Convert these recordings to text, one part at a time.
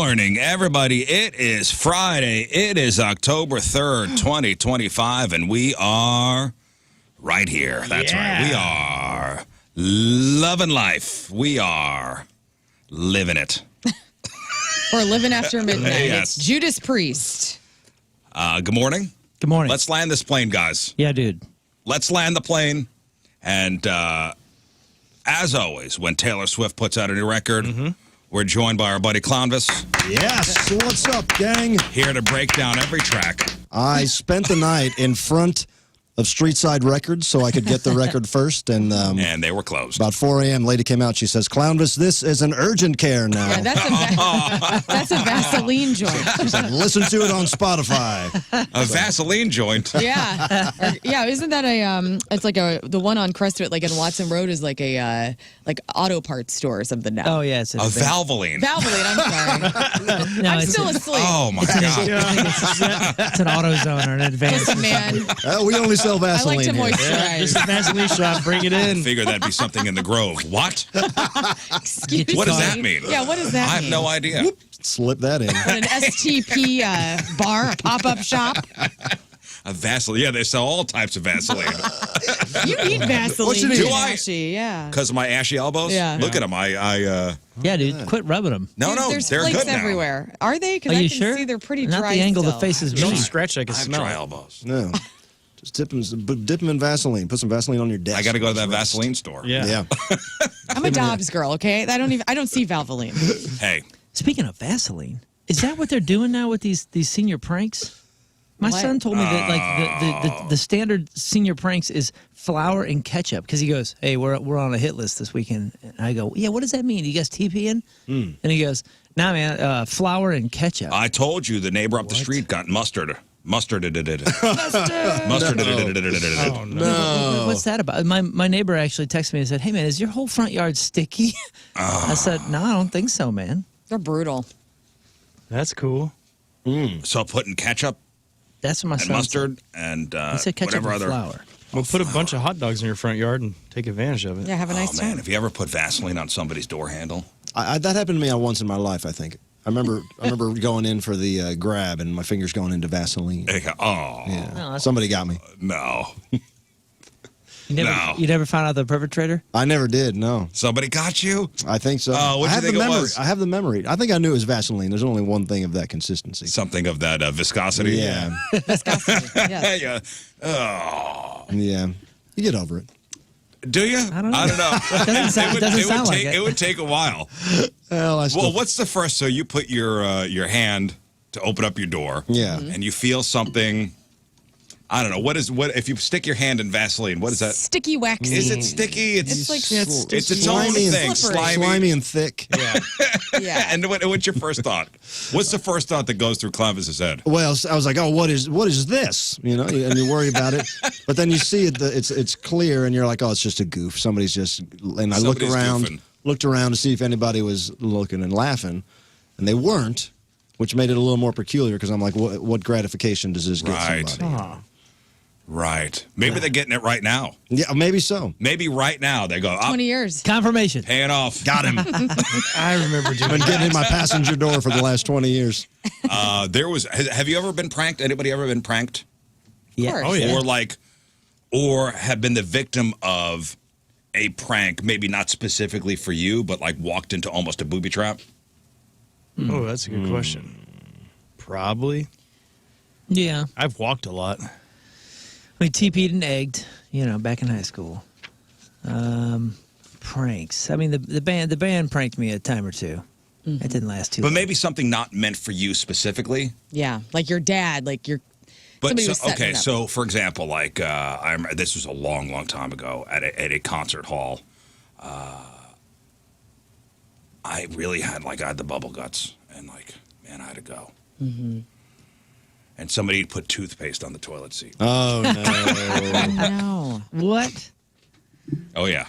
morning, everybody. It is Friday. It is October 3rd, 2025, and we are right here. That's right. We are loving life. We are living it. Or living after midnight. Yes. It's Judas Priest. Good morning. Good morning. Let's land this plane, guys. Yeah, dude. Let's land the plane. And as always, when Taylor Swift puts out a new record, we're joined by our buddy Clownvis. Yes. What's up, gang? Here to break down every track. I spent the night in front of Street Side Records so I could get the record first. And they were closed. about 4 a.m., lady came out. She says, Clownvis, this is an urgent care now. Yeah, that's a Vaseline joint. She's like, listen to it on Spotify. A Vaseline joint. Yeah. Yeah, isn't that it's like the one on Crestwood, like in Watson Road is like a, like auto parts store or something now. Oh, yeah. It's A Valvoline. Valvoline, I'm sorry. No, I'm it's still asleep. Oh, my God. it's an AutoZone or an Advance. Listen, man. We only sell I Vaseline like to here. moisturize. Just a Vaseline shop, bring it in. Figure that'd be something in the Grove. What? Excuse What does me. that mean? Yeah, what does that I mean? have no idea. Slip that in. An STP bar, a pop-up shop. A Vaseline. Yeah, they sell all types of Vaseline. You need Vaseline. What you need? Do I? Ashy, yeah. Because of my ashy elbows? Yeah. Look at them. Yeah, dude. Quit rubbing them. No, Dude, no, there's they're flakes good now. everywhere. Are they? Because Are I you can sure? see they're pretty Not dry the angle still. the face is Don't me. stretch, I can I have smell dry it. elbows. No. Just dip them in Vaseline. Put some Vaseline on your desk. I got to go to that Vaseline store. Yeah. I'm a Dobbs girl, okay? I don't see Valvoline. Hey, Speaking of Vaseline, is that what they're doing now with these senior pranks? My What? son told me that like the standard senior pranks is flour and ketchup because he goes, "Hey, we're on a hit list this weekend." And I go, "Yeah, what does that mean? You guys TPing?" And he goes, "Nah, man, flour and ketchup." I told you the neighbor up the street got mustard. Mustard. Mustard. Oh, no. What's that about? My neighbor actually texted me and said, "Hey, man, is your whole front yard sticky?" I said, "No, I don't think so, man." They're brutal. That's cool. So putting ketchup That's what my and son mustard and said. He said ketchup whatever and other. flour. Well, put a bunch of hot dogs in your front yard and take advantage of it. Yeah, have a nice Oh, man, time. if you ever put Vaseline on somebody's door handle. That happened to me once in my life, I think. I remember going in for the grab and my fingers going into Vaseline. Oh, Yeah. Somebody got me. no. You never found out the perpetrator? I never did, no. Somebody got you? I think so. Oh, what'd I you have think the it memory. was? I have the memory. I think I knew it was Vaseline. There's only one thing of that consistency. Something of that viscosity? Yeah. Disgusting. Yes. Yeah. Oh. Yeah. You get over it. Do you? I don't know. It Doesn't sound like it would take a while. Well, What's the first? So you put your hand to open up your door. Yeah. And you feel something. I don't know. What if you stick your hand in Vaseline? What is that? Sticky, waxy. Is it sticky? It's like it's its own slimy thing. slimy and thick. Yeah. yeah. And what's your first thought? What's the first thought that goes through Clownvis's head? Well, I was like, oh, what is this? You know, and you worry about it. But then you see it, it's clear, and you're like, oh, it's just a goof. Somebody's just, and I Somebody's looked around to see if anybody was looking and laughing, and they weren't, which made it a little more peculiar because I'm like, what gratification does this get Right. somebody? Right. Maybe they're getting it right now. Yeah, maybe so. Maybe right now they go, 20 years. Confirmation. paying off. Got him. I remember doing Been getting in my passenger door for the last 20 years. Have you ever been pranked? Anybody ever been pranked? Yeah. course. Oh, yeah. Or have been the victim of a prank, maybe not specifically for you, but like walked into almost a booby trap? Oh, that's a good question. Probably. Yeah. I've walked a lot. We TP'd and egged, back in high school. Pranks. I mean, the band pranked me a time or two. It didn't last too But long. maybe something not meant for you specifically. Yeah. Like your dad, like your. But Somebody was setting it up. so for example, like I remember this was a long, long time ago at a concert hall. I really had I had the bubble guts, and man, I had to go. Mm-hmm. And somebody put toothpaste on the toilet seat. Oh, no. No. What? Oh yeah.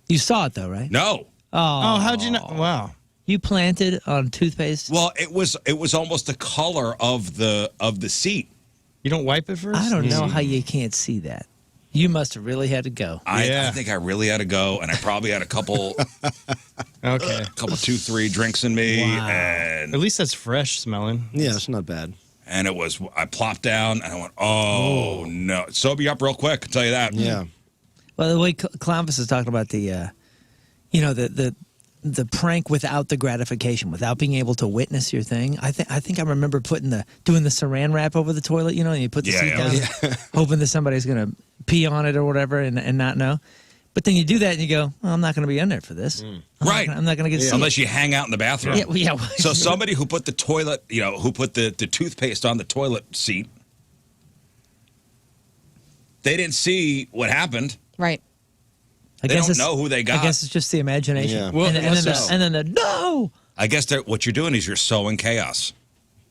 You saw it though, right? No. Oh, how'd you know? Wow. You planted on toothpaste? Well, it was almost the color of the seat. You don't wipe it first? I don't know how you can't see that. You must have really had to go. I Yeah. think I really had to go, and I probably had a couple Okay. a couple, 2, 3 drinks in me, Wow. and At least that's fresh smelling. Yeah, it's not bad. and I plopped down, and I went, oh, no. Sober you up real quick, I'll tell you that. Yeah. Well, the way Clownvis is talking about the prank without the gratification, without being able to witness your thing. I think I remember doing the saran wrap over the toilet, and you put the seat down, hoping that somebody's gonna pee on it or whatever, and not know. But then you do that and you go, well, I'm not going to be in there for this. Right. I'm not going to get to see Unless it. you hang out in the bathroom. Yeah, well, yeah. So somebody who put the toilet, who put the toothpaste on the toilet seat, they didn't see what happened. Right. I They guess don't it's- know who they got. I guess it's just the imagination. Yeah. Well, and so. then the no. I guess what you're doing is you're sowing chaos.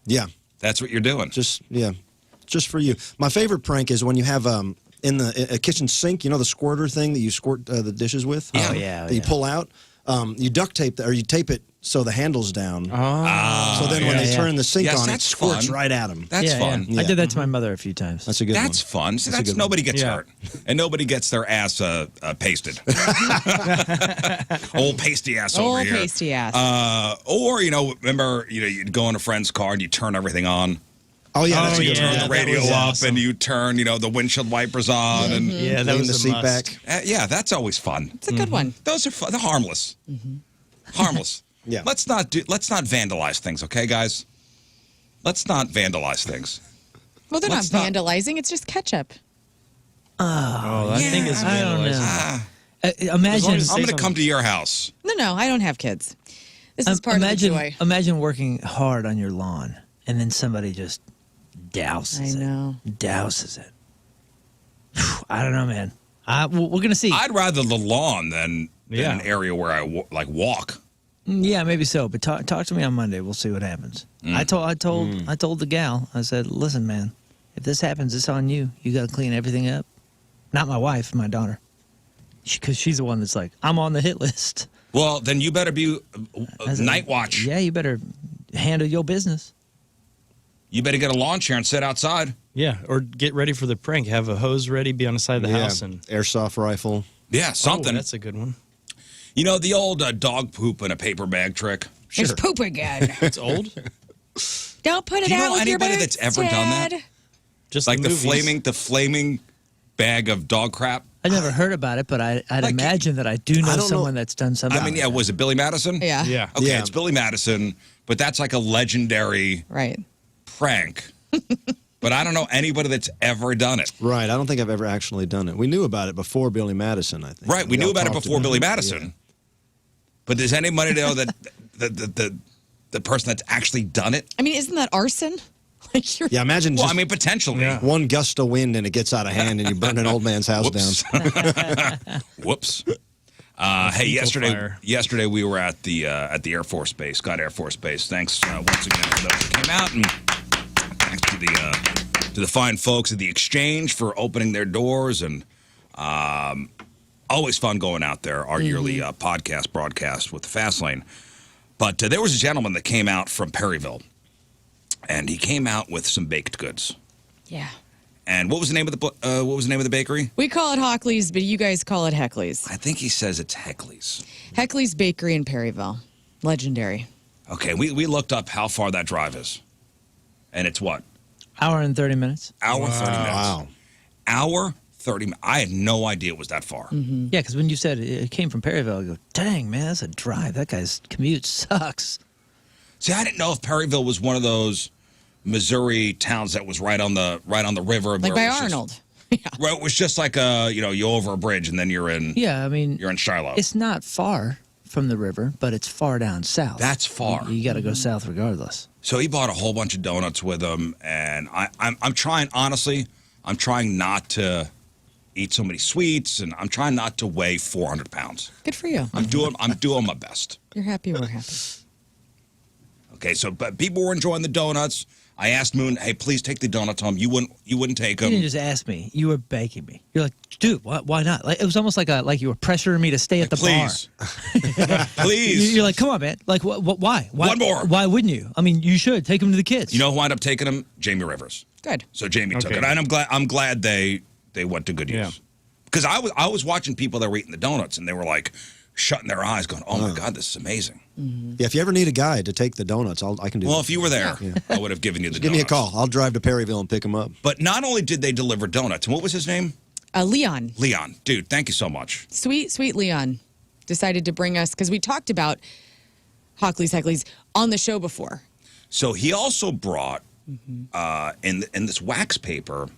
Yeah. That's what you're doing. Just for you. My favorite prank is when you have in a kitchen sink, the squirter thing that you squirt the dishes with. Oh, yeah. That you pull out. You duct tape that, or you tape it so the handle's down. Oh. So then when they turn the sink Yes, on, it that's squirts fun. right at them. That's Yeah, fun. yeah. I did that to my mother a few times. That's a good That's one. fun. See, That's a that's good nobody gets Yeah. hurt, and nobody gets their ass pasted. Old pasty ass over Old here. pasty ass. Or remember, you'd go in a friend's car and you turn everything on. Oh, yeah. Oh, That's a good yeah. one. Turn the That radio was up awesome. and you turn, the windshield wipers on, and Yeah, that Lean was the a seat must. back. yeah, that's always fun. It's a good one. Those are fun. They're harmless. Harmless. Yeah. Let's not vandalize things, okay, guys? Let's not vandalize things. Well, they're Let's not not- vandalizing. It's just ketchup. Oh, that thing is I don't know. vandalized. Imagine. as I'm going to something. come to your house. No, I don't have kids. This is part imagine, of the joy. Imagine working hard on your lawn and then somebody just douses I know. it. Douses it. Phew, I don't know, man. We're going to see. I'd rather the lawn than Yeah. an area where I walk. Yeah, maybe so. But talk to me on Monday. We'll see what happens. I told the gal. I said, listen, man, if this happens, it's on you. You got to clean everything up. Not my wife, my daughter, because she's the one that's like, I'm on the hit list. Well, then you better be night watch. Yeah, you better handle your business. You better get a lawn chair and sit outside. Yeah, or get ready for the prank. Have a hose ready, be on the side of the house, and Airsoft rifle. Yeah, something. Oh, that's a good one. The old dog poop in a paper bag trick. There's poop again. It's old. Don't put it Do you out know with your anybody boots, that's ever done that? Ted. Just Like the movies. flaming bag of dog crap. I never heard about it, but I'd Like- imagine that I do know I don't someone know. that's done something. I mean, yeah, was it Billy Madison? Yeah. Yeah. Okay, Yeah. it's Billy Madison, but that's like a legendary Right. prank. But I don't know anybody that's ever done it. Right. I don't think I've ever actually done it. We knew about it before Billy Madison, I think. Right, we knew all about it talked before Billy it. Madison. But does anybody know that the person that's actually done it? I mean, isn't that arson? Like you're Yeah, imagine Well, just I mean, potentially. Yeah. one gust of wind and it gets out of hand and you burn an old man's house Whoops. down. Whoops. Hey, fire. yesterday we were at the Air Force Base, Scott Air Force Base. Thanks once again for those that came out, and thanks to the fine folks at the Exchange for opening their doors, and always fun going out there. Our yearly podcast broadcast with the Fast Lane. But there was a gentleman that came out from Perryville, and he came out with some baked goods. Yeah. And what was the name of the bakery? We call it Hockley's, but you guys call it Heckley's. I think he says it's Heckley's. Heckley's Bakery in Perryville. Legendary. Okay, we looked up how far that drive is, and it's what? Hour and 30 minutes. Hour 30 minutes. Wow. Hour 30 minutes. I had no idea it was that far. Yeah, because when you said it came from Perryville, I go, dang, man, that's a drive. That guy's commute sucks. See, I didn't know if Perryville was one of those Missouri towns that was right on the river. Like where by it was just- Arnold. where it was just like you over a bridge and then you're in Yeah, I mean, you're in Shiloh. it's not far from the river, but it's far down south. That's far. You got to go south regardless. So he bought a whole bunch of donuts with him, and I'm trying, honestly, I'm trying not to eat so many sweets, and I'm trying not to weigh 400 pounds. Good for you. I'm doing my best. You're happy, we're happy. Okay, so but people were enjoying the donuts. I asked Moon, hey, please take the donuts home. You wouldn't take You them. didn't just ask me. You were begging me. You're like, dude, why not? Like, it was almost like you were pressuring me to stay at the Please. bar. Please. You're like, come on, man. Like, why? One more. Why wouldn't you? I mean, you should take them to the kids. You know who wound up taking them? Jamie Rivers. Good. So Jamie took Okay. it, and I'm glad they went to good use. Yeah. Because I was watching people that were eating the donuts, and they were like shutting their eyes, going, "Oh my God, this is amazing." Yeah, if you ever need a guide to take the donuts, I can do that. Well, if you were there, I would have given you the Give donuts. me a call. I'll drive to Perryville and pick them up. But not only did they deliver donuts, and what was his name? Leon. Leon. Dude, thank you so much. Sweet Leon decided to bring us, because we talked about Hockley's on the show before. So he also brought in this wax paper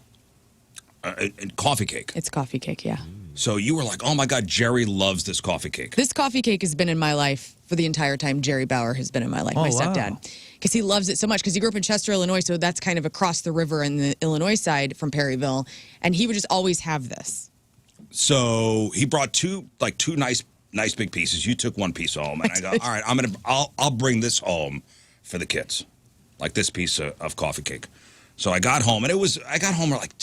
coffee cake. It's coffee cake, yeah. So you were like, "Oh my God, Jerry loves this coffee cake." This coffee cake has been in my life for the entire time Jerry Bauer has been in my life, my stepdad. Because he loves it so much, because he grew up in Chester, Illinois, so that's kind of across the river in the Illinois side from Perryville, and he would just always have this. So he brought two nice big pieces. You took one piece home, and I go, "All right, I'll bring this home for the kids, like this piece of coffee cake." So I got home, and I got home at like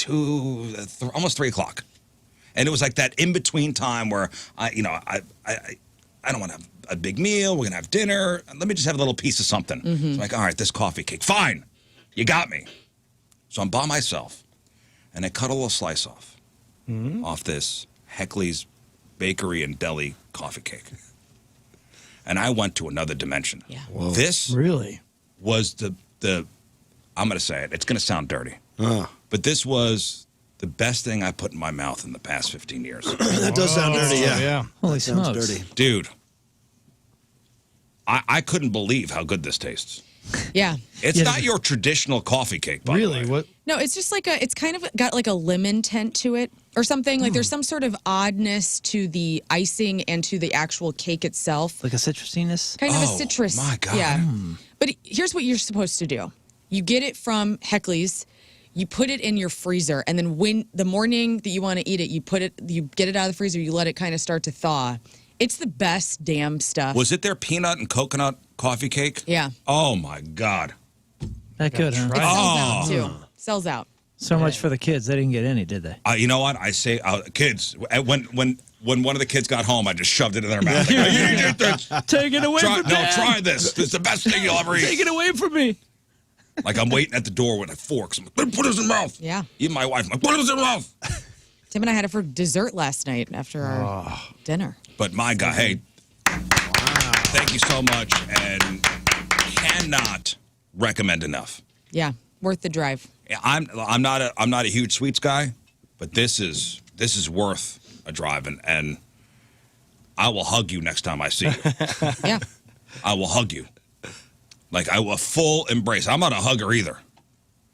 almost 3 o'clock. And it was like that in between time where I don't want to have a big meal. We're gonna have dinner. Let me just have a little piece of something. So I'm like, all right, this coffee cake, fine, you got me. So I'm by myself, and I cut a little slice off this Heckley's Bakery and Deli coffee cake, and I went to another dimension. Yeah. Whoa. Oh, This Really? was the I'm gonna say it. It's gonna sound dirty, but this was the best thing I put in my mouth in the past 15 years. That does sound dirty, yeah. Holy That sounds smokes. dirty. Dude, I couldn't believe how good this tastes. Yeah. It's Yeah. not your traditional coffee cake, by the Really? way. What? No, it's just like it's kind of got like a lemon tint to it or something. Like there's some sort of oddness to the icing and to the actual cake itself. Like a citrusiness? Kind of a Oh, citrus. my God. Yeah. But here's what you're supposed to do. You get it from Heckley's, you put it in your freezer, and then when the morning that you want to eat it, you get it out of the freezer, you let it kind of start to thaw. It's the best damn stuff. Was it their peanut and coconut coffee cake? Yeah. Oh, my God. That good, huh? It sells out too. Sells out. So much for the kids. They didn't get any, did they? You know what? I say, kids, when one of the kids got home, I just shoved it in their mouth. Like, "Oh, you need to eat this. Take it away from me. Try this. This is the best thing you'll ever Take eat." it away from me. Like, I'm waiting at the door with forks. I'm like, "Put it in his mouth." Yeah. Even my wife, I'm like, "Put it in his mouth." Tim and I had it for dessert last night after our dinner. But my God, hey, thank you so much, and cannot recommend enough. Yeah. Worth the drive. I'm not a huge sweets guy, but this is worth a drive, and I will hug you next time I see you. Yeah. I will hug you. Like, I will full embrace. I'm not a hugger either.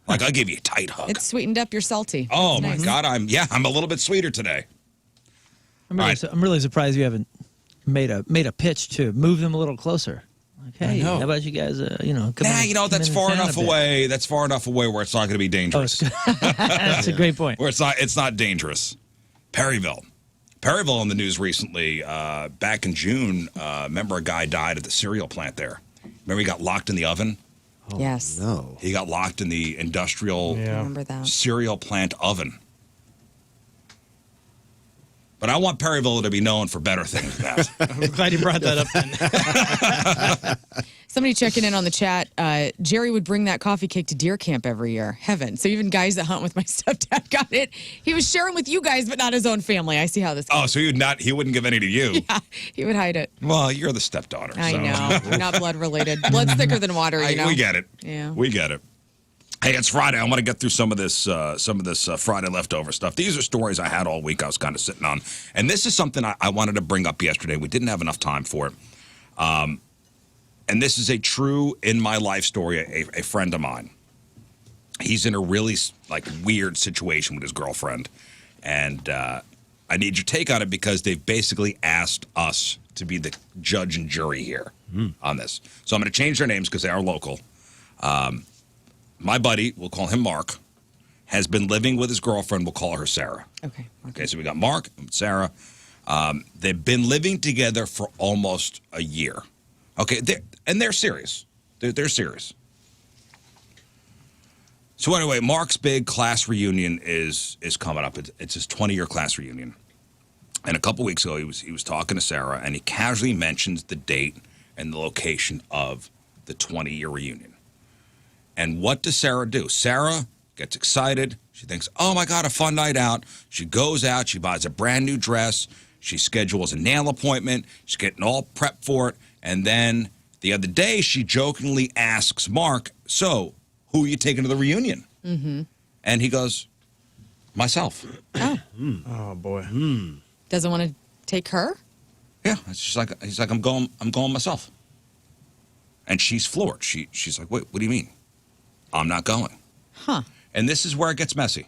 Like, I'll give you a tight hug. It's sweetened up. You're salty. Oh, It's my nice. God. I'm a little bit sweeter today. I'm really surprised you haven't made a pitch to move them a little closer. Like, hey, how about you guys, come That's in far town a enough bit. away. That's far enough away where it's not going to be dangerous. That's a great point. Where it's not dangerous. Perryville in the news recently. Back in June, remember a guy died at the cereal plant there. Remember he got locked in the oven? Yes. No. He got locked in the industrial I remember that. cereal plant oven. But I want Perryville to be known for better things than that. I'm glad you brought that up then. Somebody checking in on the chat. Jerry would bring that coffee cake to deer camp every year. Heaven. So even guys that hunt with my stepdad got it. He was sharing with you guys, but not his own family. I see how this goes. Oh, so he wouldn't give any to you. Yeah, he would hide it. Well, you're the stepdaughter. I so. know. We're not blood related. Blood's thicker than water, you know. We get it. Yeah. We get it. Hey, it's Friday. I want to get through some of this Friday leftover stuff. These are stories I had all week I was kind of sitting on. And this is something I wanted to bring up yesterday. We didn't have enough time for it. And this is a true in my life story, a friend of mine. He's in a really weird situation with his girlfriend. And I need your take on it because they've basically asked us to be the judge and jury here on this. So I'm going to change their names because they are local. My buddy, we'll call him Mark, has been living with his girlfriend. We'll call her Sarah. Okay, so we got Mark and Sarah. They've been living together for almost a year. Okay, they're serious. They're serious. So anyway, Mark's big class reunion is coming up. It's his 20-year class reunion. And a couple weeks ago, he was talking to Sarah, and he casually mentions the date and the location of the 20-year reunion. And what does Sarah do? Sarah gets excited. She thinks, oh, my God, a fun night out. She goes out. She buys a brand new dress. She schedules a nail appointment. She's getting all prepped for it. And then the other day, she jokingly asks Mark, so who are you taking to the reunion? Mm-hmm. And he goes, myself. Oh. Oh, boy. Doesn't want to take her? Yeah, it's just like he's like, I'm going myself. And she's floored. She's like, wait, what do you mean? I'm not going. Huh. And this is where it gets messy.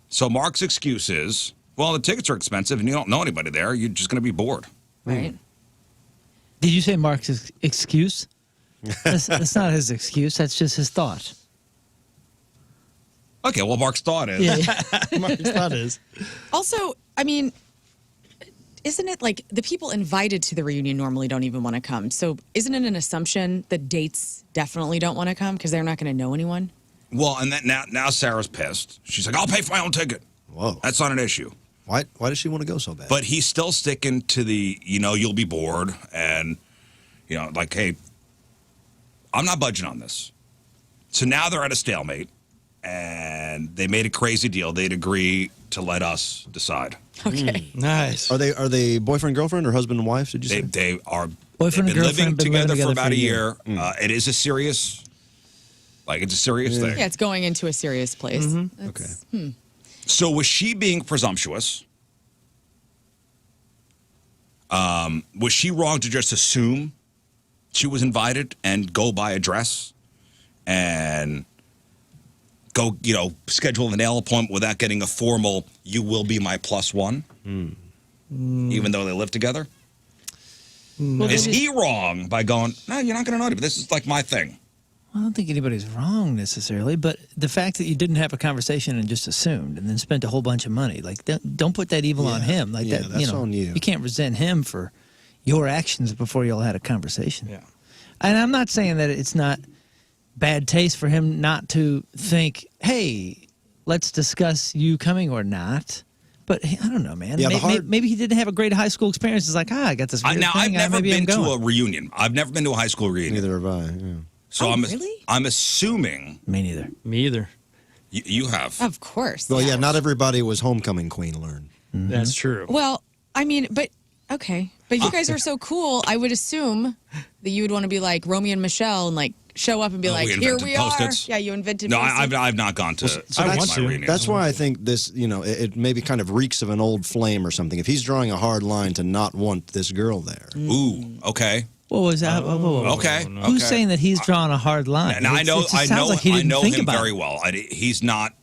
So Mark's excuse is, well, the tickets are expensive and you don't know anybody there. You're just going to be bored. Right. Did you say Mark's excuse? That's not his excuse. That's just his thought. Okay, well, Mark's thought is. Yeah. Mark's thought is. Also, I mean, isn't it like the people invited to the reunion normally don't even want to come? So isn't it an assumption that dates definitely don't want to come because they're not going to know anyone? Well, and that now Sarah's pissed. She's like, I'll pay for my own ticket. Whoa. That's not an issue. Why does she want to go so bad? But he's still sticking to the, you'll be bored. And, like, hey, I'm not budging on this. So now they're at a stalemate. And they made a crazy deal. They'd agree to let us decide. Okay. Nice. Are they boyfriend, girlfriend, or husband and wife, did you say? They are Boyfriend they've and been living girlfriend, been living together for together about for a a year. year. It is a serious, thing. Yeah, it's going into a serious place. Okay. So was she being presumptuous? Was she wrong to just assume she was invited and go buy a dress and go, schedule a nail appointment without getting a formal, you will be my plus one, even though they live together? Well, Is he wrong by going, no, you're not going to know anybody. This is like my thing. I don't think anybody's wrong necessarily, but the fact that you didn't have a conversation and just assumed and then spent a whole bunch of money, like don't put that evil on him. Like that, that's on you. You can't resent him for your actions before y'all had a conversation. Yeah. And I'm not saying that it's not bad taste for him not to think, hey, let's discuss you coming or not. But I don't know, man. Yeah, maybe he didn't have a great high school experience. It's like, I got this weird Now, thing. I've never maybe been I'm to going. a reunion. I've never been to a high school reunion. Neither have I. Yeah. So Oh, really? I'm assuming Me neither. Me either. you have. Of course. Well, yeah, not everybody was homecoming queen, learn. That's true. Well, I mean, but okay. But you guys are so cool. I would assume that you would want to be like Romeo and Michelle and like show up and be Oh, like, we here invented we are. Post-its? Yeah, you invented No, Post-its. I've not gone to So I my want to. reunion. That's why I think this, it maybe kind of reeks of an old flame or something. If he's drawing a hard line to not want this girl there. Ooh, okay. What was that? Whoa. Okay. Who's okay. saying that he's drawing a hard line? Now, I It know, just I sounds know, like he I didn't know think him about very it. well. He's not.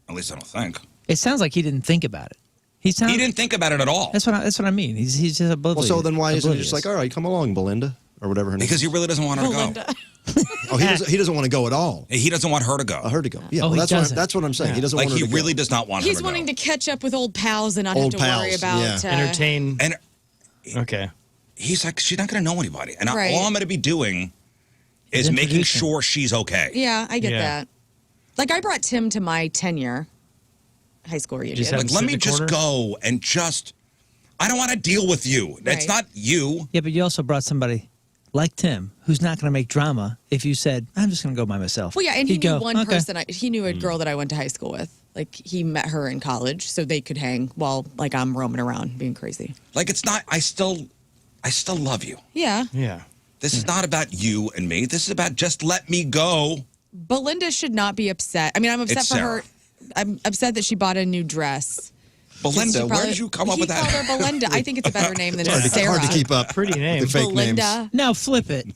At least I don't think It sounds like he didn't think about it. He didn't think about it at all. That's what I mean. He's just oblivious. Well, so then why isn't he just oblivious. like, all right, come along, Belinda, or whatever her name Because he is? really doesn't want her to Belinda. go. Oh, he doesn't want to go at all. He doesn't want her to go. Her to go. Yeah, Oh, well, he that's doesn't. that's what I'm saying. Yeah. He doesn't Like want her he to really go. does not want her He's to wanting go. to catch up with old pals and not Old have to worry pals, about. yeah. Entertain. And Okay. he's like, she's not going to know anybody, and Right. all I'm going to be doing is Is making introducing. sure she's okay. Yeah, I get Yeah. that. Like I brought Tim to my 10-year high school reunion. Just have Like, him let sit me in the just corner? go and just. I don't want to deal with you. That's Right. not you. Yeah, but you also brought somebody like Tim who's not going to make drama if you said, I'm just going to go by myself. Well, yeah, and he He'd knew go, one "Okay." person. He knew a girl that I went to high school with. Like he met her in college, so they could hang while like I'm roaming around being crazy. Like it's not. I still love you. Yeah, Yeah. This is not about you and me. This is about just let me go. Belinda should not be upset. I mean, I'm upset It's for Sarah. her. I'm upset that she bought a new dress. Belinda, She where probably- did you come up with He called that? her Belinda. I think it's a better name than It's Sarah. hard to keep up. Pretty name. The fake names. Belinda. Now flip it.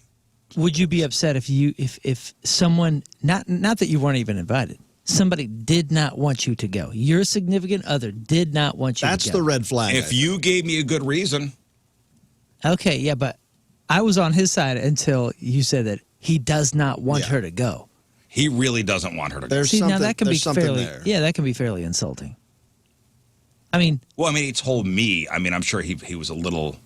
Would you be upset if someone not that you weren't even invited, somebody did not want you to go? Your significant other did not want you That's to go. the red flag. If you gave me a good reason, Okay, yeah, but I was on his side until you said that he does not want Yeah. her to go. he really doesn't want her to go. There's See, something, now that can be there's something fairly there. that can be fairly insulting. I mean, Well, I mean, he told me. I mean, I'm sure he was a little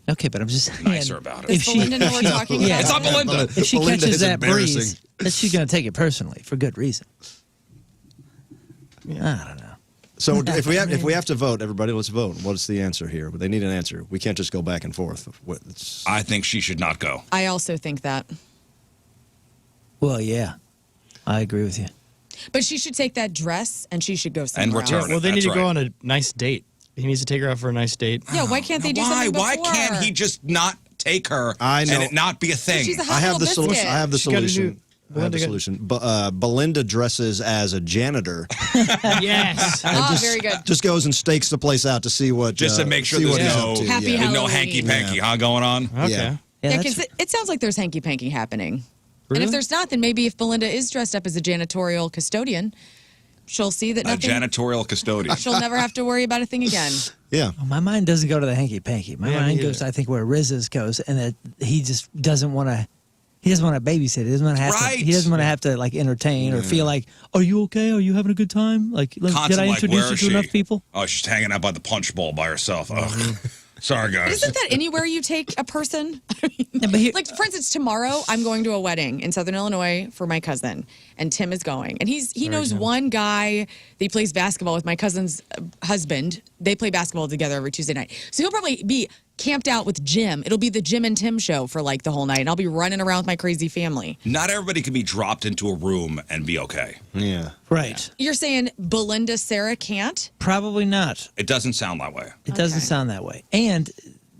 okay, but I'm just saying, nicer about it. Does Belinda know we're talking Yeah. about? It's not Belinda. if she Belinda catches is that breeze, embarrassing. that she's going to take it personally for good reason. I don't know. So if we have to vote, everybody, let's vote. What's the answer here? They need an answer. We can't just go back and forth. It's- I think she should not go. I also think that. Well, yeah, I agree with you. But she should take that dress and she should go somewhere return else. it. Well, they need That's to go right. on a nice date. He needs to take her out for a nice date. Yeah, why can't they do something before? Why can't he just not take her I know. and it not be a thing? She's a hot I have little the biscuit. solution. I have the She's gotta solution. I have the solution. Belinda dresses as a janitor. Yes. Very good. Just goes and stakes the place out to see what. Just to make sure see there's what he's no, up to. Happy there's no Halloween. hanky-panky, going on? Okay. Yeah. Yeah, that's- because it sounds like there's hanky-panky happening. Really? And if there's not, then maybe if Belinda is dressed up as a janitorial custodian, she'll see that A nothing. janitorial custodian. She'll never have to worry about a thing again. Yeah. Well, my mind doesn't go to the hanky-panky. My Yeah, mind me goes, either. I think, where Rizz's goes, and that he just doesn't want to. He doesn't want to babysit. He doesn't want to have Right. to. He doesn't want to have to like entertain or feel like, "Are you okay? Are you having a good time? Like, did Constant, I like, introduce where you is to she? enough people?" Oh, she's hanging out by the punch bowl by herself. Mm-hmm. Oh, sorry, guys. Isn't that anywhere you take a person? I mean, Yeah, but here- like, for instance, tomorrow I'm going to a wedding in Southern Illinois for my cousin, and Tim is going. And he knows one guy that he plays basketball with, my cousin's husband. They play basketball together every Tuesday night. So he'll probably be camped out with Jim. It'll be the Jim and Tim show for like the whole night, and I'll be running around with my crazy family. Not everybody can be dropped into a room and be okay. Yeah. Right. You're saying Belinda Sarah can't? Probably not. It doesn't sound that way. It doesn't Okay. sound that way. And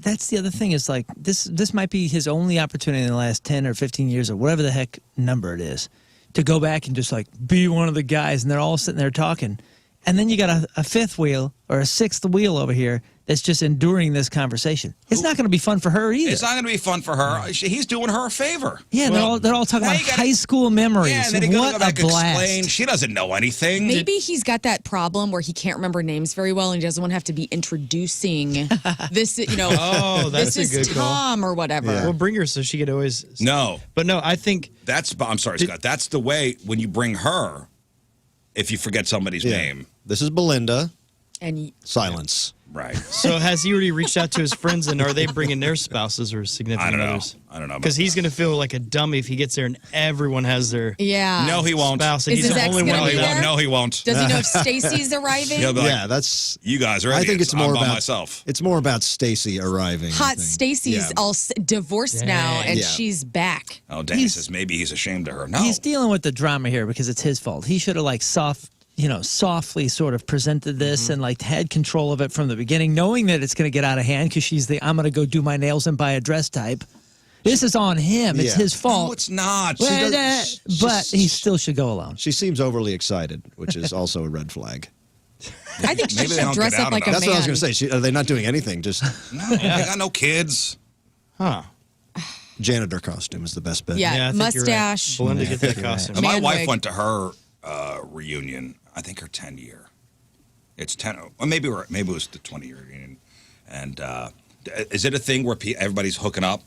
that's the other thing is like this might be his only opportunity in the last 10 or 15 years or whatever the heck number it is to go back and just like be one of the guys, and they're all sitting there talking. And then you got a fifth wheel or a sixth wheel over here that's just enduring this conversation. It's not going to be fun for her either. It's not going to be fun for her. He's doing her a favor. Yeah, they're all talking now about you gotta- high school memories. Yeah, and then he goes What to go back a and blast! explain. She doesn't know anything. Maybe he's got that problem where he can't remember names very well, and he doesn't want to have to be introducing this, Oh, that's this a is good call. Tom or whatever. Yeah. Well, bring her so she could always. No. But no, I think. I'm sorry, Scott. That's the way when you bring her, if you forget somebody's Yeah. name. This is Belinda. And Silence. Right. So has he already reached out to his friends, and are they bringing their spouses or significant I don't know. others? I don't know. Because he's going to feel like a dummy if he gets there and everyone has their yeah. No, he won't. spouse, and Is he's his the ex only gonna one be with there? that. No, he won't. Does he know if Stacy's arriving? He'll be like, Yeah, that's. you guys are I think idiots. it's more I'm by about myself. It's more about Stacy arriving. I Hot think. Stacy's Yeah. all divorced now, and Yeah. she's back. Oh, Danny He's- says maybe he's ashamed of her. No. He's dealing with the drama here because it's his fault. He should have like softly sort of presented this and like had control of it from the beginning, knowing that it's going to get out of hand because she's the I'm going to go do my nails and buy a dress type. This is on him. It's Yeah. his No, fault. it's not. But he still should go alone. She seems overly excited, which is also a red flag. I think she Maybe they should don't dress get up out like a enough. That's man. what I was going to say. Are they not doing anything? Just No, they got no kids. Huh. janitor costume is the best bet. Yeah, I think you're right. mustache. Belinda Yeah, gets I that think you're costume. And my Man wife wig. went to her reunion. I think her 10-year. It's 10, or maybe it was the 20-year reunion. And is it a thing where everybody's hooking up?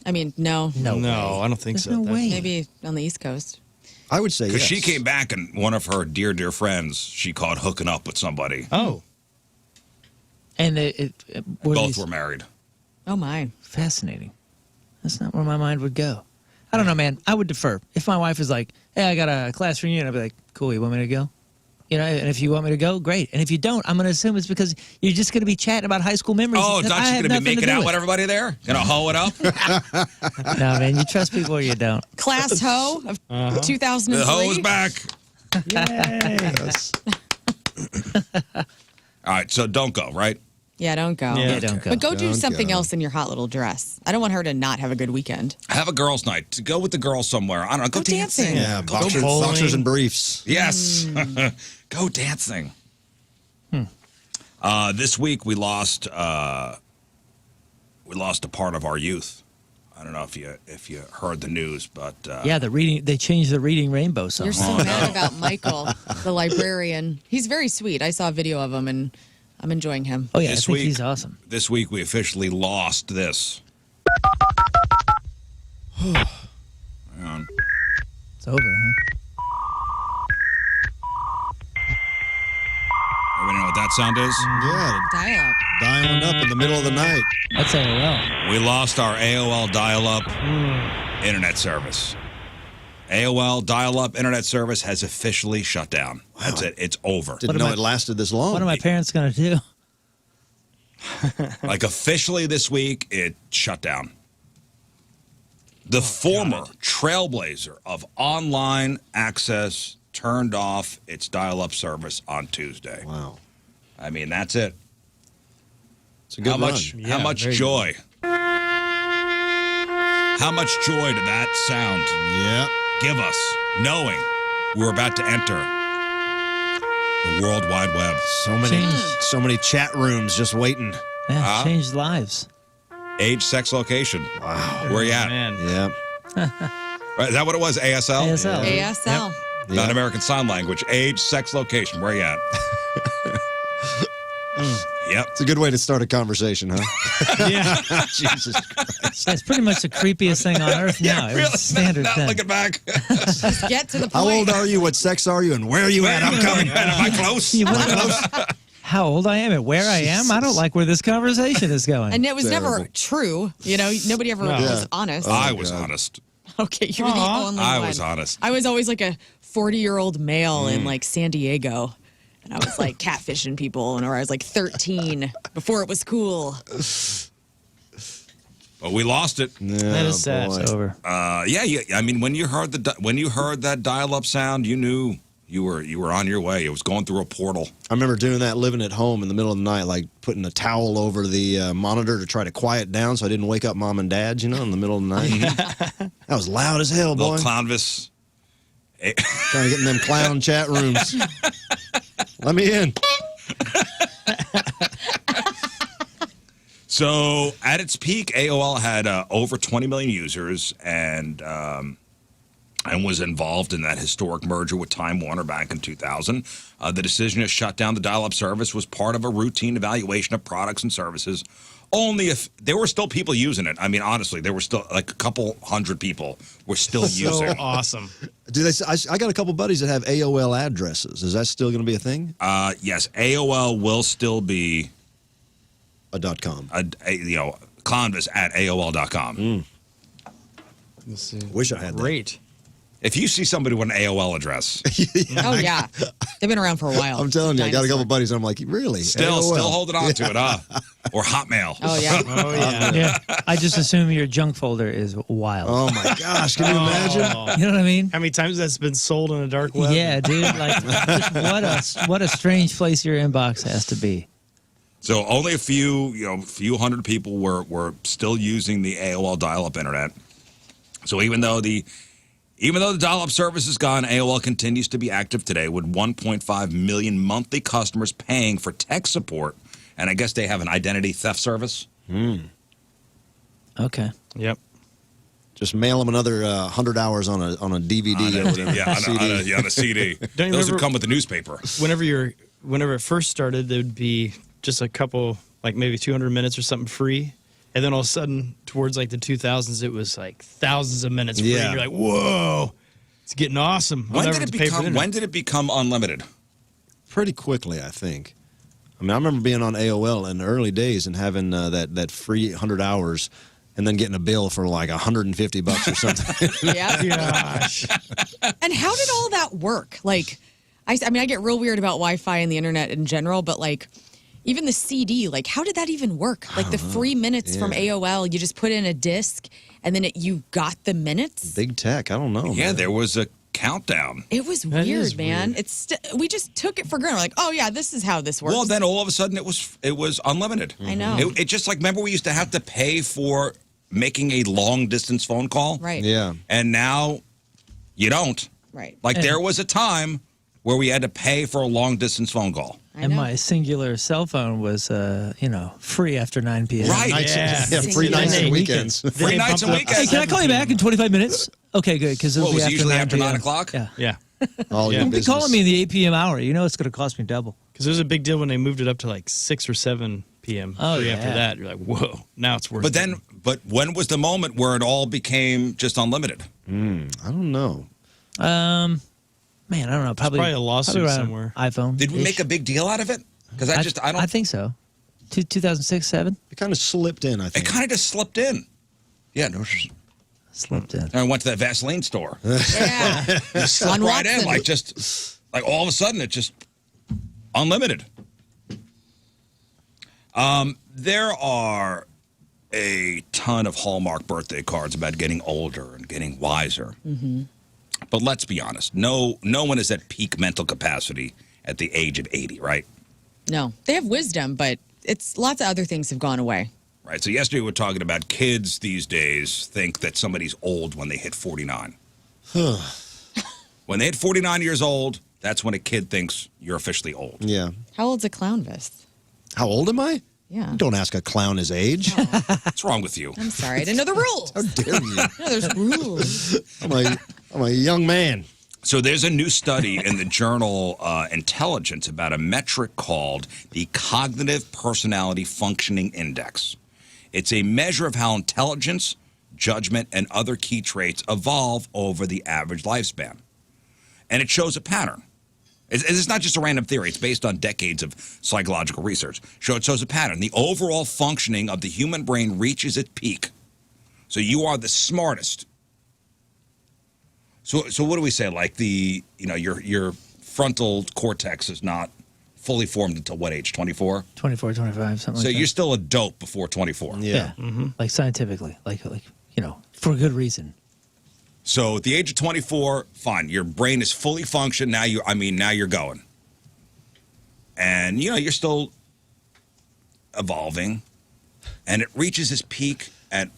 I mean, no. No, No, way. I don't think There's so. no That's- way. Maybe on the East Coast. I would say Because yes. she came back and one of her dear friends, she caught hooking up with somebody. Oh. And were Both these- were married. Oh, my. fascinating. That's not where my mind would go. I don't know, man. I would defer. If my wife is like, hey, I got a class reunion, I'd be like, cool, you want me to go? You know, and if you want me to go, great. And if you don't, I'm going to assume it's because you're just going to be chatting about high school memories. Oh, that not I you have going to be nothing making do out with. with everybody there? Going to hoe it up? No, man, you trust people or you don't. Class Ho of The 2003. hoe's back. Yes. All right, so don't go, right? Yeah, don't go. Yeah, don't go. But go do Don't something go. else in your hot little dress. I don't want her to not have a good weekend. Have a girls' night. Go with the girls somewhere. I don't know. Go, Go dancing. Yeah, Go bowling. boxers and briefs. Yes. Go dancing. This week we lost a part of our youth. I don't know if you heard the news, but Yeah, they changed the Reading Rainbow song. You're so mad about Michael, the librarian. He's very sweet. I saw a video of him, and I'm enjoying him. Oh, yeah, This I think week- he's awesome. this week we officially lost this. Hang on. It's over, huh? Everybody know what that sound is? Yeah, Dial up. dialing up in the middle of the night. That's AOL. We lost our AOL dial-up internet service. AOL dial-up internet service has officially shut down. That's it. It's over. Didn't What am know I- it lasted this long. What are my parents going to do? Like officially this week, it shut down. The former trailblazer of online access turned off its dial-up service on Tuesday. Wow. I mean, that's it. It's a good How much? run. How much joy? How much joy did that sound give us, knowing we're about to enter the World Wide Web? So many chat rooms just waiting. Yeah, changed lives. Age, sex, location. Wow. Where you at? Man. Yeah. Right, is that what it was? ASL? ASL. ASL. Not American Sign Language. Age, sex, location. Where you at? Yep. It's a good way to start a conversation, huh? Yeah. Jesus Christ. That's pretty much the creepiest thing on earth now. Really? It's a standard Not thing. looking back. Just get to the point. How old are you? What sex are you? And where are you at? I'm coming. Am I close? You wanna know how old I am and where I am? I don't like where this conversation is going. And it was never Terrible. true. You know, nobody ever was honest. I was honest. Okay, you were the only one. I was honest. I was always like a 40-year-old male in like San Diego. And I was like catfishing people, and or I was like 13 before it was cool. But we lost it. That is sad. boy. It's over. Yeah. I mean, when you heard that dial-up sound, you knew you were on your way. It was going through a portal. I remember doing that living at home in the middle of the night, like putting a towel over the monitor to try to quiet down so I didn't wake up mom and dad, in the middle of the night. That was loud as hell, boy. Little Clownvis. Trying to get in them clown chat rooms. Let me in. So at its peak, AOL had over 20 million users and was involved in that historic merger with Time Warner back in 2000. The decision to shut down the dial-up service was part of a routine evaluation of products and services. Only if there were still people using it. I mean, honestly, there were still like a couple hundred people were still using it. Awesome. I got a couple buddies that have AOL addresses. Is that still going to be a thing? Yes, AOL will still be A .com. Clownvis at AOL.com. Let's see. Wish I had that. Great. If you see somebody with an AOL address, Oh, yeah. They've been around for a while. I'm telling you, I got a couple Dinosaur. buddies. I'm like, really? still AOL? holding on to it, huh? Or Hotmail. Oh, yeah. Oh, yeah. Yeah. I just assume your junk folder is wild. Oh, my gosh. Can you imagine? You know what I mean? How many times that's been sold on a dark web? Yeah, dude. Like, what a strange place your inbox has to be. So only a few hundred people were still using the AOL dial-up internet. So even though the dial-up service is gone, AOL continues to be active today with 1.5 million monthly customers paying for tech support. And I guess they have an identity theft service. Okay. Yep. Just mail them another 100 hours on a DVD or whatever. On a CD. Don't you Those remember- would come with the newspaper. Whenever it first started, there would be just a couple, like maybe 200 minutes or something free. And then all of a sudden, towards like the 2000s, it was like thousands of minutes free. Yeah. You're like, whoa, it's getting awesome. When did it become unlimited? Pretty quickly, I think. I mean, I remember being on AOL in the early days and having that free 100 hours and then getting a bill for like $150 or something. Yeah. Gosh. And how did all that work? Like, I get real weird about Wi-Fi and the internet in general, but like, even the CD, like, how did that even work? Like, the free minutes from AOL, you just put in a disc, and then you got the minutes? Big tech. I don't know. Yeah, man. there was a countdown. It was That weird, is man. weird. We just took it for granted. We're like, oh, yeah, this is how this works. Well, then all of a sudden it was unlimited. I know. It just like, remember we used to have to pay for making a long distance phone call? Right. Yeah. And now you don't. Right. Like there was a time where we had to pay for a long distance phone call. I And know. my singular cell phone was, free after 9 p.m. Right. Yeah. Free nights and Singular. weekends. Free nights and Hey, weekends. can I call you back in 25 minutes? Okay, good. Because it'll What, be was it after usually 9 after 9 p.m. o'clock? Yeah. Yeah. All your Don't be business. calling me in the 8 p.m. hour. You know it's going to cost me double. Because it was a big deal when they moved it up to like 6 or 7 p.m. Oh, free yeah. after that. You're like, whoa, now it's worth But it. when was the moment where it all became just unlimited? I don't know. Man, I don't know. Probably probably a lawsuit around somewhere. iPhone. Did we make a big deal out of it? Because I don't. I think so. 2006, 7 It kind of slipped in, I It think. kind of just slipped in. Yeah, no. slipped in. And I went to that Vaseline store. Yeah. Slipped On right in, Watson. like all of a sudden, it just unlimited. There are a ton of Hallmark birthday cards about getting older and getting wiser. Mm-hmm. But let's be honest, no one is at peak mental capacity at the age of 80, right? No. They have wisdom, but it's lots of other things have gone away. Right. So yesterday we were talking about kids these days think that somebody's old when they hit 49. When they hit 49 years old, that's when a kid thinks you're officially old. Yeah. How old's a Clownvis? How old am I? Yeah. Don't ask a clown his age. What's wrong with you? I'm sorry. I didn't know the rules. How dare you? No, there's rules. I'm a young man. So there's a new study in the journal Intelligence about a metric called the Cognitive Personality Functioning Index. It's a measure of how intelligence, judgment, and other key traits evolve over the average lifespan. And it shows a pattern. It's not just a random theory. It's based on decades of psychological research. It shows a pattern. The overall functioning of the human brain reaches its peak. So you are the smartest. So what do we say? Like your frontal cortex is not fully formed until what age? 24? 24, 25, something like that. So you're still a dope before 24. Yeah. Like scientifically, like for good reason. So at the age of 24, fine, your brain is fully functioned. Now you're going. And you're still evolving. And it reaches its peak at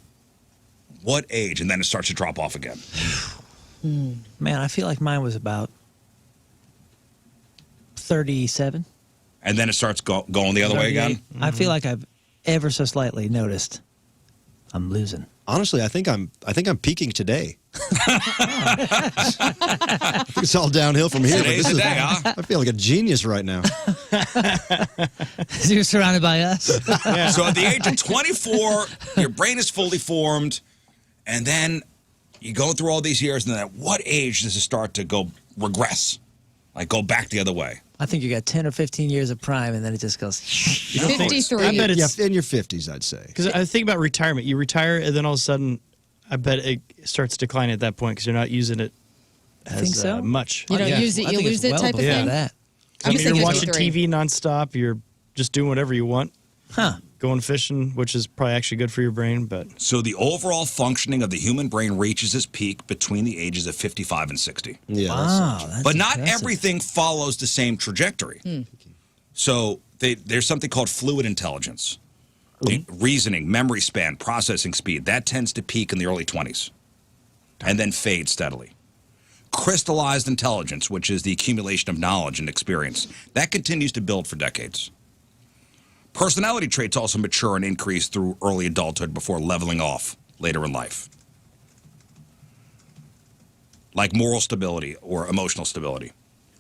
what age? And then it starts to drop off again. Man, I feel like mine was about 37. And then it starts going the other way again? I feel like I've ever so slightly noticed I'm losing. Honestly, I think I'm peaking today. I think it's all downhill from here. Today's the day, huh? I feel like a genius right now. You're surrounded by us. Yeah. So at the age of 24, your brain is fully formed, and then you go through all these years, and then at what age does it start to regress? Like go back the other way? I think you got 10 or 15 years of prime, and then it just goes. 53. I bet it's in your 50s, I'd say. because I think about retirement. You retire, and then all of a sudden, I bet it starts declining at that point because you're not using it as think so? much. You don't use it, I you think lose it's it well type of before thing? that. I was You're thinking watching 53. TV nonstop. You're just doing whatever you want. Huh. Going fishing, which is probably actually good for your brain, but So the overall functioning of the human brain reaches its peak between the ages of 55 and 60. Yeah. Wow. That's But not impressive. everything follows the same trajectory. So there's something called fluid intelligence. Reasoning, memory span, processing speed, that tends to peak in the early 20s and then fade steadily. Crystallized intelligence, which is the accumulation of knowledge and experience, that continues to build for decades. Personality traits also mature and increase through early adulthood before leveling off later in life. Like moral stability or emotional stability.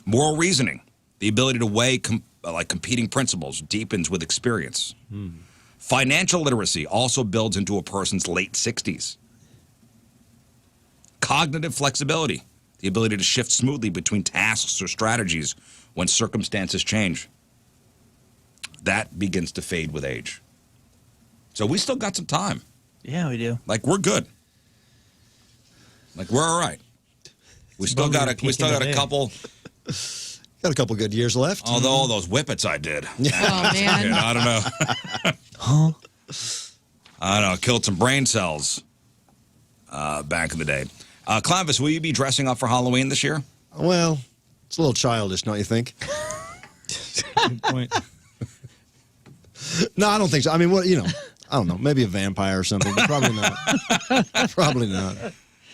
Moral reasoning, the ability to weigh competing principles, deepens with experience. Financial literacy also builds into a person's late 60s. Cognitive flexibility, the ability to shift smoothly between tasks or strategies when circumstances change. That begins to fade with age. So we still got some time. Yeah, we do. Like we're good. Like we're all right. We still got a couple. Got a couple good years left. Although all those whippets I did. Oh, man. I don't know. Huh? I don't know. Killed some brain cells back in the day. Clownvis, will you be dressing up for Halloween this year? Well, it's a little childish, don't you think? good point. No, I don't think so. I mean, I don't know. Maybe a vampire or something, but probably not. Probably not.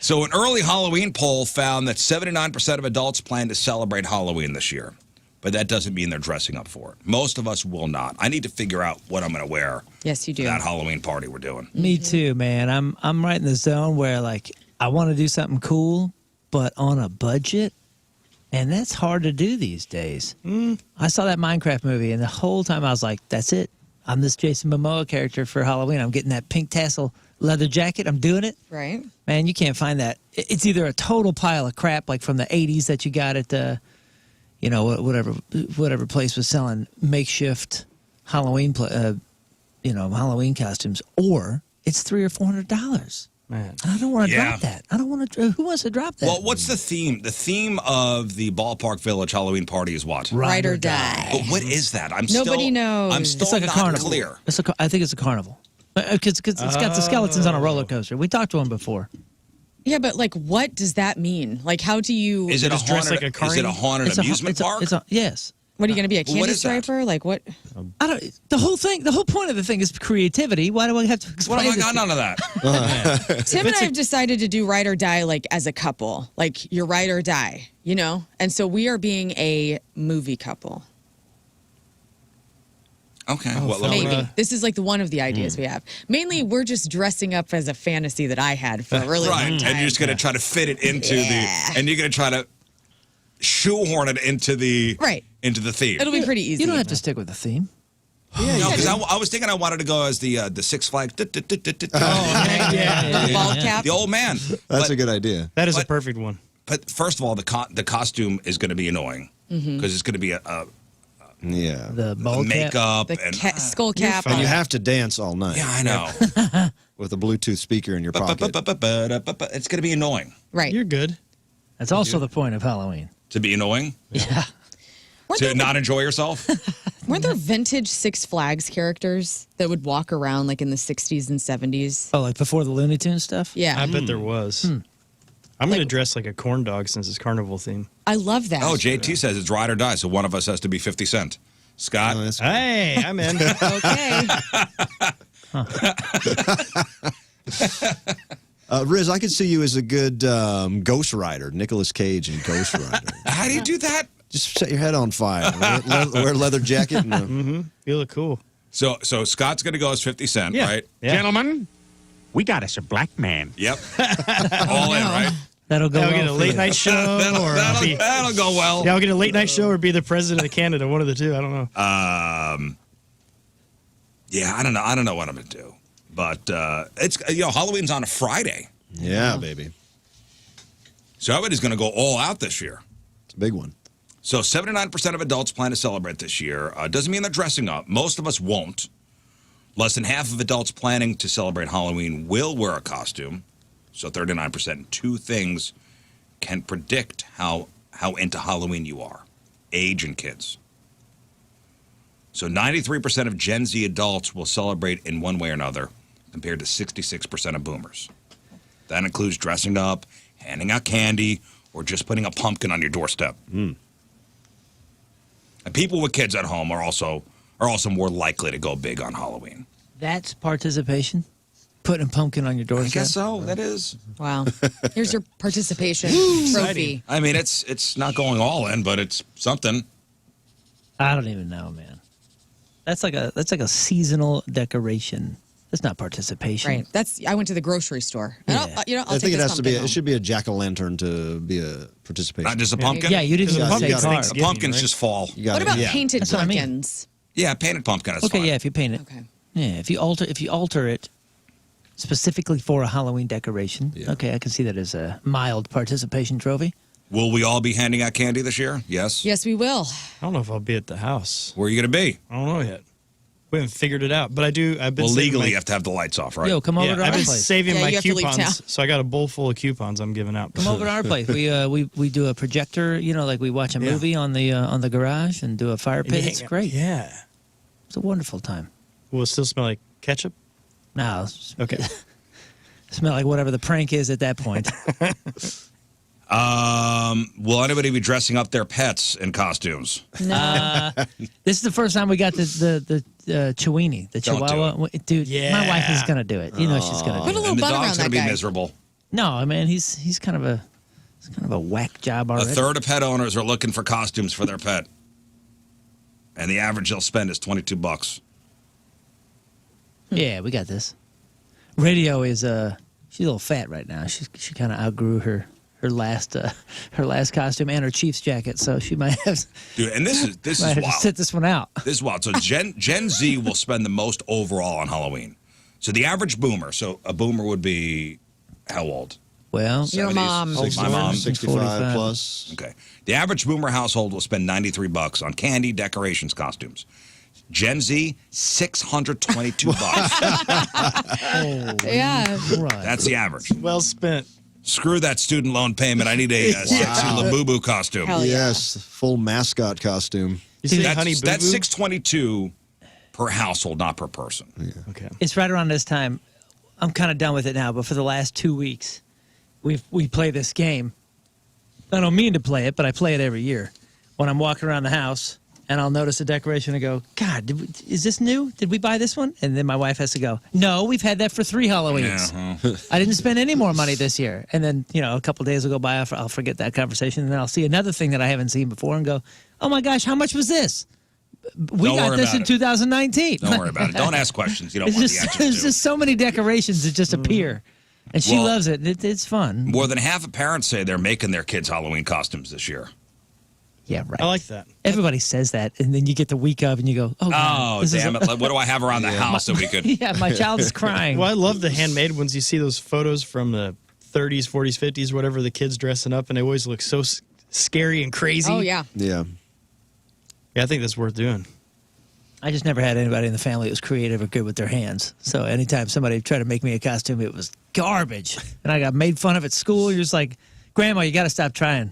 So an early Halloween poll found that 79% of adults plan to celebrate Halloween this year. But that doesn't mean they're dressing up for it. Most of us will not. I need to figure out what I'm going to wear Yes, you for do. that Halloween party we're doing. Me too, man. I'm right in the zone where like I want to do something cool, but on a budget, and that's hard to do these days. I saw that Minecraft movie, and the whole time I was like, "That's it. I'm this Jason Momoa character for Halloween. I'm getting that pink tassel leather jacket. I'm doing it." Right. Man, you can't find that. It's either a total pile of crap, like from the '80s that you got at the, whatever place was selling makeshift Halloween, Halloween costumes, or it's $300 or $400. Man. I don't want to Yeah. drop that. I don't want to. Who wants to drop that? Well, what's the theme? The theme of the Ballpark Village Halloween party is what? Ride or die. But what is that? Nobody knows. I'm still It's like a not carnival. clear. I think it's a carnival. Because it's got the skeletons on a roller coaster. We talked to them before. Yeah, but like, what does that mean? Like, how do you? Is it a just dress haunted, like a is it a carny? haunted amusement park? Yes. What are you going to be, a candy is that? striper? Like what? I don't. The whole point of the thing is creativity. Why do I have to explain? What have I this got to- none of that? Tim and I have decided to do ride or die like as a couple. Like you're ride or die, you know? And so we are being a movie couple. Okay. Oh, well, Maybe. This is like one of the ideas we have. Mainly, we're just dressing up as a fantasy that I had for a really long right. time. And you're just going to try to fit it into and you're going to try to shoehorn it into the theme. It'll be pretty easy. You don't have to stick with the theme. No, because I was thinking I wanted to go as the Six Flags. The bald cap. The old man. That's a good idea. That is a perfect one. But first of all, the costume is going to be annoying because it's going to be a The bald cap. makeup The and skull cap. And you have to dance all night yeah, I know. with a Bluetooth speaker in your pocket. It's going to be annoying. Right. You're good. That's also the point of Halloween. To be annoying? Yeah. To not enjoy yourself? Weren't there vintage Six Flags characters that would walk around like in the 60s and 70s? Oh, like before the Looney Tunes stuff? Yeah. I bet there was. I'm going to dress like a corn dog since it's carnival theme. I love that. Oh, JT says it's ride or die, so one of us has to be 50 Cent. Scott? Oh, that's Hey, I'm in. Okay. Rizz, I could see you as a good Ghost Rider, Nicolas Cage in Ghost Rider. How do you do that? Just set your head on fire. Wear a leather jacket. And You look cool. So Scott's going to go as 50 Cent, Yeah. right? Yeah. Gentlemen, we got us a black man. Yep. All in, right? That'll go I'll well get a for late you. night show. That'll go well. Yeah, I'll get a late night show or be the president of Canada. One of the two. I don't know. Yeah, I don't know what I'm going to do. But it's Halloween's on a Friday. yeah, baby. So everybody's going to go all out this year. It's a big one. So 79% of adults plan to celebrate this year. Doesn't mean they're dressing up. Most of us won't. Less than half of adults planning to celebrate Halloween will wear a costume. So 39%. Two things can predict how into Halloween you are: age and kids. So 93% of Gen Z adults will celebrate in one way or another, compared to 66% of boomers. That includes dressing up, handing out candy, or just putting a pumpkin on your doorstep. And people with kids at home are also more likely to go big on Halloween. That's participation? Putting a pumpkin on your I doorstep? guess so. That is. Wow. Here's your participation trophy. I mean, it's not going all in, but it's something. I don't even know, man. That's like a seasonal decoration. That's not participation. Right. I went to the grocery store. Yeah. I'll I think take it this has to be. pumpkin home. It should be a jack-o'-lantern to be a participation. Not just a pumpkin. Yeah, you didn't Because even a say pumpkin's card. Thanksgiving, Pumpkins right? just fall. You got What it. about Yeah. painted That's what I mean. pumpkins? Yeah, painted pumpkin is Okay, fine. yeah, if you paint it. Okay. Yeah, if you alter it specifically for a Halloween decoration, Yeah. okay, I can see that as a mild participation trophy. Will we all be handing out candy this year? Yes. Yes, we will. I don't know if I'll be at the house. Where are you going to be? I don't know yet. We haven't figured it out. But I do. I've been Well, saving legally, my- you have to have the lights off, right? Yo, come over Yeah, to our I've been place. saving Yeah, my you have to leave town. coupons. So I got a bowl full of coupons I'm giving out. Come over to our place. We do a projector, like we watch a Yeah. movie on the garage and do a fire And you pit. It's hang out. great. Yeah. It's a wonderful time. Will it still smell like ketchup? Now, Okay. smell like whatever the prank is at that point. Will anybody be dressing up their pets in costumes? No. This is the first time we got the Chiweenie, the Don't do Chihuahua. Dude, my wife is Yeah. gonna do it. You know she's gonna Put do a it. little And the bun dog's around going that to be guy. miserable. No, I mean he's kind of a whack job A already. third of pet owners are looking for costumes for their pet. And the average they'll spend is $22. Yeah, we got this. Radio is she's a little fat right now. She kind of outgrew her last costume and her Chiefs jacket, so she might have Dude, and this is might have to wild. sit this one out. This is wild. So Gen Z will spend the most overall on Halloween. So the average boomer, so a boomer would be how old? Well, Your 70s? mom. My mom. 65 45. plus. Okay. The average boomer household will spend $93 on candy, decorations, costumes. Gen Z, $622. Yeah. right. That's the average. Well spent. Screw that student loan payment. I need a sexy Labubu costume. Hell yeah. Yes, full mascot costume. You say That's, honey boo that's boo? $622 per household, not per person. Okay. It's right around this time. I'm kind of done with it now, but for the last 2 weeks, we play this game. I don't mean to play it, but I play it every year. When I'm walking around the house, and I'll notice a decoration and go, God, is this new? Did we buy this one? And then my wife has to go, no, we've had that for 3 Halloweens. I didn't spend any more money this year. And then, a couple days will go by, I'll forget that conversation, and then I'll see another thing that I haven't seen before and go, oh my gosh, how much was this? We got this in 2019. Don't worry about it. Don't ask questions. You don't want the answers There's to. just so many decorations that just appear. And she loves it. It's fun. More than half of parents say they're making their kids' Halloween costumes this year. Yeah, right. I like that. Everybody says that, and then you get the week of, and you go, "Oh, God, Oh, damn it! What do I have around the house that we could? yeah, my child is crying." Well, I love the handmade ones. You see those photos from the 30s, 40s, 50s, whatever, the kids dressing up, and they always look so scary and crazy. Oh, yeah. Yeah. Yeah, I think that's worth doing. I just never had anybody in the family that was creative or good with their hands. So anytime somebody tried to make me a costume, it was garbage, and I got made fun of at school. You're just like, "Grandma, you got to stop trying."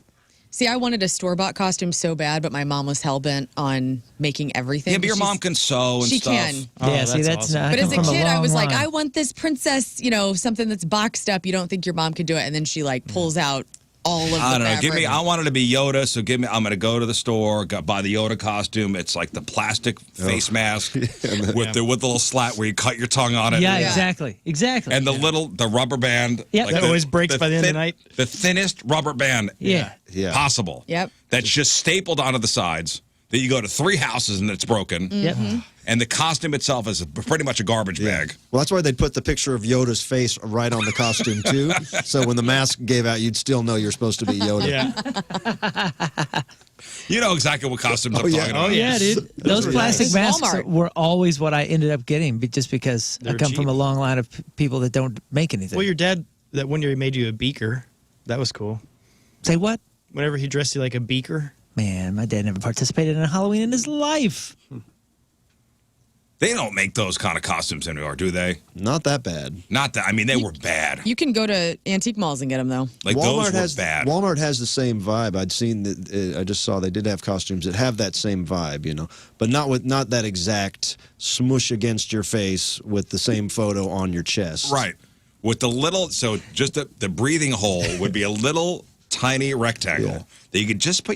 See, I wanted a store-bought costume so bad, but my mom was hell-bent on making everything. Yeah, but your mom can sew and She stuff. can. Yeah, see, that's awesome. not. But as a kid, I was like, I I want this princess, something that's boxed up. You don't think your mom could do it. And then she pulls out all of the I don't know. fabric. I wanted to be Yoda, so I'm going to go to the store, buy the Yoda costume. It's like the plastic face mask with the little slat where you cut your tongue on it. Yeah, exactly. And the rubber band. Yep. That always breaks by the end of the night. The thinnest rubber band Yeah. possible. Yep. That's just stapled onto the sides. That you go to 3 houses and it's broken. Yep. And the costume itself is pretty much a garbage bag. Well, that's why they'd put the picture of Yoda's face right on the costume, too. So when the mask gave out, you'd still know you're supposed to be Yoda. Yeah. You know exactly what costumes I'm talking about. Oh, yeah, dude. Those plastic It's masks Walmart. were always what I ended up getting just because I They're come from cheap. a long line of people that don't make anything. Well, your dad, that one year he made you a beaker. That was cool. Say what? Whenever he dressed you like a beaker. Man, my dad never participated in a Halloween in his life. They don't make those kind of costumes anymore, do they? Not that bad. Not that. I mean, they were bad. You can go to antique malls and get them, though. Like those were bad. Walmart has the same vibe. I'd seen that. I just saw they did have costumes that have that same vibe, but not that exact smush against your face with the same photo on your chest. Right. With the little, so just the breathing hole would be a little tiny rectangle that you could just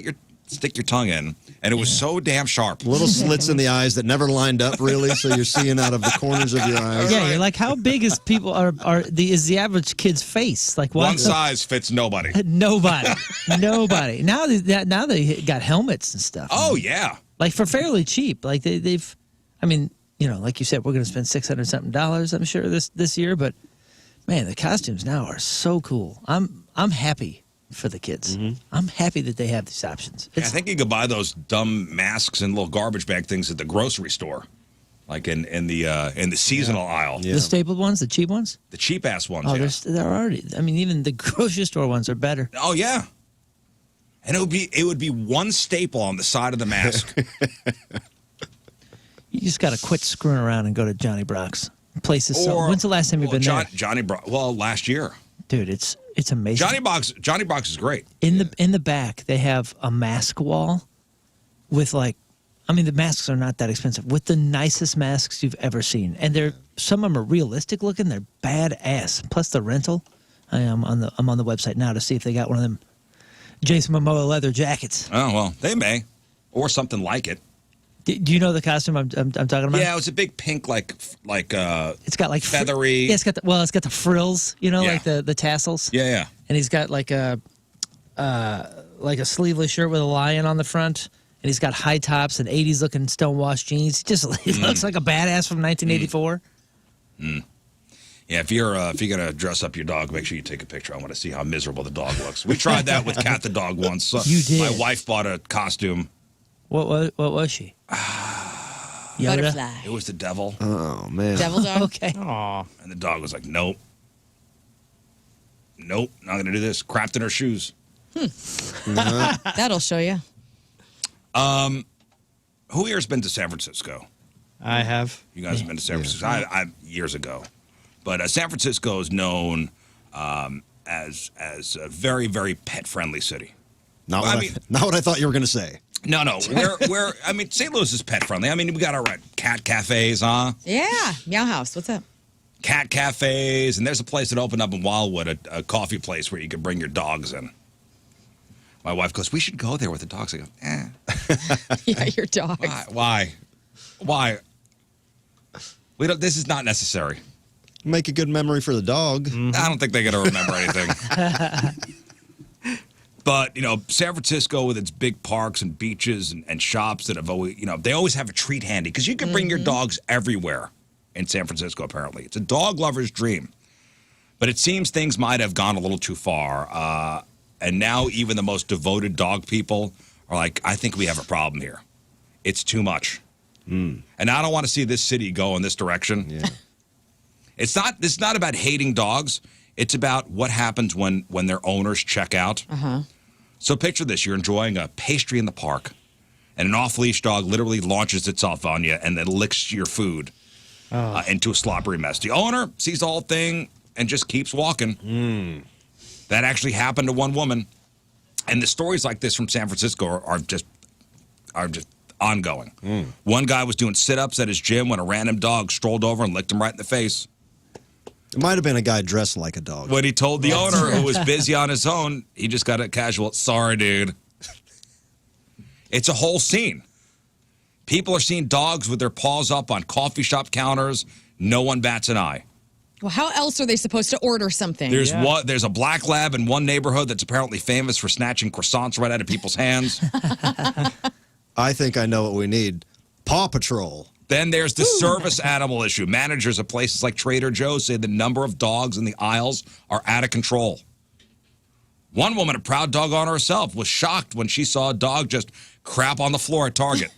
stick your tongue in, and it was so damn sharp. Little slits in the eyes that never lined up really, so you're seeing out of the corners of your eyes. Yeah, you're like, how big is is the average kid's face? Like One size fits nobody. Nobody. Now they got helmets and stuff. Oh yeah. Like for fairly cheap. Like they've, I mean, like you said, we're going to spend $600 something, I'm sure this year. But man, the costumes now are so cool. I'm happy for the kids. I'm happy that they have these options. I think you could buy those dumb masks and little garbage bag things at the grocery store, like in the seasonal aisle. The stapled ones, the cheap ones. The cheap ass ones. Oh, they're already. I mean, even the grocery store ones are better. Oh yeah. And it would be one staple on the side of the mask. You just got to quit screwing around and go to Johnny Brock's. Places. When's the last time you've been there? Johnny Brock. Well, last year. Dude, it's amazing. Johnny Brock's is great. In the back, they have a mask wall with the masks are not that expensive, with the nicest masks you've ever seen, and some of them are realistic looking. They're badass. Plus the rental. I'm on the website now to see if they got one of them Jason Momoa leather jackets. Oh well, they may, or something like it. Do you know the costume I'm talking about? Yeah, it was a big pink it's got like feathery. Yeah, it's got the frills, like the tassels. Yeah. And he's got like a sleeveless shirt with a lion on the front, and he's got high tops and 80s looking stonewashed jeans. He looks like a badass from 1984. Yeah, if you're gonna dress up your dog, make sure you take a picture. I want to see how miserable the dog looks. We tried that with Cat the dog once. You did. My wife bought a costume. What was she? Yoda? Butterfly. It was the devil, Oh, man. Devil dog. Okay. Aw. and the dog was like, "Nope, not gonna do this." Crapped in her shoes. That'll show you. Who here's been to San Francisco? I have. You guys have been to San Francisco. I years ago, but San Francisco is known as a very, very pet friendly city. Not Well, what I thought you were going to say. No, St. Louis is pet friendly. I mean, we got our cat cafes, huh? Yeah. Meow House. What's up? Cat cafes, and there's a place that opened up in Wildwood, a coffee place where you could bring your dogs in. My wife goes, we should go there with the dogs. I go, Yeah, your dogs. Why? We don't. This is not necessary. Make a good memory for the dog. I don't think they're going to remember anything. But, San Francisco with its big parks and beaches and shops that have always, they always have a treat handy because you can bring your dogs everywhere in San Francisco, apparently. It's a dog lover's dream. But it seems things might have gone a little too far. And now even the most devoted dog people are like, I think we have a problem here. It's too much. And I don't want to see this city go in this direction. Yeah. It's not about hating dogs. It's about what happens when their owners check out. So picture this. You're enjoying a pastry in the park, and an off-leash dog literally launches itself on you and then licks your food into a slobbery mess. The owner sees the whole thing and just keeps walking. That actually happened to one woman. And the stories like this from San Francisco are just ongoing. One guy was doing sit-ups at his gym when a random dog strolled over and licked him right in the face. It might have been a guy dressed like a dog. When he told the owner, who was busy on his own, he just got a casual, sorry, dude. It's a whole scene. People are seeing dogs with their paws up on coffee shop counters. No one bats an eye. Well, how else are they supposed to order something? There's a black lab in one neighborhood that's apparently famous for snatching croissants right out of people's hands. I think I know what we need. Paw Patrol. Then there's the service animal issue. Managers of places like Trader Joe's say the number of dogs in the aisles are out of control. One woman, a proud dog owner herself, was shocked when she saw a dog just crap on the floor at Target.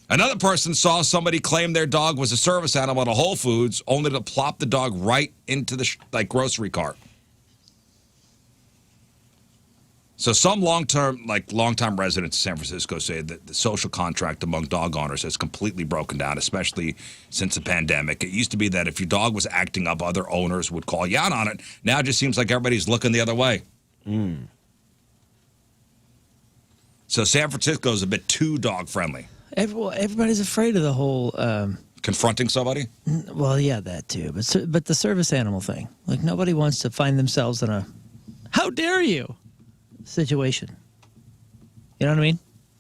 Another person saw somebody claim their dog was a service animal at a Whole Foods, only to plop the dog right into the grocery cart. So some long-time residents of San Francisco say that the social contract among dog owners has completely broken down, especially since the pandemic. It used to be that if your dog was acting up, other owners would call you out on it. Now it just seems like everybody's looking the other way. So San Francisco is a bit too dog-friendly. Everybody's afraid of the whole... Confronting somebody? Well, yeah, that too. But the service animal thing. Like, nobody wants to find themselves in a, how dare you, situation. You know what I mean?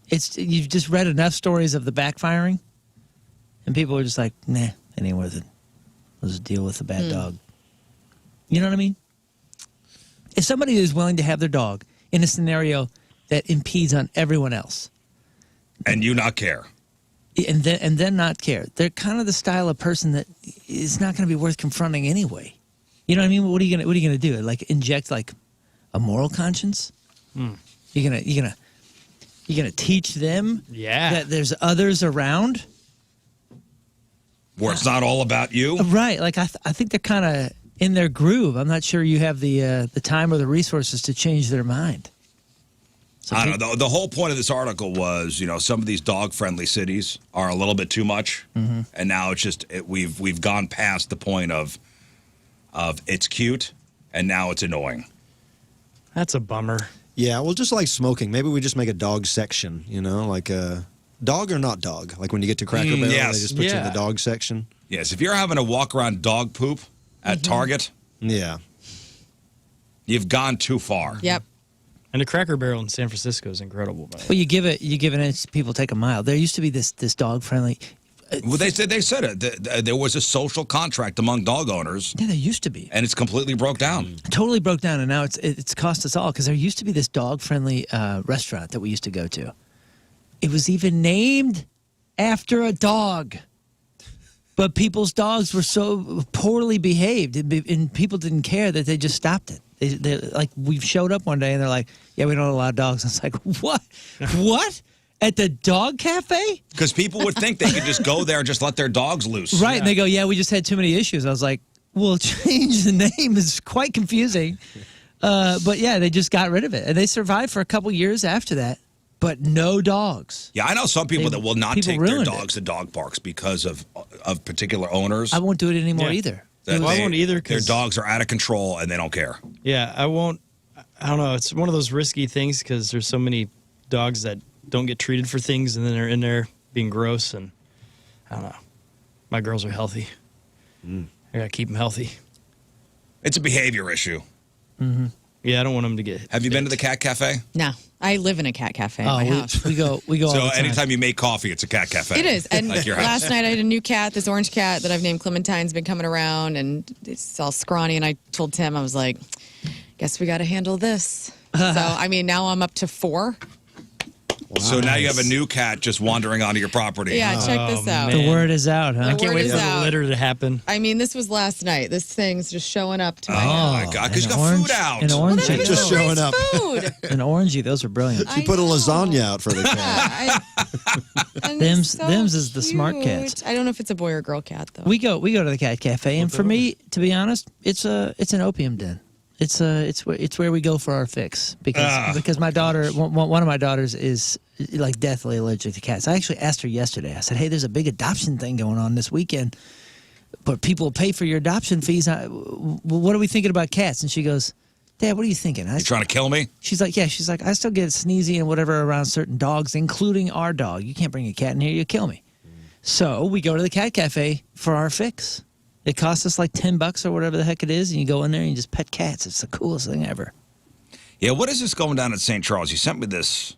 You've just read enough stories of the backfiring, and people are just like, nah, it ain't worth it. Let's just deal with the bad dog. You know what I mean? If somebody is willing to have their dog in a scenario that impedes on everyone else, and you not care, and then not care, they're kind of the style of person that is not going to be worth confronting anyway. You know what I mean? What are you gonna do? Like inject like a moral conscience? You're gonna teach them that there's others around where it's not all about you, right? Like I think they're kind of in their groove. I'm not sure you have the time or the resources to change their mind. So I don't know. The whole point of this article was, some of these dog-friendly cities are a little bit too much, and now it's just we've gone past the point of it's cute, and now it's annoying. That's a bummer. Yeah, well, just like smoking, maybe we just make a dog section, like a dog or not dog. Like when you get to Cracker Barrel, yes. they just put you in the dog section. Yes, if you're having a walk-around dog poop at Target, you've gone too far. Yep. And the Cracker Barrel in San Francisco is incredible. By the way. Well, you give an inch, people take a mile. There used to be this dog friendly. Well, they said it. There was a social contract among dog owners. Yeah, there used to be, and it's completely broke down. Totally broke down, and now it's cost us all because there used to be this dog friendly restaurant that we used to go to. It was even named after a dog, but people's dogs were so poorly behaved, and people didn't care that they just stopped it. They like we showed up one day and they're like, "Yeah, we don't allow dogs." I was like, "What? What?" At the dog cafe? Because people would think they could just go there and just let their dogs loose. Right, and they go, yeah, we just had too many issues. I was like, well, change the name is quite confusing. But yeah, they just got rid of it. And they survived for a couple years after that, but no dogs. Yeah, I know some people that will not take their dogs to dog parks because of particular owners. I won't do it anymore either. I won't either. Their dogs are out of control and they don't care. Yeah, I won't. I don't know. It's one of those risky things because there's so many dogs that don't get treated for things, and then they're in there being gross, and I don't know. My girls are healthy. I gotta keep them healthy. It's a behavior issue. Yeah, I don't want them to get. Have you been to the cat cafe? No, I live in a cat cafe in my house. we go all So the time. anytime you make coffee, it's a cat cafe. It is. And Like your house. last night I had a new cat, this orange cat that I've named Clementine's been coming around and it's all scrawny. And I told Tim, I was like, guess we got to handle this. So, I mean, now I'm up to 4. So now you have a new cat just wandering onto your property. Yeah, check this out. man. The word is out, huh? The I can't word wait is for the out. litter to happen. I mean, this was last night. This thing's just showing up to my Oh house. my God! Because you An got orange- food out. an orange- Well, Just no, showing it's up. Food. An orangey, those are brilliant. You put a know. lasagna out for the cat. And Them's- they're them's is the smart cute. cats. I don't know if it's a boy or girl cat though. We go to the cat cafe, and for me, to be honest, it's an opium den. It's where we go for our fix because my daughter, one of my daughters is like deathly allergic to cats. I actually asked her yesterday. I said, "Hey, there's a big adoption thing going on this weekend, but people pay for your adoption fees. What are we thinking about cats?" And she goes, "Dad, what are you thinking?" You trying to kill me? She's like, "Yeah." She's like, "I still get sneezy and whatever around certain dogs, including our dog. You can't bring a cat in here; you'll kill me." So we go to the cat cafe for our fix. It costs us like $10 or whatever the heck it is, and you go in there and you just pet cats. It's the coolest thing ever. Yeah. What is this going down at St. Charles? You sent me this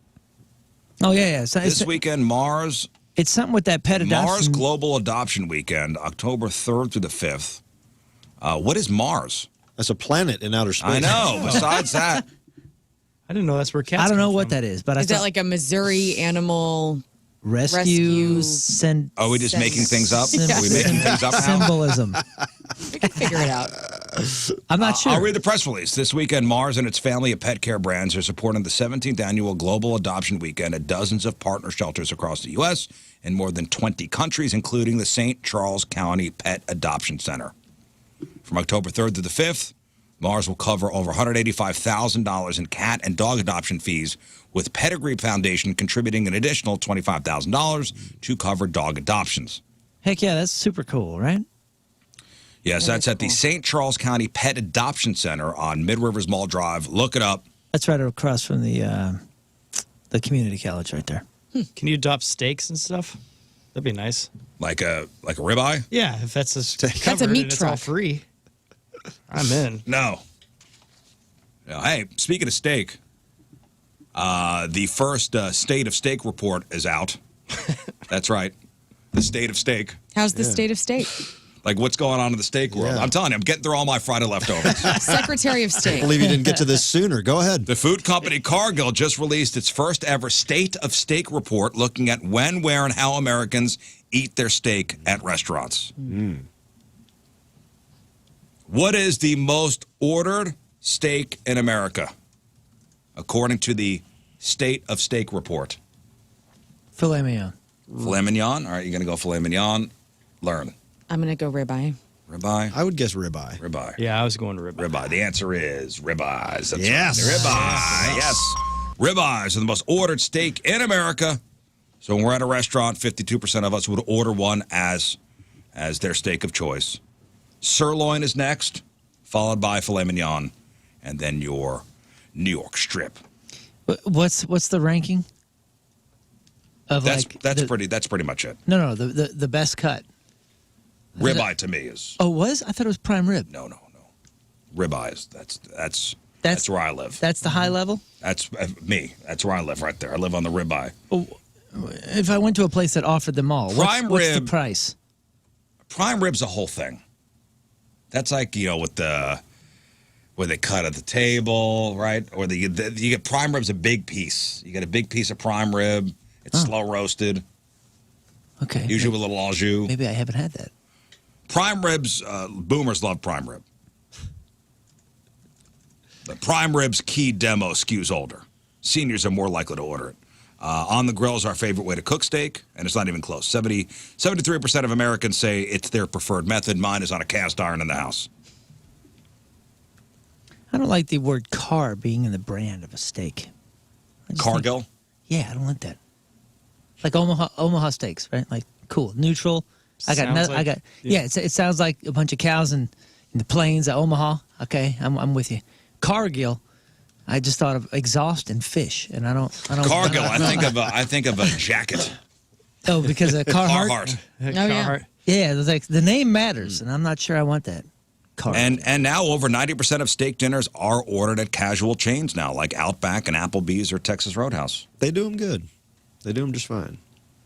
Oh yeah. this weekend. Mars It's something with that pet adoption. Mars Global Adoption Weekend, October 3rd through the 5th. What is Mars? That's a planet in outer space. I know. Besides that, I didn't know that's where cats. I don't know come what from. that is, but I Is that thought like a Missouri animal? rescue rescue- are we just making things up? Yeah. Are we making things up now? symbolism? We can figure it out. I'm not sure. I'll read the press release. This weekend, Mars and its family of pet care brands are supporting the 17th annual Global Adoption Weekend at dozens of partner shelters across the U.S. in more than 20 countries, including the St. Charles County Pet Adoption Center. From October 3rd to the 5th, Mars will cover over $185,000 in cat and dog adoption fees, with Pedigree Foundation contributing an additional $25,000 to cover dog adoptions. Heck yeah, that's super cool, right? Yes, that's at the St. Charles County Pet Adoption Center on Mid Rivers Mall Drive. Look it up. That's right across from the community college right there. Can you adopt steaks and stuff? That'd be nice. Like a ribeye? Yeah, if that's a meat and it's all truck. free. I'm in. No. Hey, speaking of steak, the first State of Steak report is out. That's right. The State of Steak. How's the state of state? Like, what's going on in the steak world? Yeah. I'm telling you, I'm getting through all my Friday leftovers. Secretary of I State. believe you didn't get to this sooner. Go ahead. The food company Cargill just released its first ever State of Steak report looking at when, where, and how Americans eat their steak at restaurants. What is the most ordered steak in America, according to the State of Steak report? Filet mignon. Filet mignon? All right, you're going to go filet mignon. Learn. I'm going to go ribeye. Ribeye? I would guess ribeye. Ribeye. Yeah, I was going to ribeye. Ribeye. The answer is ribeyes. That's Yes. right. Ribeye. Yes. Ribeyes are the most ordered steak in America. So when we're at a restaurant, 52% of us would order one as their steak of choice. Sirloin is next, followed by filet mignon, and then your New York strip. What's the ranking? Of That's the- pretty much it. No, the best cut. Ribeye to me is Oh, was? I thought it was prime rib. no. Ribeyes. That's where I live. That's the high level? That's me. That's where I live right there. I live on the ribeye. If I went to a place that offered them all, Prime what's the rib. price? Prime rib's a whole thing. That's like, with where they cut at the table, right? Or you get prime rib's a big piece. You get a big piece of prime rib. It's slow roasted, Okay. usually with a little au jus. Maybe I haven't had that. Prime ribs, boomers love prime rib. The prime rib's key demo skews older. Seniors are more likely to order it. On the grill is our favorite way to cook steak, and it's not even close. 73% of Americans say it's their preferred method. Mine is on a cast iron in the house. I don't like the word car being in the brand of a steak. I just think- Cargill? Yeah, I don't like that. Like Omaha steaks, right? Like cool, neutral. Sounds like- Yeah. It sounds like a bunch of cows in the plains of Omaha. Okay, I'm with you. Cargill, I just thought of exhaust and fish, and I don't. Cargill, I think of a jacket. Oh, because of Carhartt. Carhartt. yeah. Carhartt. Yeah, it's like the name matters, and I'm not sure I want that. Carved. And now over 90% of steak dinners are ordered at casual chains now, like Outback and Applebee's or Texas Roadhouse. They do them good. They do them just fine.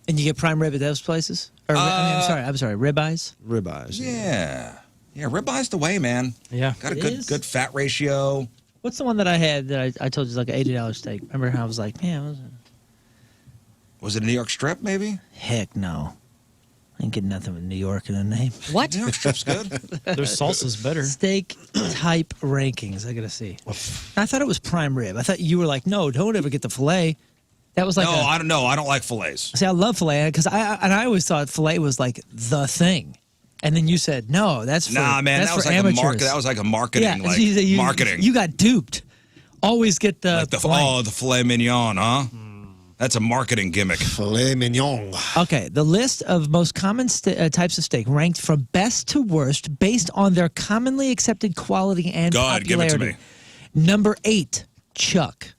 And you get prime rib at those places? Or, I'm sorry, ribeyes? Ribeyes. Yeah. Yeah, ribeye's the way, man. Yeah. Got a It good is. fat ratio. What's the one that I had that I told you is like an $80 steak? Remember how I was like, man, what was it? Was it a New York strip, maybe? Heck no. I ain't getting nothing with New York in the name. What? New York strip's good. Their salsa's better. Steak type rankings. I gotta see. I thought it was prime rib. I thought you were like, no, don't ever get the filet. That was like No, I don't know. I don't like fillets. See, I love filet because I always thought filet was like the thing, and then you said no. That's for, Nah, man, that's that was for like amateurs. that was like a marketing, marketing. You got duped. Always get the like the filet. the filet mignon, huh? That's a marketing gimmick. Filet mignon. Okay, the list of most common types of steak ranked from best to worst based on their commonly accepted quality and Go ahead, give it popularity. to me. Number 8, chuck.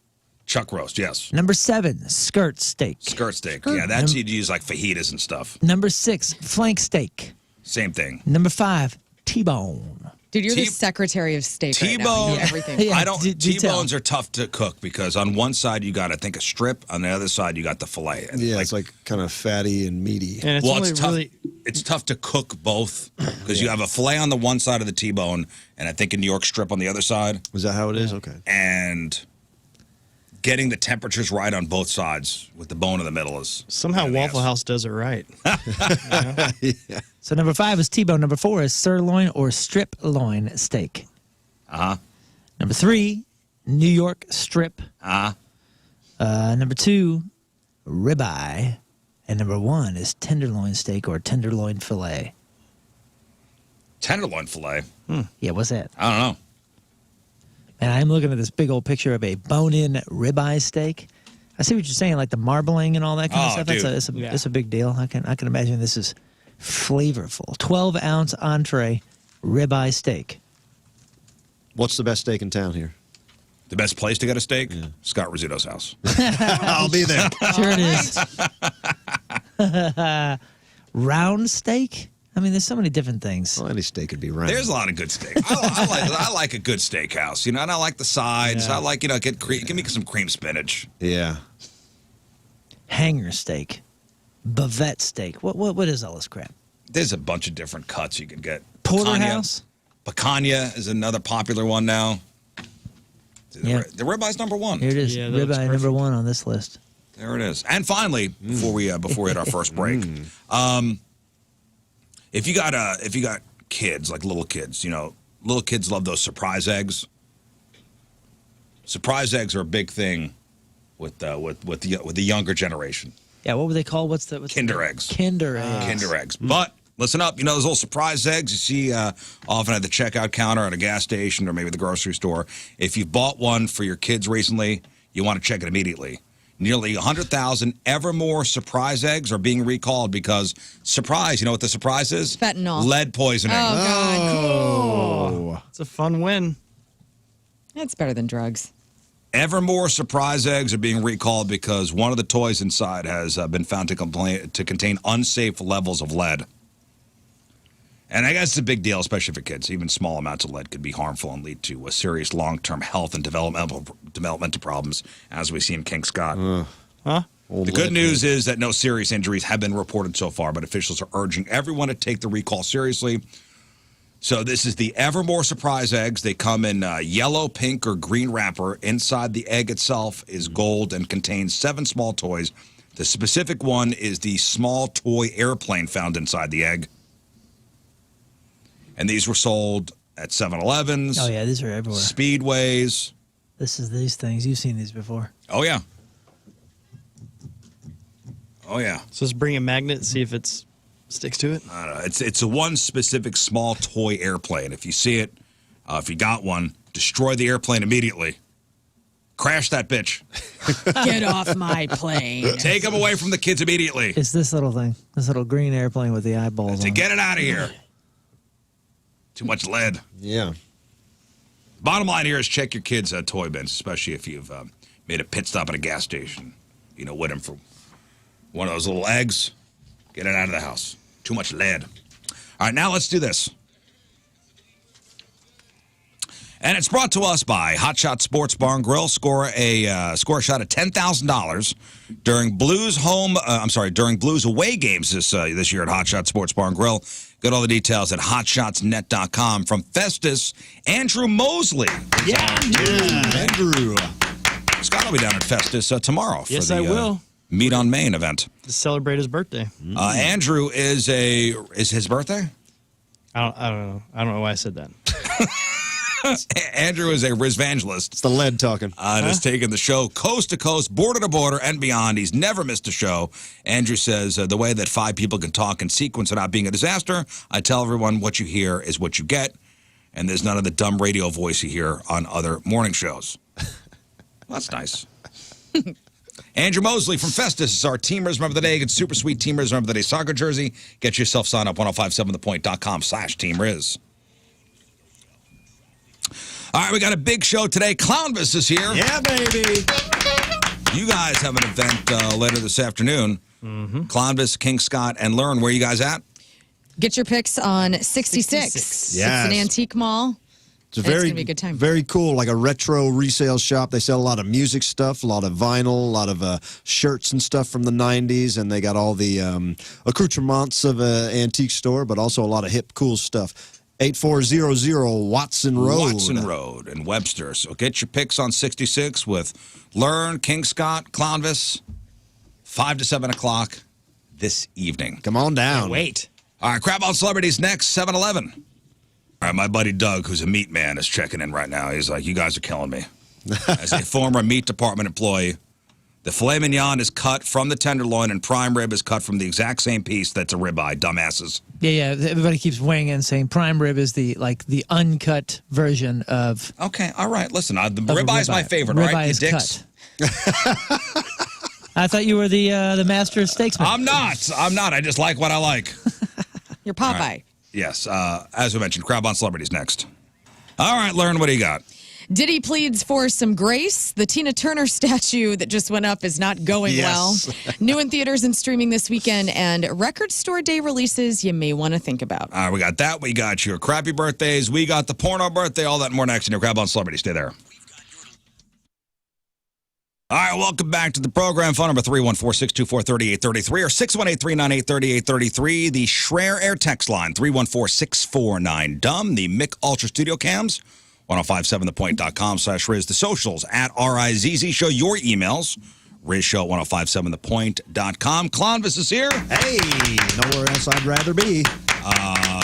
Chuck roast, yes. Number 7, skirt steak. Skirt steak. Yeah, that's you'd use like fajitas and stuff. Number 6, flank steak. Same thing. Number 5, T-bone. Dude, you're the T- Secretary of State right now. T-bone. You do everything. Yeah. I don't. do T-bones are tough to cook because on one side you got, I think, a strip. On the other side you got the fillet. And Yeah, it's like kind of fatty and meaty. And it's well, only it's tough. really It's tough to cook both because you have a fillet on the one side of the T-bone, and I think a New York strip on the other side. Is that how it is? Okay. And getting the temperatures right on both sides with the bone in the middle is somehow pain in the Waffle ass. House does it right. So number 5 is T-bone. Number 4 is sirloin or strip loin steak. Uh-huh. Number 3, New York strip. Uh-huh. Number 2, ribeye. And number 1 is tenderloin steak or tenderloin fillet. Tenderloin fillet. Yeah, what's that? I don't know. And I'm looking at this big old picture of a bone-in ribeye steak. I see what you're saying, like the marbling and all that kind of Oh, stuff. dude. It's a big deal. I can imagine this is flavorful. 12-ounce entree ribeye steak. What's the best steak in town here? The best place to get a steak? Scott Rizzuto's house. I'll be there. Sure it is. Round steak? I mean, there's so many different things. Well, any steak could be round. There's a lot of good steak. I like a good steakhouse, you know, and I like the sides. Yeah. I like, give me some cream spinach. Yeah. Hanger steak. Bavette steak. What is all this crap? There's a bunch of different cuts you can get. Porterhouse? Picanha is another popular one now. Yeah. The ribeye's number one. Here it is. Yeah, that looks Ribeye number perfect. 1 on this list. There it is. And finally, before we hit our first break, if you got kids, like little kids, little kids love those surprise eggs. Surprise eggs are a big thing with the younger generation. Yeah, what were they called? What's the Kinder eggs. Kinder eggs. Kinder eggs. But listen up, those little surprise eggs you see often at the checkout counter at a gas station or maybe the grocery store. If you bought one for your kids recently, you want to check it immediately. Nearly 100,000 Evermore surprise eggs are being recalled because surprise, you know what the surprise is? Fentanyl. Lead poisoning. Oh, God. Oh. It's a fun win. That's better than drugs. Evermore surprise eggs are being recalled because one of the toys inside has been found to contain unsafe levels of lead. And I guess it's a big deal, especially for kids. Even small amounts of lead could be harmful and lead to serious long-term health and developmental problems, as we see in King Scott. Huh? The good news is that no serious injuries have been reported so far, but officials are urging everyone to take the recall seriously. So this is the Evermore surprise eggs. They come in yellow, pink, or green wrapper. Inside the egg itself is gold and contains 7 small toys. The specific one is the small toy airplane found inside the egg. And these were sold at 7-Elevens. Oh, yeah, these are everywhere. Speedways. This is these things. You've seen these before. Oh, yeah. Oh, yeah. So let's bring a magnet and see if it sticks to it. I don't know. It's a one specific small toy airplane. If you see it, if you got one, destroy the airplane immediately. Crash that bitch. Get off my plane. Take them away from the kids immediately. It's this little thing. This little green airplane with the eyeballs To on get it out of here. Too much lead. Yeah. Bottom line here is check your kids' toy bins, especially if you've made a pit stop at a gas station. With them for one of those little eggs. Get it out of the house. Too much lead. All right, now let's do this. And it's brought to us by Hot Shot Sports Bar and Grill. Score a shot at $10,000 during during Blues away games this year at Hot Shot Sports Bar and Grill. Get all the details at hotshotsnet.com. From Festus, Andrew Mosley. Andrew. Scott will be down at Festus tomorrow for Yes, the I will. Meat on Main event. To celebrate his birthday. Andrew is his birthday? I don't know. I don't know why I said that. Andrew is a Rizvangelist. It's the lead talking. And has taken the show coast to coast, border to border, and beyond. He's never missed a show. Andrew says the way that 5 people can talk in sequence without being a disaster. I tell everyone what you hear is what you get, and there's none of the dumb radio voice you hear on other morning shows. Well, that's nice. Andrew Mosley from Festus is our Team Rizz Member of the Day. Get super sweet Team Rizz Member of the Day soccer jersey. Get yourself signed up 1057thepoint.com/Team Rizz. All right, we got a big show today. Clownvis is here. Yeah, baby. You guys have an event later this afternoon. Clownvis, King Scott, and Learn. Where are you guys at? Get your picks on 66. Yes. It's an antique mall. It's a It's gonna be a good time. Very cool, like a retro resale shop. They sell a lot of music stuff, a lot of vinyl, a lot of shirts and stuff from the 90s, and they got all the accoutrements of an antique store, but also a lot of hip, cool stuff. 8400 Watson Road. Watson Road in Webster. So get your picks on 66 with Learn, King Scott, Clownvis, 5 to 7 o'clock this evening. Come on down. Wait. All right, Crab on Celebrities next, 7-Eleven. All right, my buddy Doug, who's a meat man, is checking in right now. He's like, you guys are killing me. As a former meat department employee, the filet mignon is cut from the tenderloin and prime rib is cut from the exact same piece that's a ribeye, dumbasses. Yeah. Everybody keeps weighing in saying prime rib is the uncut version of. Okay, all right. Listen, the ribeye is my favorite, all ribeye right? You is dicks. cut. I thought you were the master of steaksman. I'm not. I just like what I like. Your Popeye. Right. Yes. As we mentioned, Crab on Celebrities next. All right, Learn, what do you got? Diddy pleads for some grace. The Tina Turner statue that just went up is not going well. New in theaters and streaming this weekend, and record store day releases you may want to think about. All right, we got that. We got your crappy birthdays. We got the porno birthday. All that and more next in your Crab on Celebrity. Stay there. All right, welcome back to the program. Phone number 314-624-3833 or 618-398-3833. The Schreier Air text line, 314-649-DUMB. The Mick Ultra Studio Cams, 1057thepoint.com/Rizz. The socials at RIZZ. Show your emails. Rizz Show at 1057thepoint.com. Clownvis is here. Hey, nowhere else I'd rather be.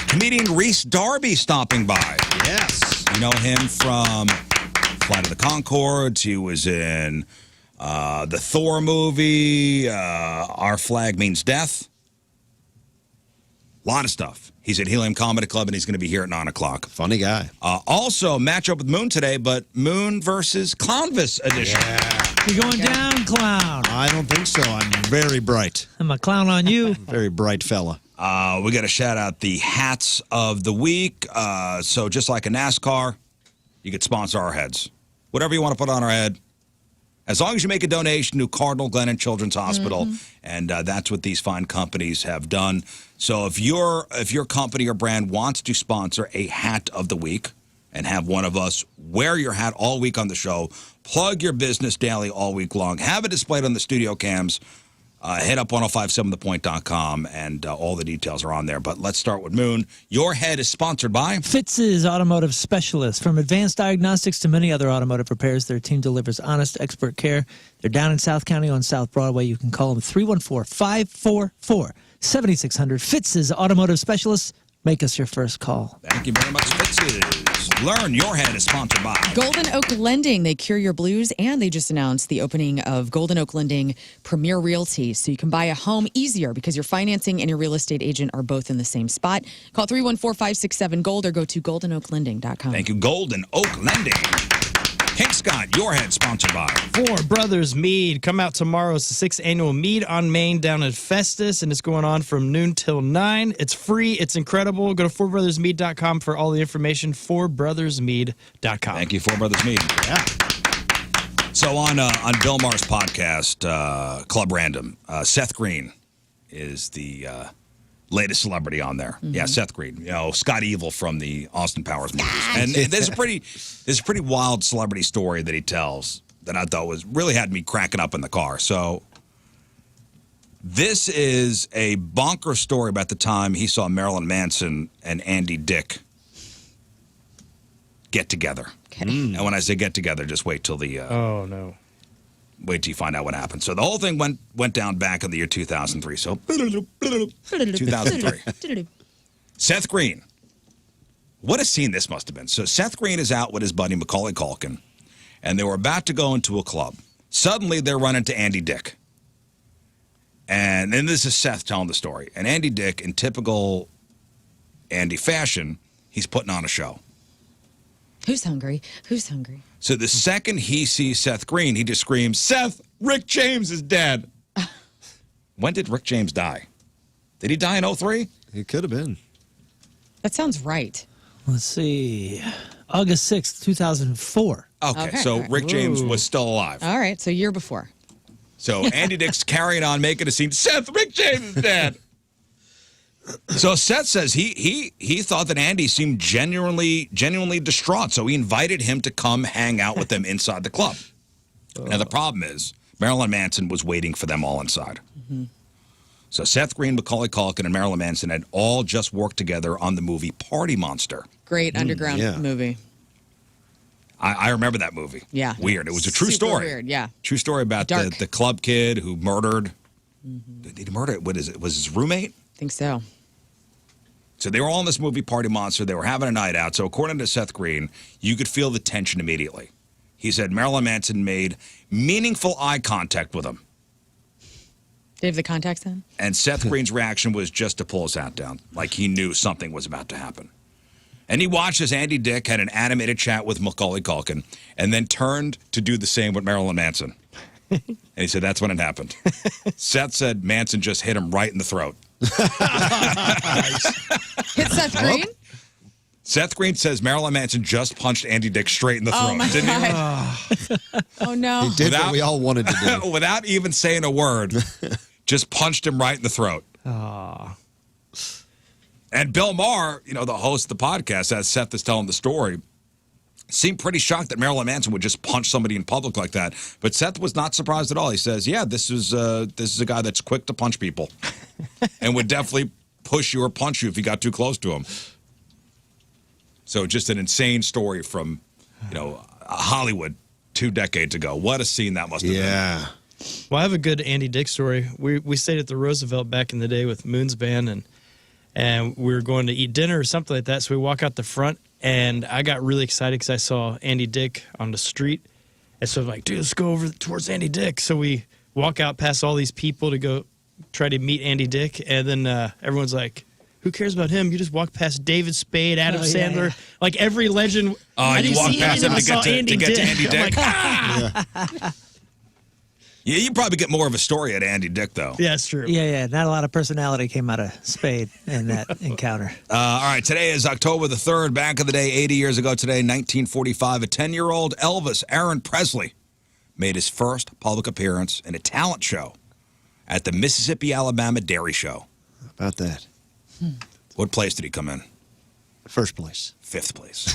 Comedian Rhys Darby stopping by. Yes. You know him from Flight of the Conchords. He was in the Thor movie, Our Flag Means Death. A lot of stuff. He's at Helium Comedy Club, and he's going to be here at 9 o'clock. Funny guy. Also, match up with Moon today, but Moon versus Clownvis edition. Yeah. You're going down, clown. I don't think so. I'm very bright. I'm a clown on you. Very bright fella. We got to shout out the hats of the week. So just like a NASCAR, you could sponsor our heads. Whatever you want to put on our head. As long as you make a donation to Cardinal Glennon Children's Hospital, and that's what these fine companies have done. So if your company or brand wants to sponsor a hat of the week and have one of us wear your hat all week on the show, plug your business daily all week long, have it displayed on the studio cams, hit up 1057thepoint.com, and all the details are on there. But let's start with Moon. Your head is sponsored by Fitz's Automotive Specialists. From advanced diagnostics to many other automotive repairs, their team delivers honest, expert care. They're down in South County on South Broadway. You can call them 314-544-7600. Fitz's Automotive Specialists. Make us your first call. Thank you very much, Fitz's. Learn Your Head is sponsored by Golden Oak Lending. They cure your blues, and they just announced the opening of Golden Oak Lending Premier Realty. So you can buy a home easier because your financing and your real estate agent are both in the same spot. Call 314-567-GOLD or go to goldenoakLending.com. Thank you, Golden Oak Lending. King Scott, Your Head sponsored by Four Brothers Mead. Come out tomorrow. It's the 6th annual Mead on Main down at Festus, and it's going on from noon till 9. It's free. It's incredible. Go to fourbrothersmead.com for all the information. fourbrothersmead.com. Thank you, Four Brothers Mead. Yeah. So on Bill Maher's podcast, Club Random, Seth Green is the latest celebrity on there. Yeah, Seth Green. You know, Scott Evil from the Austin Powers movies. And there's a pretty wild celebrity story that he tells that I thought really had me cracking up in the car. So this is a bonker story about the time he saw Marilyn Manson and Andy Dick get together. Okay. And when I say get together, just wait till the Oh, no. wait till you find out what happened. So the whole thing went down back in the year 2003. So 2003. Seth Green. What a scene this must have been. So Seth Green is out with his buddy Macaulay Culkin, and they were about to go into a club. Suddenly, they're running into Andy Dick. And then this is Seth telling the story. And Andy Dick, in typical Andy fashion, he's putting on a show. Who's hungry? Who's hungry? So the second he sees Seth Green, he just screams, "Seth, Rick James is dead." When did Rick James die? Did he die in 03? He could have been. That sounds right. Let's see. August 6th, 2004. Okay, so Rick James was still alive. All right, so year before. So Andy Dick's carrying on, making a scene. "Seth, Rick James is dead." So Seth says he thought that Andy seemed genuinely distraught, so he invited him to come hang out with them inside the club. Now the problem is Marilyn Manson was waiting for them all inside. So Seth Green, Macaulay Culkin, and Marilyn Manson had all just worked together on the movie Party Monster. Great underground movie. I remember that movie. Yeah. Weird. It was a true Super story. weird, yeah. True story about Dark. the club kid who murdered. Did he murder? What is it? Was his roommate? I think so. So they were all in this movie Party Monster. They were having a night out. So according to Seth Green, you could feel the tension immediately. He said Marilyn Manson made meaningful eye contact with him. Did he have the contacts in? And Seth Green's reaction was just to pull his hat down, like he knew something was about to happen. And he watched as Andy Dick had an animated chat with Macaulay Culkin and then turned to do the same with Marilyn Manson. And he said that's when it happened. Seth said Manson just hit him right in the throat. Hit Seth Green? Seth Green says Marilyn Manson just punched Andy Dick straight in the throat. Oh, my Didn't God. Oh, no. He did what we all wanted to do. Without even saying a word, just punched him right in the throat. And Bill Maher, you know, the host of the podcast, as Seth is telling the story, seemed pretty shocked that Marilyn Manson would just punch somebody in public like that. But Seth was not surprised at all. He says, yeah, this is a guy that's quick to punch people and would definitely push you or punch you if you got too close to him. So just an insane story from, you know, Hollywood 2 decades ago. What a scene that must have been. Yeah. Well, I have a good Andy Dick story. We stayed at the Roosevelt back in the day with Moon's band, and we were going to eat dinner or something like that. So we walk out the front, and I got really excited because I saw Andy Dick on the street. And so I'm like, dude, let's go over towards Andy Dick. So we walk out past all these people to go try to meet Andy Dick. And then everyone's like, who cares about him? You just walk past David Spade, Adam Sandler, like every legend. Oh, you walk past him to get to Andy Dick? Ah! Yeah, you probably get more of a story at Andy Dick, though. Yeah, it's true. Yeah. Not a lot of personality came out of Spade in that encounter. All right, today is October the 3rd. Back in the day, 80 years ago today, 1945, a 10-year-old Elvis Aaron Presley made his first public appearance in a talent show at the Mississippi-Alabama Dairy Show. How about that? What place did he come in? First place. 5th place.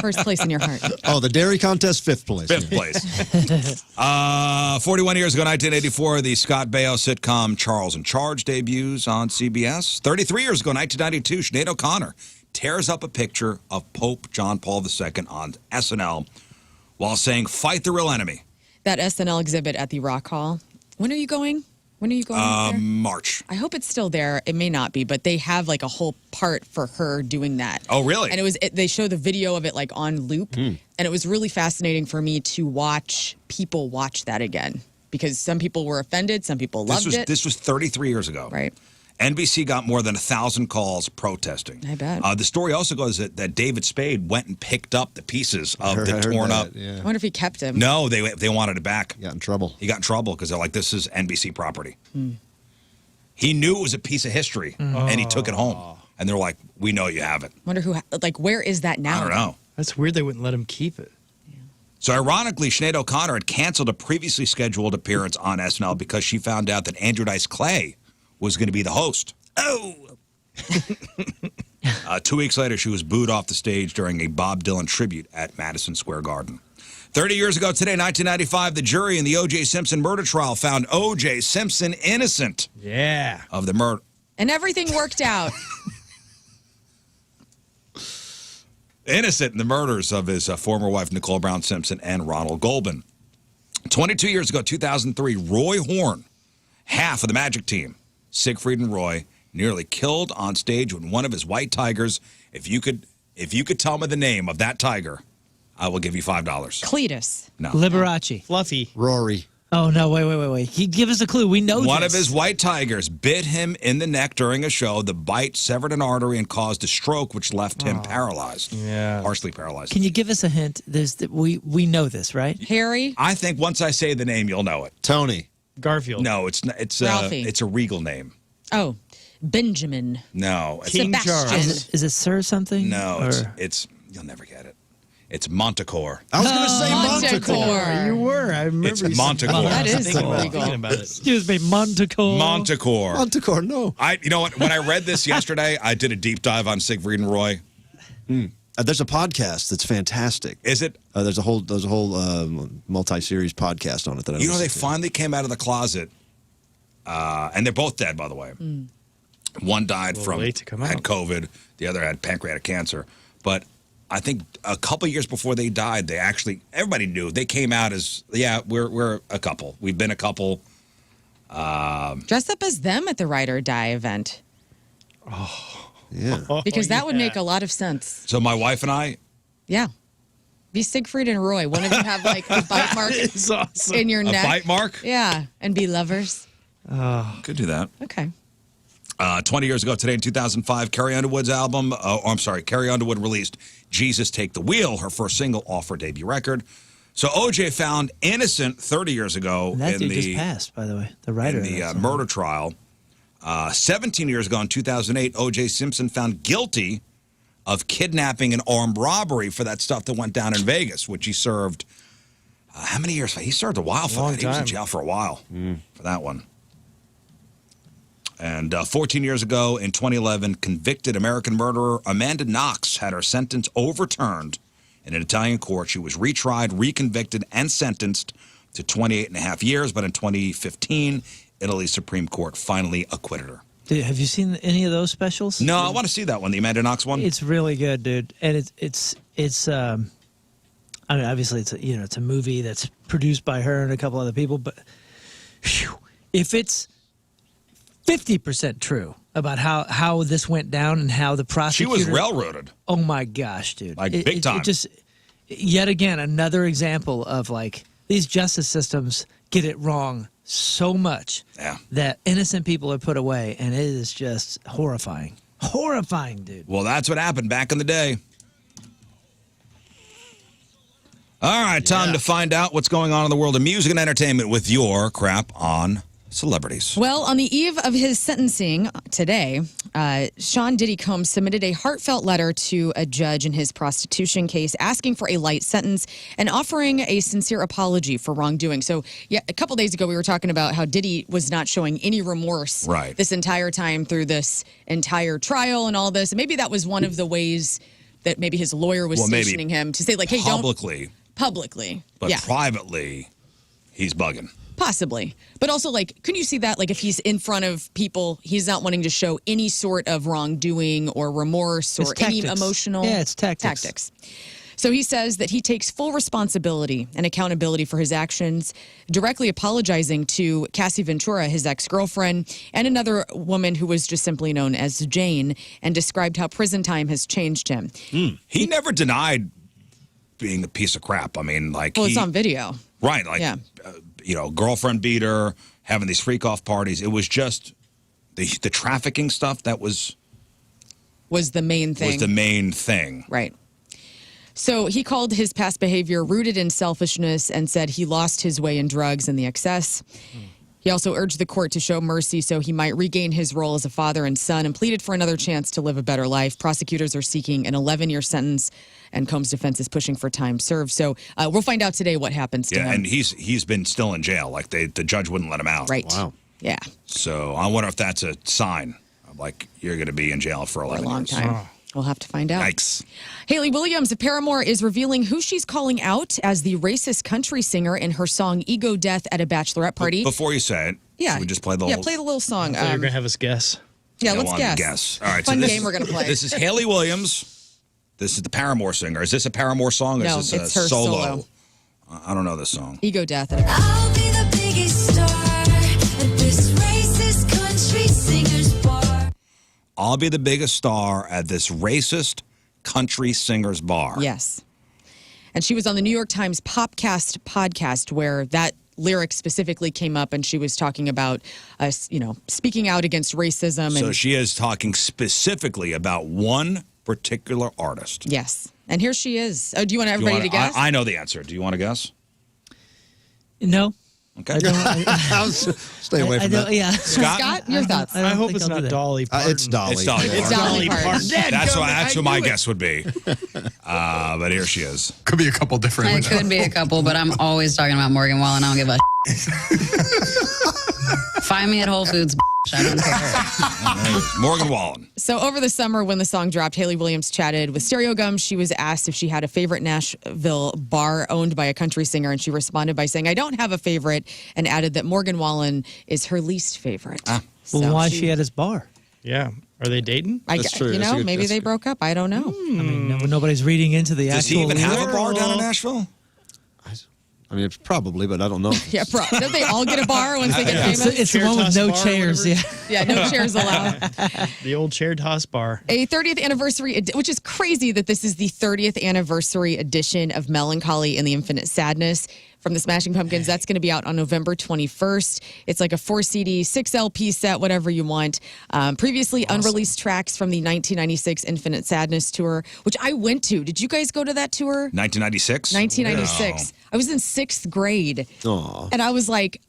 First place in your heart. Oh, the dairy contest, 5th place. 5th place. 41 years ago, 1984, the Scott Baio sitcom Charles in Charge debuts on CBS. 33 years ago, 1992, Sinead O'Connor tears up a picture of Pope John Paul II on SNL while saying, "Fight the real enemy." That SNL exhibit at the Rock Hall. When are you going? When are you going there? March. I hope it's still there. It may not be, but they have like a whole part for her doing that. Oh, really? And they show the video of it like on loop. And it was really fascinating for me to watch people watch that again because some people were offended. Some people loved it. This was 33 years ago. Right. NBC got more than 1,000 calls protesting. I bet. The story also goes that David Spade went and picked up the pieces of the I heard torn that, up. yeah. I wonder if he kept him. No, they wanted it back. He got in trouble. He got in trouble because they're like, this is NBC property. He knew it was a piece of history, and he took it home. And they're like, we know you have it. Wonder where is that now? I don't know. That's weird they wouldn't let him keep it. So ironically, Sinead O'Connor had canceled a previously scheduled appearance on SNL because she found out that Andrew Dice Clay was going to be the host. Oh! 2 weeks later, she was booed off the stage during a Bob Dylan tribute at Madison Square Garden. 30 years ago today, 1995, the jury in the O.J. Simpson murder trial found O.J. Simpson innocent of the murder. And everything worked out. Innocent in the murders of his former wife, Nicole Brown Simpson, and Ronald Goldman. 22 years ago, 2003, Roy Horn, half of the Magic team, Siegfried and Roy, nearly killed on stage when one of his white tigers. If you could tell me the name of that tiger, I will give you $5. Cletus. No. Liberace. Fluffy. Rory. Oh, no, wait. Give us a clue. We know One this. of his white tigers bit him in the neck during a show. The bite severed an artery and caused a stroke, which left him paralyzed. Yeah. Partially paralyzed. Can you give us a hint? We know this, right? Harry. I think once I say the name, you'll know it. Tony. Garfield. No, it's not. It's Ralphie. it's a regal name. Oh, Benjamin. No, it's King Sebastian. Charles. Is it Sir something? no, Or- it's you'll never get it. It's Montecore. I was going to say Montecore. Montecore. You were. I remember It's you said Montecore. That is thinking about, illegal. thinking about it. Excuse me, Montecore. Montecore. Montecore, no. You know what? When I read this yesterday, I did a deep dive on Siegfried and Roy. There's a podcast that's fantastic. Is it? There's a whole multi-series podcast on it that I You know, they listen to. finally came out of the closet, and they're both dead, by the way. One died from late to come had out. COVID. The other had pancreatic cancer. But I think a couple years before they died, they actually everybody knew they came out as we're a couple. We've been a couple. Dress up as them at the Ride or Die event. Yeah. Because that would make a lot of sense. So my wife and I, Yeah. Be Siegfried and Roy. One of you have like a bite mark It's awesome. in your a neck. bite mark. Yeah. And be lovers. Could do that. Okay. 20 years ago today in 2005, Carrie Underwood's album, Carrie Underwood released Jesus Take the Wheel, her first single off her debut record. So OJ found innocent 30 years ago And that in dude the, just passed, by the way. The writer. in the of that song. murder trial. 17 years ago in 2008, OJ Simpson found guilty of kidnapping and armed robbery for that stuff that went down in Vegas, which he served, how many years? He served a while for Long that. He was in time. jail for a while for that one. And 14 years ago, in 2011, convicted American murderer Amanda Knox had her sentence overturned in an Italian court. She was retried, reconvicted, and sentenced to 28 and a half years. But in 2015, Italy's Supreme Court finally acquitted her. Dude, have you seen any of those specials? No, I want to see that one, the Amanda Knox one. It's really good, dude. And it's I mean, obviously it's a movie that's produced by her and a couple other people, but phew, if it's 50% true about how this went down and how the She prosecutor was railroaded. Oh my gosh, dude. Like, big time. It just yet again another example of like these justice systems get it wrong so much that innocent people are put away, and it is just horrifying. Horrifying, dude. Well, that's what happened back in the day. All right, time to find out what's going on in the world of music and entertainment with your crap on celebrities. Well, on the eve of his sentencing today, Sean Diddy Combs submitted a heartfelt letter to a judge in his prostitution case asking for a light sentence and offering a sincere apology for wrongdoing. So, yeah, a couple days ago, we were talking about how Diddy was not showing any remorse this entire time through this entire trial and all this. And maybe that was one of the ways that maybe his lawyer was stationing him to say, like, hey, publicly. But privately, he's bugging. Possibly. But also, like, couldn't you see that? Like, if he's in front of people, he's not wanting to show any sort of wrongdoing or remorse or any emotional it's tactics. So he says that he takes full responsibility and accountability for his actions, directly apologizing to Cassie Ventura, his ex-girlfriend, and another woman who was just simply known as Jane, and described how prison time has changed him. He never denied being a piece of crap. I mean, like, Well, it's on video. Right, like, girlfriend beat her, having these freak-off parties. It was just the trafficking stuff that was the main thing. Was the main thing. Right. So he called his past behavior rooted in selfishness and said he lost his way in drugs and the excess. He also urged the court to show mercy so he might regain his role as a father and son, and pleaded for another chance to live a better life. Prosecutors are seeking an 11-year sentence, and Combs' defense is pushing for time served. So we'll find out today what happens to him. Yeah, and he's been still in jail. Like, the judge wouldn't let him out. Right. Wow. Yeah. So I wonder if that's a sign like you're going to be in jail for 11 a long years. time. We'll have to find out. Yikes. Hayley Williams of Paramore is revealing who she's calling out as the racist country singer in her song Ego Death at a bachelorette party. Before you say it, should we just play the play the little song. You're going to have us guess. Yeah, I let's wanted to guess. All right, Fun so game we're going to play. This is Hayley Williams. This is the Paramore singer. Is this a Paramore song? Or No, is this it's her solo? solo. I don't know this song. Ego Death at a I'll be the biggest star at this racist country singer's bar. I'll be the biggest star at this racist country singer's bar. Yes. And she was on the New York Times Popcast podcast where that lyric specifically came up, and she was talking about us, speaking out against racism. So And she is talking specifically about one particular artist. yes. And here she is. Oh, do you want everybody to guess? I know the answer. Do you want to guess? No. Okay. Stay away from that. Yeah. Scott, your thoughts? I hope think it's I'll do not that. Dolly Parton. It's Dolly. It's Dolly. It's Parton. Dolly Parton. That's what my guess would be. But here she is. Could be a couple different It ones. could be a couple, but I'm always talking about Morgan Wallen. I don't give a Find me at Whole Foods. I don't care. Morgan Wallen. So over the summer when the song dropped, Hayley Williams chatted with Stereo Gum. She was asked if she had a favorite Nashville bar owned by a country singer, and she responded by saying, I don't have a favorite, and added that Morgan Wallen is her least favorite. Well, why is she at his bar? Yeah. Are they dating? That's true. That's a good- maybe that's they good. broke up. I don't know. I mean, nobody's reading into the Does actual he even have a lyric. bar down in Nashville? I mean, it's probably, but I don't know. Yeah, don't they all get a bar once they get It's, famous? it's the one with Chair no toss bar or chairs. whatever. Yeah. Yeah, no chairs allowed. The old chair toss bar. A 30th anniversary, which is crazy that this is the 30th anniversary edition of Melancholy and the Infinite Sadness from the Smashing Pumpkins. That's going to be out on November 21st. It's like a 4 CD, 6 LP set, whatever you want. Previously unreleased tracks from the 1996 Infinite Sadness tour, which I went to. Did you guys go to that tour? 1996? 1996. I was in 6th grade. Aw. And I was like,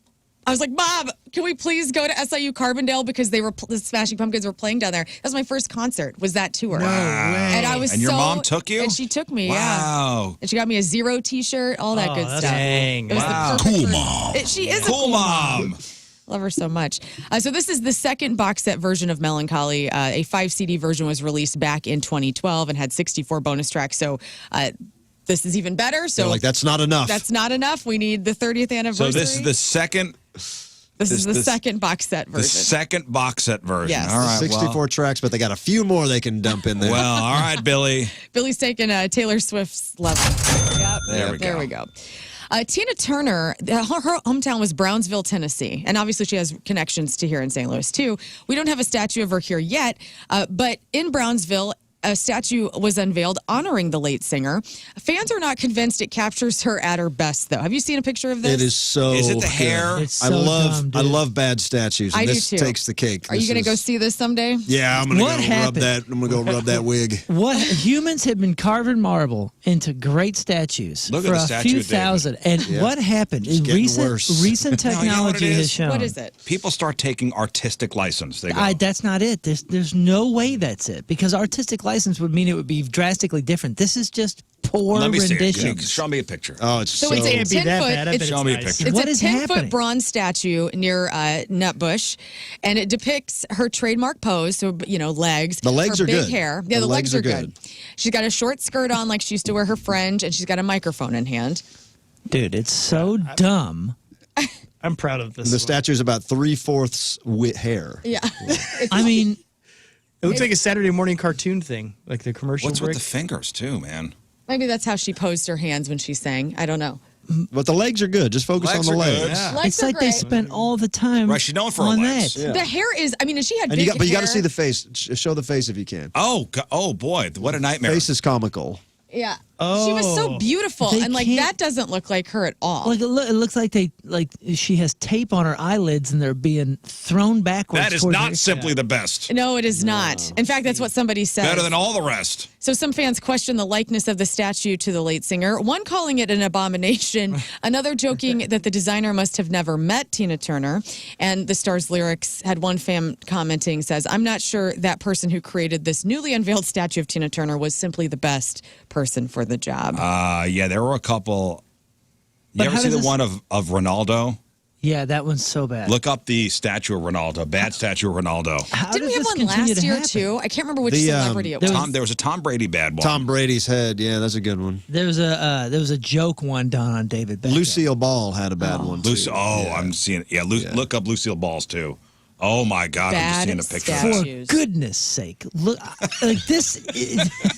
Bob, can we please go to SIU Carbondale because the Smashing Pumpkins were playing down there. That was my first concert. Was that tour? Wow. And I was And your mom took you? And she took me. Wow. Yeah. And she got me a Zero T-shirt, all that good that's stuff. dang. It was Wow. the perfect Cool first- mom. She is a Cool mom. Love her so much. So this is the second box set version of Melancholy. A 5 CD version was released back in 2012 and had 64 bonus tracks. So this is even better. So They're like, that's not enough. that's not enough. We need the 30th anniversary. So this is the second. This is the this- second box set version. The second box set version. Yes. All right. 64 tracks, but they got a few more they can dump in there. Well, all right, Billy. Billy's taking Taylor Swift's level. Yep. There we go. Tina Turner, her hometown was Brownsville, Tennessee. And obviously she has connections to here in St. Louis, too. We don't have a statue of her here yet, but in Brownsville, a statue was unveiled honoring the late singer. Fans are not convinced it captures her at her best, though. Have you seen a picture of this? It is so Is it the good. hair? It's so I love dumb, dude. bad statues. And I do this too. takes the cake. Are you going to go see this someday? Yeah, I'm gonna What go happened? rub that. I'm gonna go rub that wig. What humans have been carving marble into great statues Look at for the a statue few of David. thousand, and what happened? It's getting Recent worse. recent No, you know what technology it has is? shown. What is it? People start taking artistic license. They go, That's not it. There's no way that's it, because artistic license would mean it would be drastically different. This is just poor let me see it. rendition. Show me a picture. Oh, it's So so. it's a Can't be that 10-foot. bad. I bet it's Show me a nice. picture. It's What a is 10-foot happening? bronze statue near Nutbush, and it depicts her trademark pose. So, legs. The legs her are big good. hair. Yeah, the legs are good. She's got a short skirt on like she used to wear her fringe, and she's got a microphone in hand. Dude, it's so dumb. I'm proud of this. The one. statue is about 3/4 hair. Yeah. I mean, It looks like a Saturday morning cartoon thing, like the commercial What's break. with the fingers, too, man? Maybe that's how she posed her hands when she sang. I don't know. But the legs are good. Just focus Legs on the are legs. good. Yeah. Legs it's are like they great. spent all the time Right, she's known for her on legs. that. The hair is. I mean, and she had And big you got to hair. see the face. Show the face if you can. Oh boy, what a nightmare. Face is comical. Yeah. She was so Oh. beautiful, They and like can't- that doesn't look like her at all. Like it looks like she has tape on her eyelids and they're being thrown backwards. That is towards not her. simply the best. No, it is not. In fact, that's what somebody said. Better than all the rest. So some fans question the likeness of the statue to the late singer, one calling it an abomination, another joking that the designer must have never met Tina Turner. And the star's lyrics had one fan commenting, says, I'm not sure that person who created this newly unveiled statue of Tina Turner was simply the best person for the job. Yeah, there were a couple. You But ever how see does the this- one of Ronaldo? Yeah, that one's so bad. Look up the statue of Ronaldo. Bad statue of Ronaldo. How Didn't we does have this one continue last to year happen? too? I can't remember which The, celebrity it was. There was a Tom Brady bad one. Tom Brady's head. Yeah, that's a good one. There was a joke one done on David Beckham. Lucille Ball had a bad one, too. I'm seeing it. Yeah, look up Lucille Balls, too. Oh, my God, I'm just seeing a picture of For that. statues. goodness sake, look like this.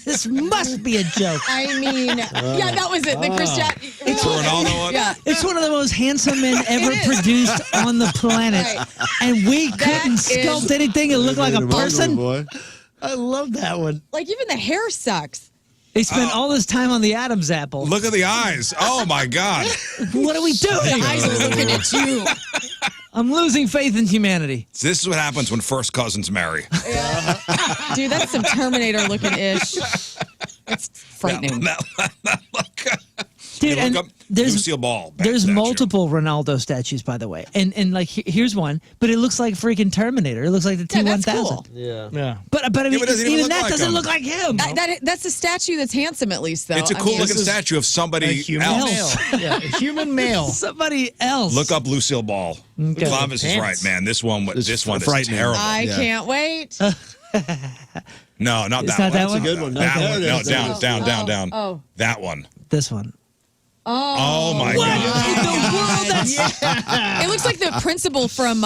This must be a joke. I mean, yeah, that was it. The Christian. It's a Ronaldo one? Yeah. It's one of the most handsome men ever is. produced on the planet, Right. and we That couldn't is- sculpt anything that looked like a Made him ugly, person. boy. I love that one. Like even the hair sucks. They spent all this time on the Adam's apple. Look at the eyes. Oh, my God. What are we doing? The eyes are looking at you. I'm losing faith in humanity. This is what happens when first cousins marry. Dude, that's some Terminator looking ish. It's frightening. Dude, Look and up there's Lucille Ball. bad there's statue. multiple Ronaldo statues, by the way, and like here's one, but it looks like freaking Terminator. It looks like the Yeah, T1000. that's cool. Yeah. But I mean, but it doesn't even even look that like doesn't him. look like him. That's a statue that's handsome, at least, though. It's a I cool mean, looking is statue of A somebody human else. male. Yeah, a human male. Somebody else. Look up Lucille Ball. Clownvis is Pants. right, man. This one It's is frightening. terrible. I Yeah. can't wait. No, not It's that not one. that one? Good one. That Okay. one. No, down. Oh. That one. This one. Oh, my What God. in the world? That's It looks like the principal from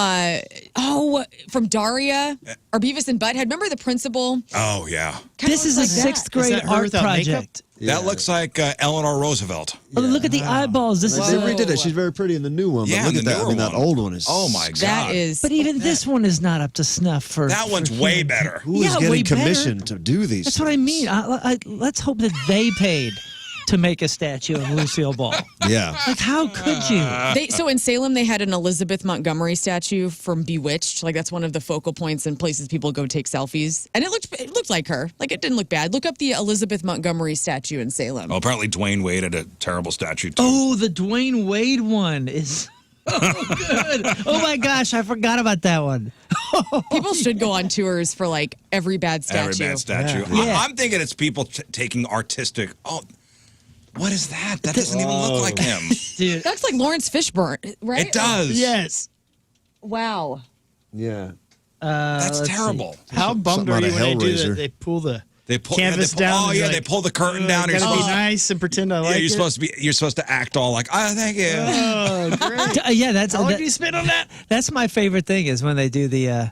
Daria or Beavis and Butthead. Remember the principal? Oh, yeah. Kinda this is looks a like that. sixth grade that her art without makeup? project. That looks like Eleanor Roosevelt. Oh, look at the eyeballs. This They is. redid it. She's very pretty in the new one. Yeah, but look in at the that. I newer mean, that one. old one is. Oh, my God. That is. But even this one is not up to snuff for. That one's for way human- better. Who is Yeah, way getting better. commissioned to do these? That's what I mean. Let's hope that they paid to make a statue of Lucille Ball. Yeah. Like, how could you? So in Salem, they had an Elizabeth Montgomery statue from Bewitched. Like that's one of the focal points and places people go take selfies. And it looked like her. Like it didn't look bad. Look up the Elizabeth Montgomery statue in Salem. Oh, apparently Dwayne Wade had a terrible statue, too. Oh, the Dwayne Wade one is so good. Oh my gosh, I forgot about that one. People should go on tours for like every bad statue. Every bad statue. Yeah. I'm thinking it's people taking artistic. Oh, what is that? That doesn't even look like him. Dude, That looks like Lawrence Fishburne, right? It does. Yes. Wow. Yeah. That's let's terrible. How bummed Something are out you of when they do Hellraiser. that? They pull the They pull canvas down. Oh and yeah, you're they like, pull the curtain down. You're Gotta be supposed nice and pretend I like you're supposed to act all like, oh, thank you. Oh, great. yeah, that's How long do you spend on that? that's my favorite thing is when they do the.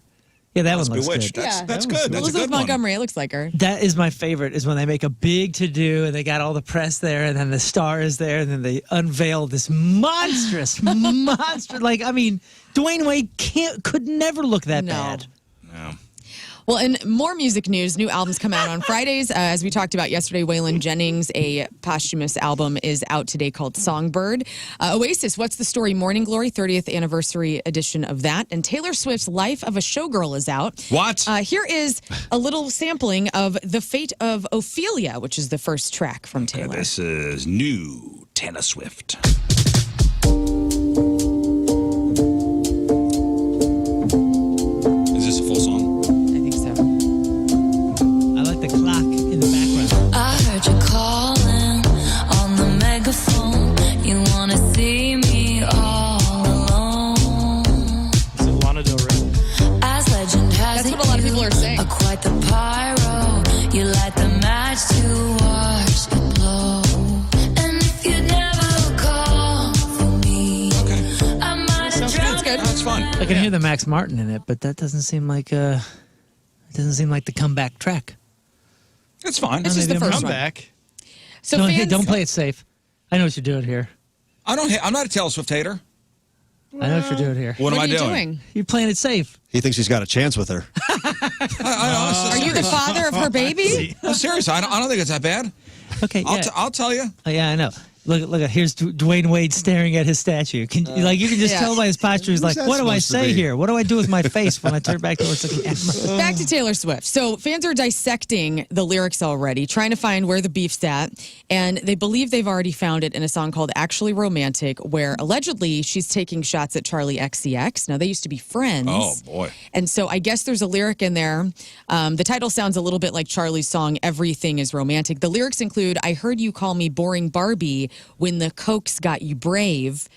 Yeah, that one looks Bewitched. good. That's good. That's a Elizabeth good one. Montgomery, it looks like her. That is my favorite. Is when they make a big to do and they got all the press there, and then the star is there, and then they unveil this monstrous, Like I mean, Dwayne Wade could never look that No. bad. No. Well, in more music news, new albums come out on Fridays. As we talked about yesterday, Waylon Jennings, a posthumous album, is out today called Songbird. Oasis, What's the Story? Morning Glory, 30th anniversary edition of that. And Taylor Swift's Life of a Showgirl is out. What? Here is a little sampling of The Fate of Ophelia, which is the first track from Taylor. This is new Taylor Swift. Is this a full song? I think so. I like the clock in the background. I heard you calling on the megaphone. You wanna see me all alone. Is it Lana Del Rey? As legend has That's it, what a lot of people are saying. are quite the pyro. You light the match to watch it blow. And if you'd never call for me, Okay. I might have That's drowned. good. That's fun. I can hear the Max Martin in it, but that doesn't seem like it doesn't seem like the comeback track. It's fine. It's just the Maybe I'm first Come one. back. So No, fans, hey, don't play it safe. I know what you're doing here. I'm not a Taylor Swift hater. I know what you're doing here. What am are I you doing? You're playing it safe. He thinks he's got a chance with her. Are you the father of her baby? No, seriously, I don't think it's that bad. Okay, yeah. I'll tell you. Oh, yeah, I know. Look. Here's Dwayne Wade staring at his statue. You can just Yeah. tell by his posture. He's like, that "What do I supposed to say be?" here? What do I do with my face when I turn back towards the camera?" Back to Taylor Swift. So fans are dissecting the lyrics already, trying to find where the beef's at. And they believe they've already found it in a song called Actually Romantic, where allegedly she's taking shots at Charlie XCX. Now, they used to be friends. Oh boy. And so I guess there's a lyric in there. The title sounds a little bit like Charlie's song, Everything is Romantic. The lyrics include, I heard you call me boring Barbie when the Cokes got you brave.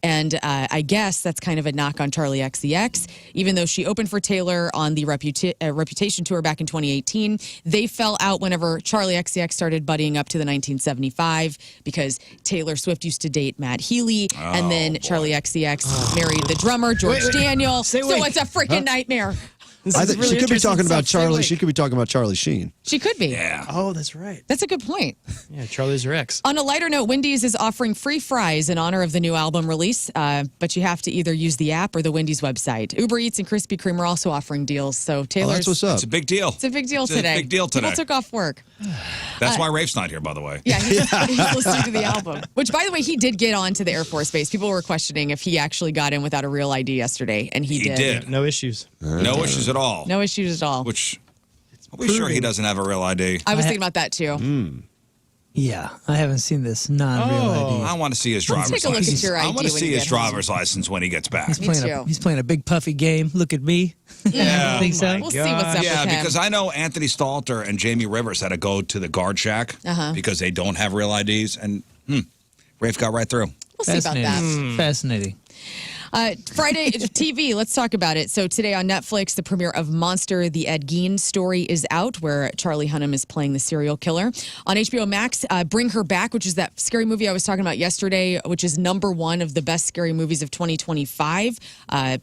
And I guess that's kind of a knock on Charlie XCX. Even though she opened for Taylor on the Reputation tour back in 2018, they fell out whenever Charlie XCX started buddying up to the 1975 because Taylor Swift used to date Matt Healy, and then Charlie XCX married the drummer George Daniel. So it's a freaking nightmare. I think she could be talking about Charlie. She could be talking about Charlie Sheen. She could be. Yeah. Oh, that's right. That's a good point. Yeah, Charlie's her ex. On a lighter note, Wendy's is offering free fries in honor of the new album release, but you have to either use the app or the Wendy's website. Uber Eats and Krispy Kreme are also offering deals. So Taylor's. That's what's up. It's a big deal. It's a big deal today. A big deal today. People took off work. That's why Rafe's not here, by the way. Yeah, he's listening to the album. Which, by the way, he did get onto the Air Force Base. People were questioning if he actually got in without a real ID yesterday, and he did. No issues. No issues at all. No issues at all. Which, are we sure he doesn't have a real ID? I was thinking about that too. Yeah, I haven't seen this non-real ID. I want to see his driver's Take a look license. at your ID I want to when see you his get home. driver's license when he gets back. He's playing a big puffy game. Look at me. Yeah. Think so? We'll see what's up Yeah, with him. because I know Anthony Stalter and Jamie Rivers had to go to the guard shack because they don't have real IDs, and Rafe got right through. We'll see about that. Fascinating. Friday TV, let's talk about it. So today on Netflix, the premiere of Monster, the Ed Gein story is out, where Charlie Hunnam is playing the serial killer. On HBO Max, Bring Her Back, which is that scary movie I was talking about yesterday, which is #1 of the best scary movies of 2025.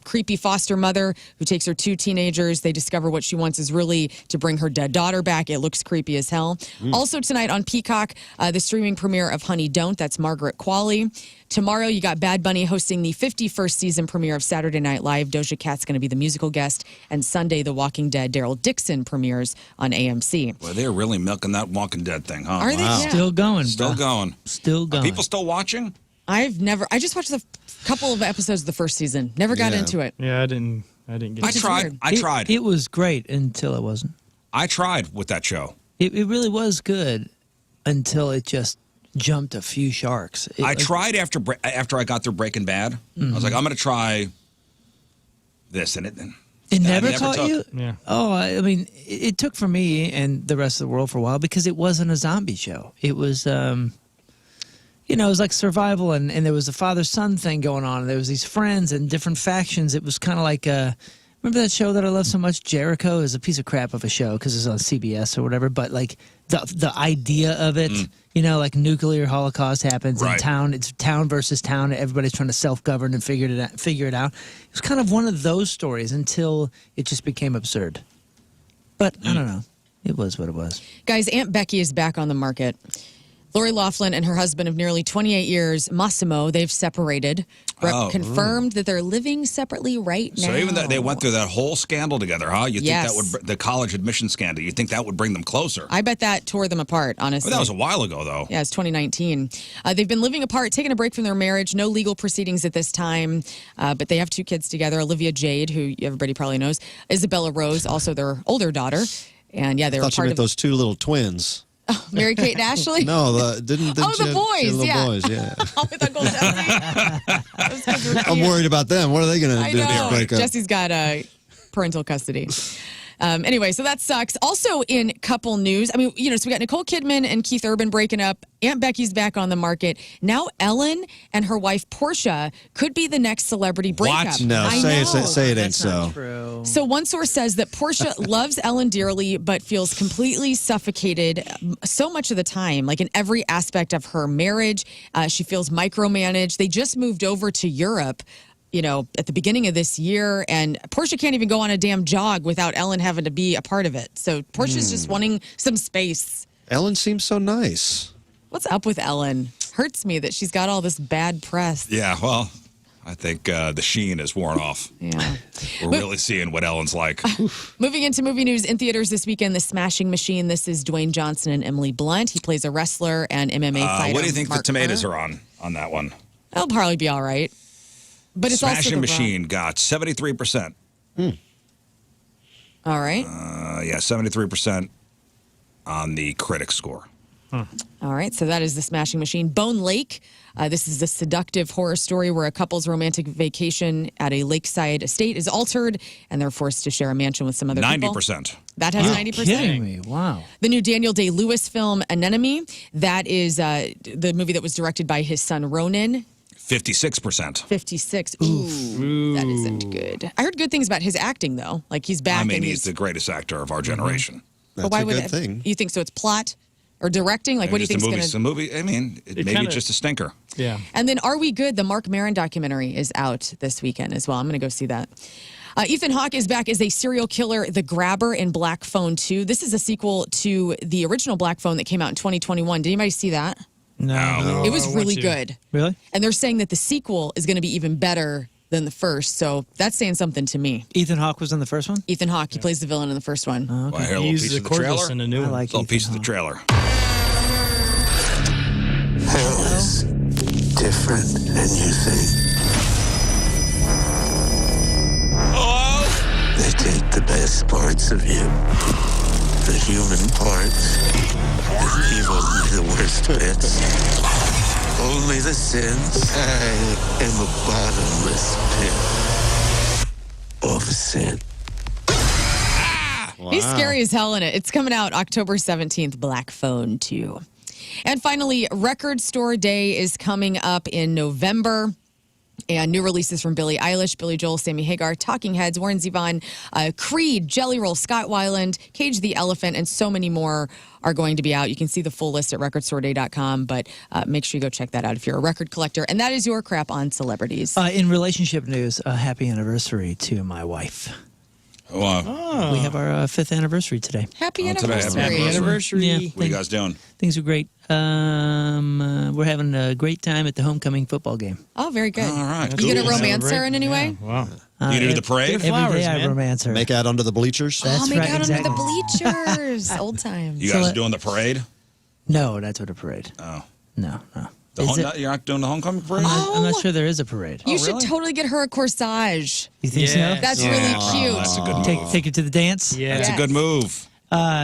Creepy foster mother who takes her 2 teenagers. They discover what she wants is really to bring her dead daughter back. It looks creepy as hell. Also tonight on Peacock, the streaming premiere of Honey Don't. That's Margaret Qualley. Tomorrow, you got Bad Bunny hosting the 51st season premiere of Saturday Night Live. Doja Cat's going to be the musical guest. And Sunday, The Walking Dead, Daryl Dixon premieres on AMC. Well, they're really milking that Walking Dead thing, huh? Are they? Yeah. Still going. Still bruh. going. Still going. Are people still watching? I just watched a couple of episodes of the first season. Never got into it. Yeah, I didn't get I it. tried. weird. I tried. It was great until it wasn't. I tried with that show. It really was good until it just jumped a few sharks. I tried after I got through Breaking Bad. I was like, I'm going to try this, and It never never caught took. you? Yeah. Oh, I mean, it took for me and the rest of the world for a while because it wasn't a zombie show. It was, it was like survival, and there was a father-son thing going on. And there was these friends and different factions. It was kind of like, remember that show that I love so much, Jericho? Is a piece of crap of a show because it's on CBS or whatever. But like the idea of it, like nuclear holocaust happens in town. It's town versus town. Everybody's trying to self-govern and figure it out. It was kind of one of those stories until it just became absurd. But I don't know. It was what it was. Guys, Aunt Becky is back on the market. Lori Loughlin and her husband of nearly 28 years, Massimo, they've separated. Confirmed that they're living separately right now. So even though they went through that whole scandal together, huh? You think Yes. that would the college admission scandal? You think that would bring them closer? I bet that tore them apart, honestly. Well, that was a while ago, though. Yeah, it's 2019. They've been living apart, taking a break from their marriage. No legal proceedings at this time, but they have 2 kids together. Olivia Jade, who everybody probably knows, Isabella Rose, also their older daughter. And yeah, they were I thought you part meant of those 2 little twins. Mary Kate and Ashley. No, didn't Oh, she the have boys, 2 little yeah. boys, yeah. Oh, with Uncle Jesse. Those kids were I'm cute. worried about them. What are they going I to do know. to break up? Jesse's got parental custody. Anyway, so that sucks. Also in couple news, so we got Nicole Kidman and Keith Urban breaking up. Aunt Becky's back on the market. Now Ellen and her wife Portia could be the next celebrity breakup. What? No, I say know. it ain't so. True. So one source says that Portia loves Ellen dearly, but feels completely suffocated so much of the time, like in every aspect of her marriage. She feels micromanaged. They just moved over to Europe, at the beginning of this year, and Portia can't even go on a damn jog without Ellen having to be a part of it. So Portia's just wanting some space. Ellen seems so nice. What's up with Ellen? Hurts me that she's got all this bad press. Yeah, well, I think the sheen is worn off. Yeah. We're really seeing what Ellen's like. Moving into movie news, in theaters this weekend, The Smashing Machine. This is Dwayne Johnson and Emily Blunt. He plays a wrestler and MMA fighter. What do you think Mark the tomatoes Kerr. are on that one? That'll probably be all right. But it's also Smashing the Machine got 73%. All right. 73% on the critic score. All right, so that is The Smashing Machine. Bone Lake. This is a seductive horror story where a couple's romantic vacation at a lakeside estate is altered, and they're forced to share a mansion with some other people. 90%. That has 90%. Kidding me? Wow. The new Daniel Day-Lewis film, Anemone. That is the movie that was directed by his son, Ronan. 56%. 56. Ooh, that isn't good. I heard good things about his acting, though. Like, he's back. I mean, and he's the greatest actor of our generation. That's but why a would good thing. You think so? It's plot or directing? Like, Maybe what do you just think the is movie? going to... It's a movie. I mean, maybe kinda- it's just a stinker. Yeah. And then Are We Good? The Mark Maron documentary is out this weekend as well. I'm going to go see that. Ethan Hawke is back as a serial killer, the Grabber in Black Phone 2. This is a sequel to the original Black Phone that came out in 2021. Did anybody see that? No. It was I want really to. good. Really? And they're saying that the sequel is going to be even better than the first. So that's saying something to me. Ethan Hawke was in the first one? Ethan Hawke, he plays the villain in the first one. Well, I hear a He little uses piece the of the trailer. cordless in a new I one. like Little Ethan piece of the Hawke. trailer. Hell is different than you think. Oh! They take the best parts of you, the human parts, and leave only the worst bits. Only the sins. I am a bottomless pit of sin. He's scary as hell in it. It's coming out October 17th, Black Phone 2. And finally, Record Store Day is coming up in November. And new releases from Billie Eilish, Billy Joel, Sammy Hagar, Talking Heads, Warren Zevon, Creed, Jelly Roll, Scott Weiland, Cage the Elephant, and so many more are going to be out. You can see the full list at recordstoreday.com, but make sure you go check that out if you're a record collector. And that is your crap on celebrities. In relationship news, a happy anniversary to my wife. Well, We have our 5th anniversary today. Happy Oh, today, anniversary. happy Happy anniversary. Yeah. what are you guys doing? Things are great. We're having a great time at the homecoming football game. Oh, very good. All right. You gonna cool. romance her in any way? Wow. You do the parade? Get her Every flowers, day I man. romance her. Make out under the bleachers. That's Oh, make right, out exactly. under the bleachers. Old times. You guys So, are doing the parade? No, that's what a parade. Oh. No. The Is it- you're not doing the homecoming parade? I'm not sure there is a parade. You should really? totally get her a corsage. You think Yeah. so? That's really cute. That's a good move. Take her to the dance? Yeah. That's a good move.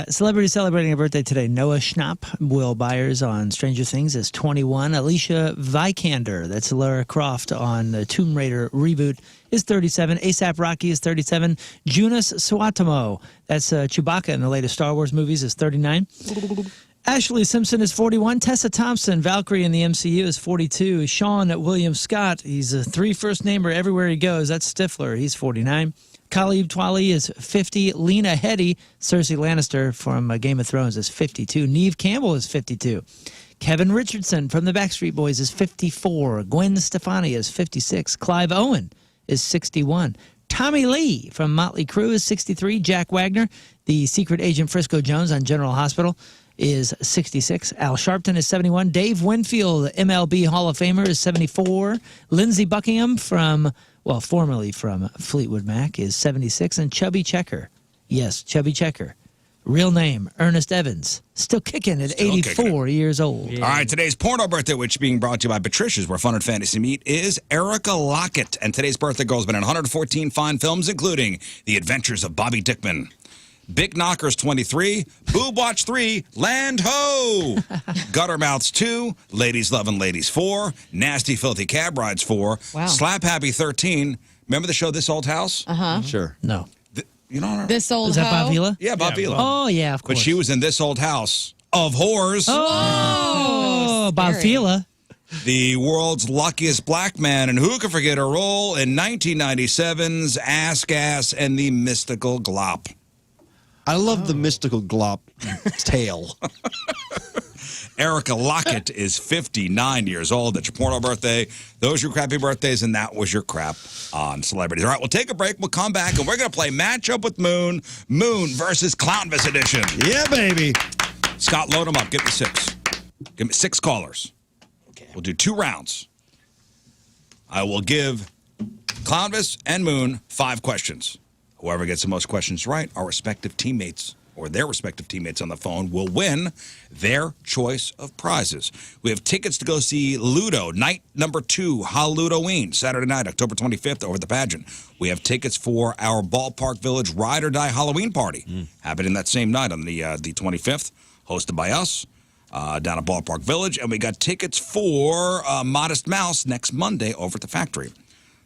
Celebrity celebrating a birthday today. Noah Schnapp, Will Byers on Stranger Things is 21. Alicia Vikander, that's Lara Croft on the Tomb Raider reboot, is 37. ASAP Rocky is 37. Jonas Suotamo, that's Chewbacca in the latest Star Wars movies, is 39. Ashley Simpson is 41. Tessa Thompson, Valkyrie in the MCU, is 42. Sean William Scott, he's a 3 first namer everywhere he goes. That's Stifler. He's 49. Khalid Twali is 50. Lena Headey, Cersei Lannister from Game of Thrones, is 52. Neve Campbell is 52. Kevin Richardson from the Backstreet Boys is 54. Gwen Stefani is 56. Clive Owen is 61. Tommy Lee from Motley Crue is 63. Jack Wagner, the secret agent Frisco Jones on General Hospital, is 66. Al Sharpton is 71. Dave Winfield, MLB Hall of Famer, is 74. Lindsey Buckingham formerly from Fleetwood Mac, is 76. And Chubby Checker, yes, Chubby Checker, real name, Ernest Evans, still kicking at Still 84 years old. All right, today's porno birthday, which is being brought to you by Patricia's, where fun and fantasy meet, is Erica Lockett. And today's birthday girl has been in 114 fine films, including The Adventures of Bobby Dickman, Big Knockers 23, Boob Watch 3, Land Ho, Gutter Mouths 2, Ladies Lovin' Ladies 4, Nasty Filthy Cab Rides 4, Wow. Slap Happy 13. Remember the show This Old House? Sure. No. You don't remember? This old Is that hoe. Bob Vila? Yeah, Bob Vila. Oh, yeah, of course. But she was in This Old House of Whores. Oh, Bob scary. Vila. The world's luckiest black man, and who could forget her role in 1997's Ass Gas and the Mystical Glop? I love the mystical glop tail. Erica Lockett is 59 years old. That's your porno birthday. Those are your crappy birthdays, and that was your crap on celebrities. All right, we'll take a break. We'll come back, and we're going to play Matchup with Moon. Moon versus Clownvis edition. Yeah, baby. Scott, load them up. Give me 6. Give me 6 callers. We'll do 2 rounds. I will give Clownvis and Moon 5 questions. Whoever gets the most questions right, our respective teammates or their respective teammates on the phone will win their choice of prizes. We have tickets to go see Ludo, night number 2, Halloween, Saturday night, October 25th, over at the pageant. We have tickets for our Ballpark Village Ride or Die Halloween party, happening that same night on the 25th, hosted by us down at Ballpark Village. And we got tickets for Modest Mouse next Monday over at the factory.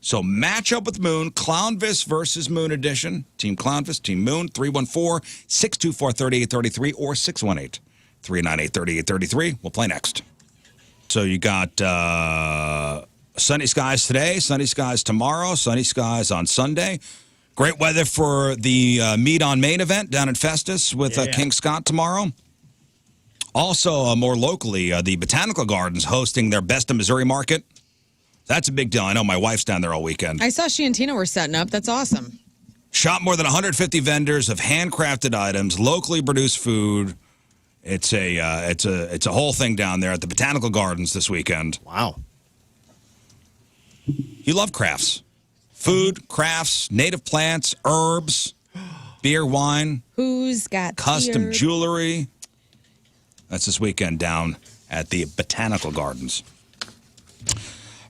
So match up with Moon, Clownvis versus Moon edition. Team Clownvis, Team Moon, 314-624-3833 or 618-398-3833. We'll play next. So you got Sunny skies today, sunny skies tomorrow, sunny skies on Sunday. Great weather for the Mead on Main event down in Festus with King Scott tomorrow. Also, more locally, the Botanical Gardens hosting their Best of Missouri Market. That's a big deal. I know my wife's down there all weekend. I saw she and Tina were setting up. That's awesome. Shop more than 150 vendors of handcrafted items, locally produced food. It's a whole thing down there at the Botanical Gardens this weekend. Wow. You love crafts. Food, crafts, native plants, herbs, beer, wine. Who's got custom beard? jewelry? That's this weekend down at the Botanical Gardens.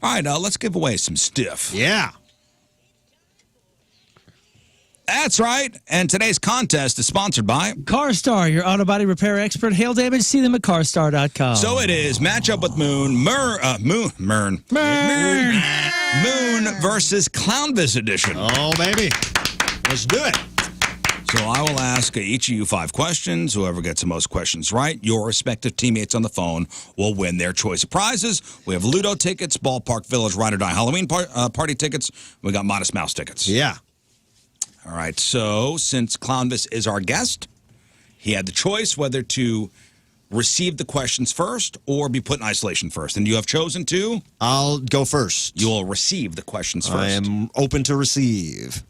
All right, let's give away some stuff. Yeah. That's right. And today's contest is sponsored by CarStar, your auto body repair expert. Hail damage, see them at carstar.com. So it is matchup with Moon versus Clownvis edition. Oh, baby. Let's do it. So I will ask each of you 5 questions. Whoever gets the most questions right, your respective teammates on the phone will win their choice of prizes. We have Ludo tickets, Ballpark Village Ride or Die Halloween party tickets. We got Modest Mouse tickets. Yeah. All right, so since Clownvis is our guest, he had the choice whether to receive the questions first or be put in isolation first. And you have chosen to? I'll go first. You will receive the questions first. I am open to receive.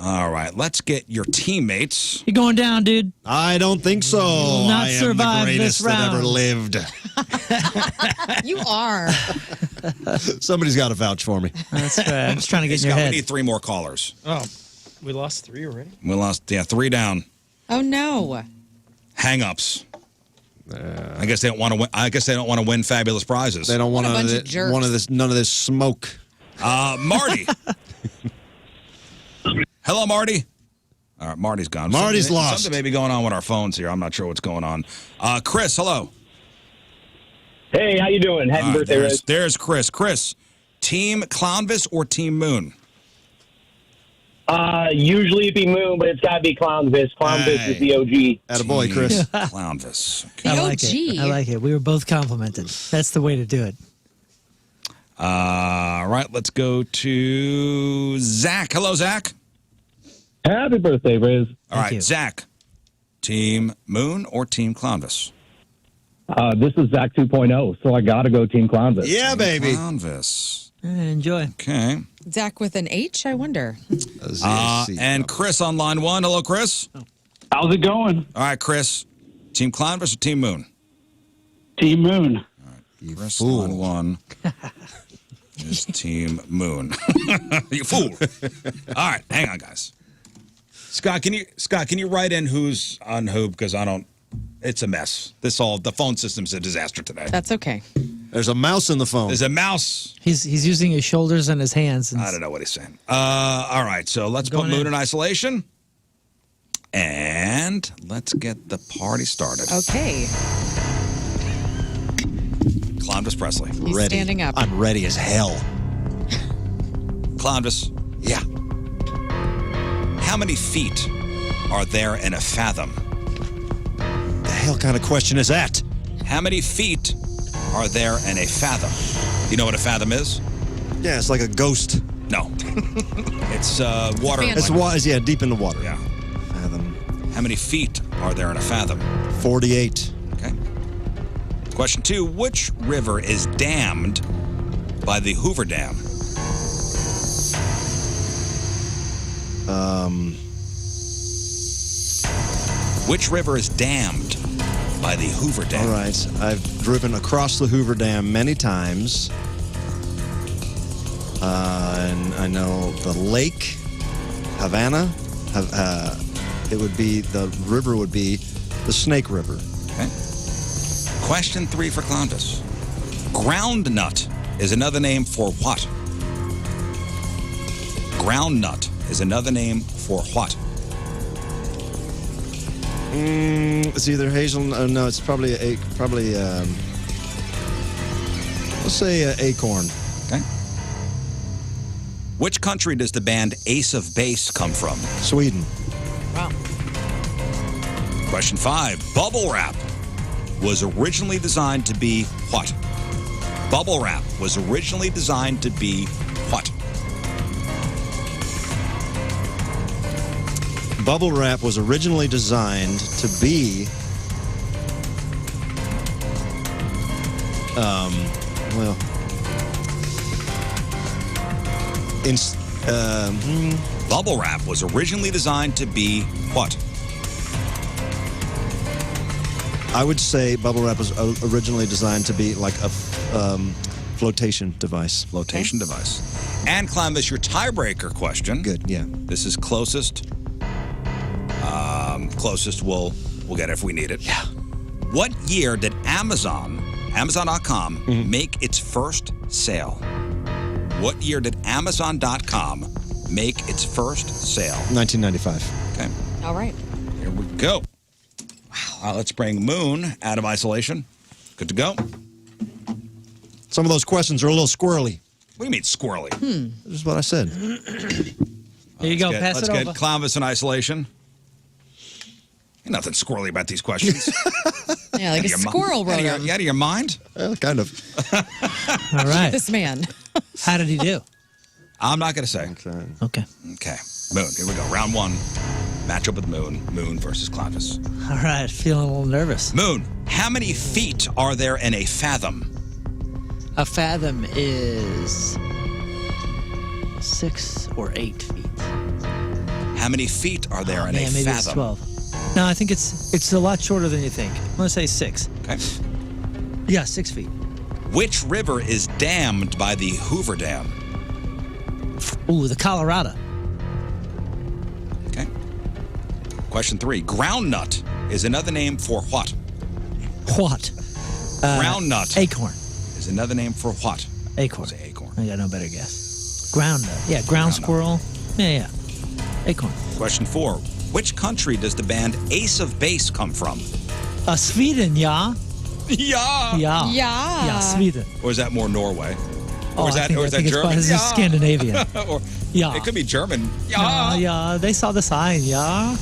All right, let's get your teammates. You're going down, dude. I don't think so. Not I am survive the this greatest that ever round. lived. You are. Somebody's got to vouch for me. That's right. I'm just trying to get in your Scott, head. we need 3 more callers. Oh, we lost 3 already? We lost, 3 down. Oh, no. Hang-ups. I guess they don't want to win. I guess they don't want to win fabulous prizes. They don't want What a bunch of jerks. none of this smoke. Marty. Hello, Marty. All right, Marty's gone. Marty's lost. Something may be going on with our phones here. I'm not sure what's going on. Chris, hello. Hey, how you doing? Happy birthday, Riz. There's Chris. Chris, Team Clownvis or Team Moon? Usually it'd be Moon, but it's got to be Clownvis. Clownvis is the OG. Attaboy, Chris. Clownvis. The I like OG. it. I like it. We were both complimented. That's the way to do it. All right, let's go to Zach. Hello, Zach. Happy birthday, Riz. All right, you. Zach, Team Moon or Team Clownvis? This is Zach 2.0, so I got to go Team Clownvis. Yeah, baby. Clownvis. Enjoy. Okay. Zach with an H, I wonder. And Chris on line 1. Hello, Chris. How's it going? All right, Chris, Team Clownvis or Team Moon? Team Moon. Chris fool. on 1 is Team Moon. You fool. All right, hang on, guys. Scott, can you write in who's on who, because I don't. It's a mess. The phone system's a disaster today. That's okay. There's a mouse in the phone. There's a mouse. He's using his shoulders and his hands. And I don't know what he's saying. All right, so let's put Going Moon in. in isolation. And let's get the party started. Okay. Clownvis Presley. He's ready. standing up. I'm ready as hell. Clownvis, Yeah. how many feet are there in a fathom? The hell kind of question is that? How many feet are there in a fathom? You know what a fathom is? Yeah, it's like a ghost. No. It's water. Fan. It's yeah, deep in the water. Yeah. Fathom. How many feet are there in a fathom? 48. Okay. Question 2. Which river is dammed by the Hoover Dam? Which river is dammed by the Hoover Dam? All right. I've driven across the Hoover Dam many times. And I know the lake, Havana. The river would be the Snake River. Okay. Question 3 for Clownvis. Groundnut is another name for what? Groundnut is another name for what? It's either hazelnut. No, it's probably let's say acorn. Okay. Which country does the band Ace of Base come from? Sweden. Wow. Question 5. Bubble wrap was originally designed to be what? Bubble wrap was originally designed to be what? Bubble wrap was originally designed to be. Well. Bubble wrap was originally designed to be what? I would say bubble wrap was originally designed to be like a flotation device. Flotation device. And Clownvis, your tiebreaker question. Good, yeah. This is closest. Closest we'll get it if we need it. Yeah. What year did Amazon.com make its first sale? What year did Amazon.com make its first sale? 1995. Okay. All right. Here we go. Wow. Let's bring Moon out of isolation. Good to go. Some of those questions are a little squirrely. What do you mean squirrely? This is what I said. Here you go. Pass Let's it get over. Clownvis in isolation. Ain't nothing squirrely about these questions. Yeah, like a squirrel wrote them. You out of your mind? Kind of. All right. This man. How did he do? I'm not going to say. Okay. Okay. Moon, here we go. Round one. Matchup with Moon. Moon versus Clownvis. All right. Feeling a little nervous. Moon, how many feet are there in a fathom? A fathom is 6 or 8 feet. How many feet are there in a maybe fathom? it's 12. No, I think it's a lot shorter than you think. I'm going to say 6. Okay. Yeah, 6 feet. Which river is dammed by the Hoover Dam? Ooh, the Colorado. Okay. Question 3. Groundnut is another name for what? What? Groundnut Acorn. is another name for what? Acorn. Say acorn. I got no better guess. Ground nut. Yeah, ground squirrel. Yeah. Acorn. Question 4. Which country does the band Ace of Base come from? Sweden, yeah. Yeah. Yeah. Yeah. Yeah, Sweden. Or is that more Norway? Oh, Or is I that think it's German? It's Scandinavian. Or Yeah. it could be German. Yeah, they saw the sign, yeah.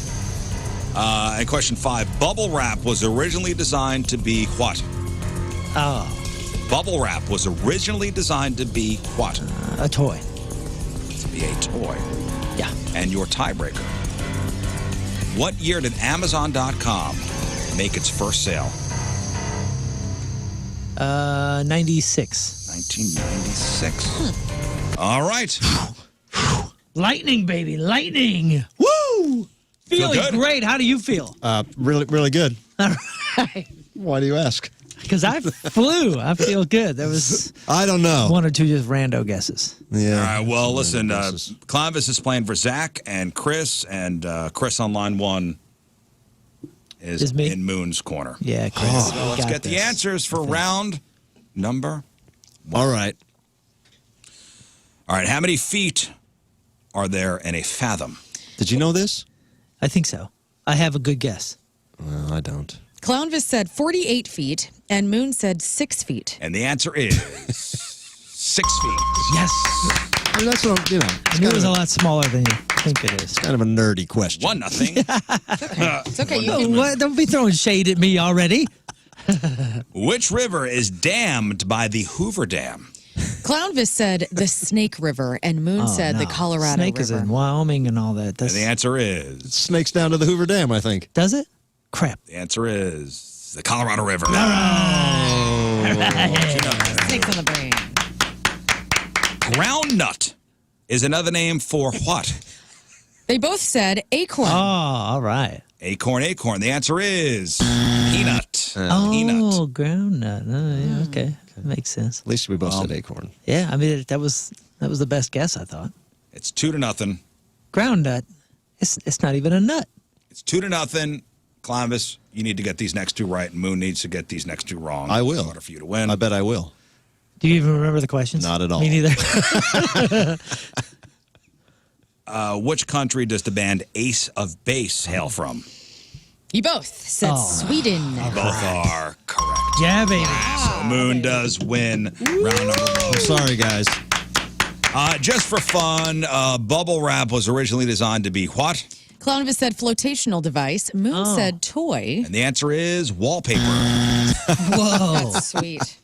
And question 5. Bubble wrap was originally designed to be what? Oh, Bubble wrap was originally designed to be what? a toy. To be a toy. Yeah. And your tiebreaker. What year did Amazon.com make its first sale? 96. 1996. All right. Lightning, baby, lightning. Woo! Feeling good? great. How do you feel? Really, really good. All right. Why do you ask? Because I flew. I feel good. There was I don't know. one or two just rando guesses. Yeah. All right. Well, listen, Guesses. Clownvis is playing for Zach and Chris Chris on line 1 Is me? in Moon's corner. Yeah, Chris. So we let's got get the this. answers for round number. All right. All right. How many feet are there in a fathom? Did you know this? I think so. I have a good guess. Well, I don't. Clownvis said 48 feet, and Moon said 6 feet. And the answer is 6 feet. Yes. I mean, that's what, you know. I knew it was a lot smaller than you think it is. Kind of a nerdy question. 1-0. It's okay. You Oh, can, what? Don't be throwing shade at me already. Which river is dammed by the Hoover Dam? Clownvis said the Snake River, and Moon said the Colorado Snake is River. in Wyoming and all that. And That's, the answer is Snakes down to the Hoover Dam, I think. does it? Crap. the answer is the Colorado River. Snakes on the brain. Groundnut is another name for what? They both said acorn. Oh, all right. Acorn. The answer is peanut. Peanut. Oh, ground nut. Oh, yeah, okay. That makes sense. At least we both said acorn. Yeah, I mean that was the best guess I thought. It's 2-0. Ground nut. It's not even a nut. It's 2-0. Clownvis, you need to get these next two right, and Moon needs to get these next two wrong. I will. In order for you to win. I bet I will. Do you even remember the questions? Not at all. Me neither. Which country does the band Ace of Base hail from? You both said Sweden. Both are correct. Yeah, baby. So Moon does win round number 1. I'm sorry, guys. Just for fun, bubble wrap was originally designed to be what? Clownvis said flotational device. Moon said toy. And the answer is wallpaper. Whoa. Sweet.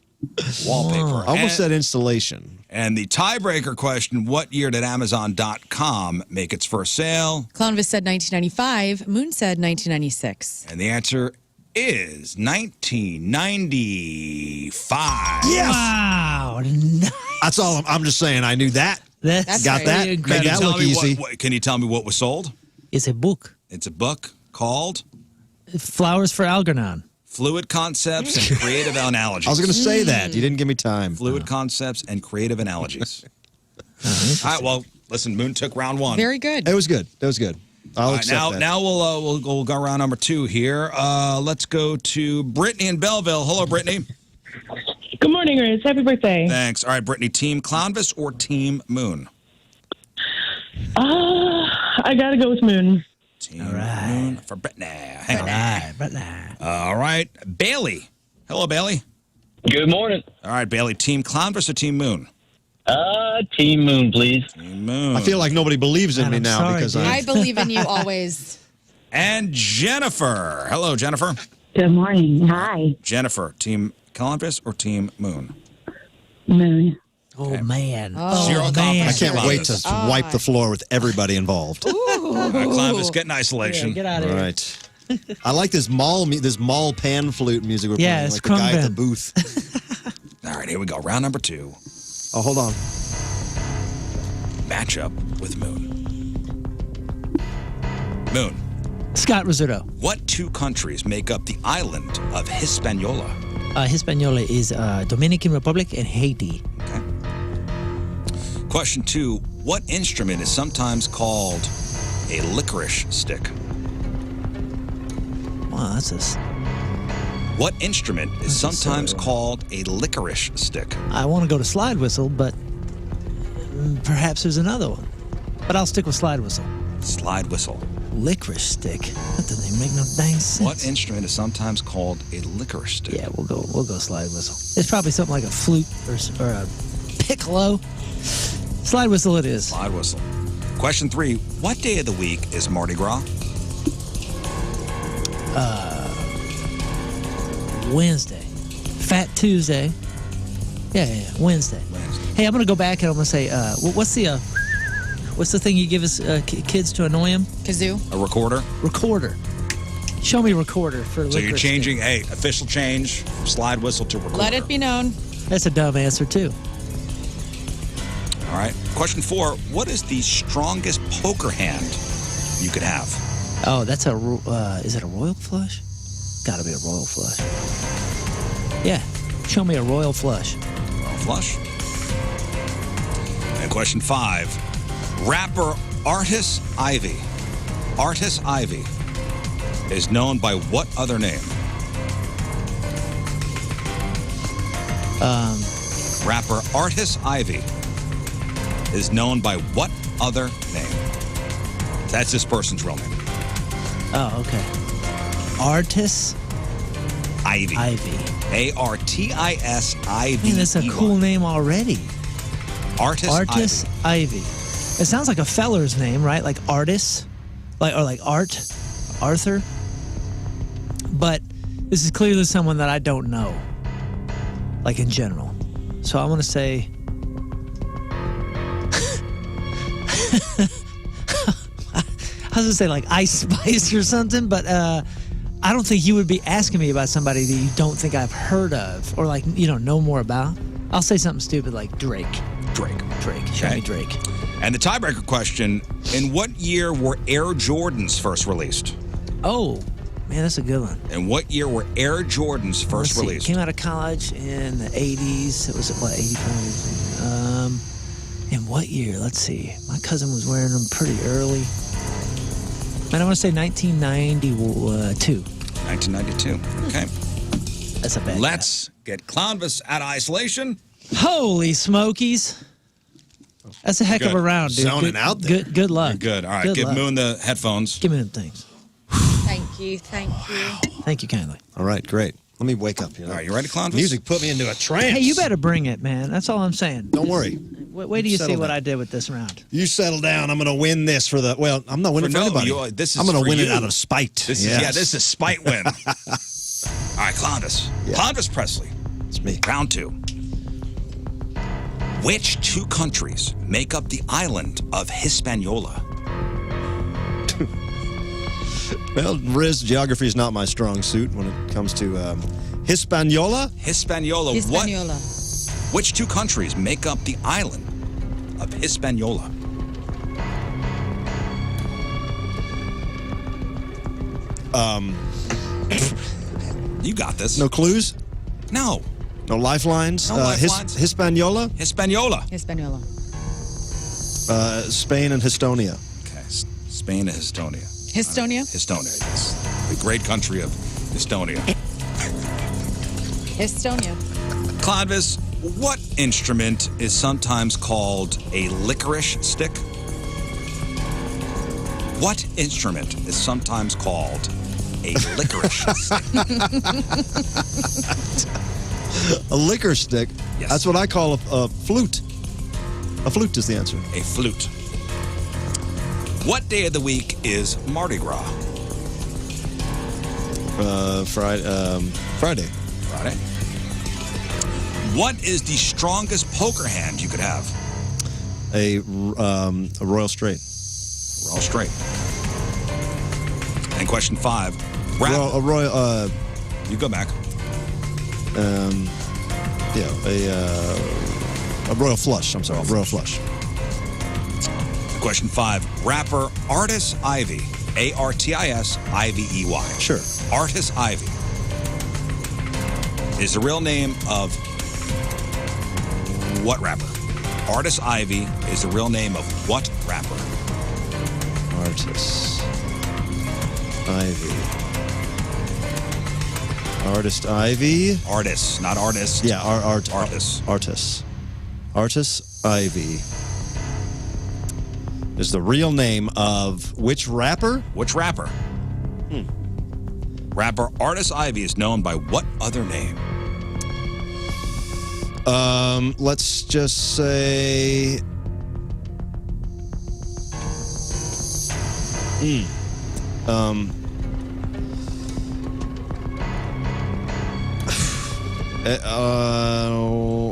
Wallpaper. Almost said installation. And the tiebreaker question, what year did Amazon.com make its first sale? Clownvis said 1995. Moon said 1996. And the answer is 1995. Yes. Wow. Nice. That's all. I'm just saying. I knew that. That's Got very that. incredible. Made that look easy. Can you tell me what was sold? It's a book. It's a book called Flowers for Algernon. Fluid Concepts and Creative Analogies. I was going to say that. You didn't give me time. Fluid Concepts and Creative Analogies. All right, well, listen, Moon took round one. Very good. It was good. That was good. I'll All right, accept that. now we'll go round number two here. Let's go to Brittany in Belleville. Hello, Brittany. Good morning, Riz. Happy birthday. Thanks. All right, Brittany, Team Clownvis or Team Moon? I got to go with Moon. Team Moon for Brittany. Hang on. All right, Bailey. Hello, Bailey. Good morning. All right, Bailey, Team Clownvis or Team Moon? Team Moon, please. Team Moon. I feel like nobody believes in Man, me I'm now sorry, because dude. I believe in you always. And Jennifer. Hello, Jennifer. Good morning. Hi, Jennifer, Team Clownvis or Team Moon? Moon. Oh, man. Zero man. confidence. I can't wait Clownvis. to wipe the floor with everybody involved. All right, Clownvis, get in isolation. Get out of All here. right. I like this mall pan flute music we're Yeah, playing. it's Like the guy at the Crumben. booth. All right, here we go. Round number two. Oh, hold on. Matchup with Moon. Moon. Scott Rizzuto. What two countries make up the island of Hispaniola? Hispaniola is Dominican Republic and Haiti. Question two. What instrument is sometimes called a licorice stick? Wow, that's a... What instrument is sometimes called a licorice stick? I want to go to slide whistle, but perhaps there's another one. But I'll stick with slide whistle. Slide whistle. Licorice stick. That doesn't even make no dang sense. What instrument is sometimes called a licorice stick? Yeah, we'll go slide whistle. It's probably something like a flute or a piccolo. Slide whistle it is. Slide whistle. Question three. What day of the week is Mardi Gras? Wednesday. Fat Tuesday. Yeah, Wednesday. Hey, I'm gonna go back and I'm gonna say, what's the thing you give us kids to annoy them? Kazoo. A recorder? Recorder. Show me recorder for. So you're licorice changing, official change from slide whistle to recorder. Let it be known. stick. That's a dumb answer too. All right. Question four. What is the strongest poker hand you could have? Oh, that's is it a royal flush? Gotta be a royal flush. Yeah, show me a royal flush. Royal flush. And question five. Rapper Artis Ivy. Artis Ivy is known by what other name? Rapper Artis Ivy is known by what other name? That's this person's real name. Oh, okay. Artis Ivy. Ivy. A-R-T-I-S-I-V-E-Y. Man, that's a cool name already. Artis Ivy. It sounds like a feller's name, right? Like Artis, like Art, Arthur. But this is clearly someone that I don't know, like in general. So I'm gonna say. I was gonna say like Ice Spice or something, but I don't think you would be asking me about somebody that you don't think I've heard of or like know more about. I'll say something stupid like Drake. Drake. Show Okay. me Drake. And the tiebreaker question, in what year were Air Jordans first released? Oh, man, that's a good one. In what year were Air Jordans Let's first see. released? Came out of college in the 80s. It was, 85? In what year? Let's see. My cousin was wearing them pretty early. Man, I want to say 1992. 1992. Okay. That's a bad Let's get Clownvis out of isolation. guess. Holy smokies. That's a heck of Good. a round, dude. Zoning Good, out there. Good luck. You're good. All right. Good Give luck. Moon the headphones. Give me them things. Thank you. Thank you kindly. All right, great. Let me wake up here. All right. You ready, Clownvis? Music put me into a trance. Hey, you better bring it, man. That's all I'm saying. Don't worry. Wait till you see Settle what down. I did with this round. You settle down. I'm going to win this for the. Well, I'm not winning for, no, anybody. this is I'm going for to win it you. out of spite. This is Yes. this is spite win. All right, Clownvis. Yeah. Clownvis Presley. It's me. Round 2. Which 2 countries make up the island of Hispaniola? Well, Rizz, geography is not my strong suit when it comes to Hispaniola. Hispaniola. Hispaniola. Which 2 countries make up the island of Hispaniola? You got this. No clues? No. No lifelines? No lifelines. Hispaniola? Hispaniola. Hispaniola. Spain and Estonia. Okay. Spain and Estonia. Histonia? Estonia, yes. The great country of Estonia. Estonia. Clownvis, what instrument is sometimes called a licorice stick? What instrument is sometimes called a licorice stick? A liquor stick? Yes. That's what I call a flute. A flute is the answer. A flute. What day of the week is Mardi Gras? Friday. Friday. What is the strongest poker hand you could have? A royal straight. Royal straight. And question 5. A royal. You go back. A royal flush. I'm sorry, royal flush. Question 5. Rapper Artis Ivy. Artis Ivey. Sure. Artis Ivy is the real name of what rapper? Artis Ivy is the real name of what rapper? Artist Ivy. Artist Ivy. Artist, not artist. Yeah, Artist. Artist. Artist Ivy is the real name of which rapper? Which rapper? Rapper Artis Ivy is known by what other name? Let's just say.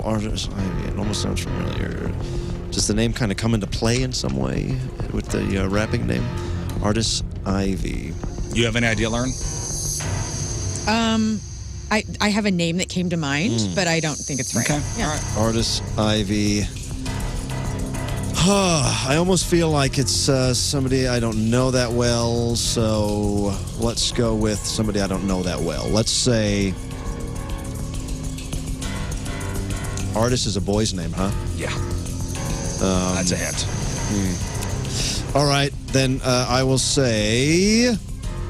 Artist Ivy. It almost sounds familiar. Does the name kind of come into play in some way with the rapping name? Artist Ivy. You have any idea, Lauren? I have a name that came to mind, but I don't think it's right. Okay. Yeah. All right. Artist Ivy. I almost feel like it's somebody I don't know that well, so let's go with somebody I don't know that well. Let's say Artist is a boy's name, huh? Yeah. That's a hint. All right, then I will say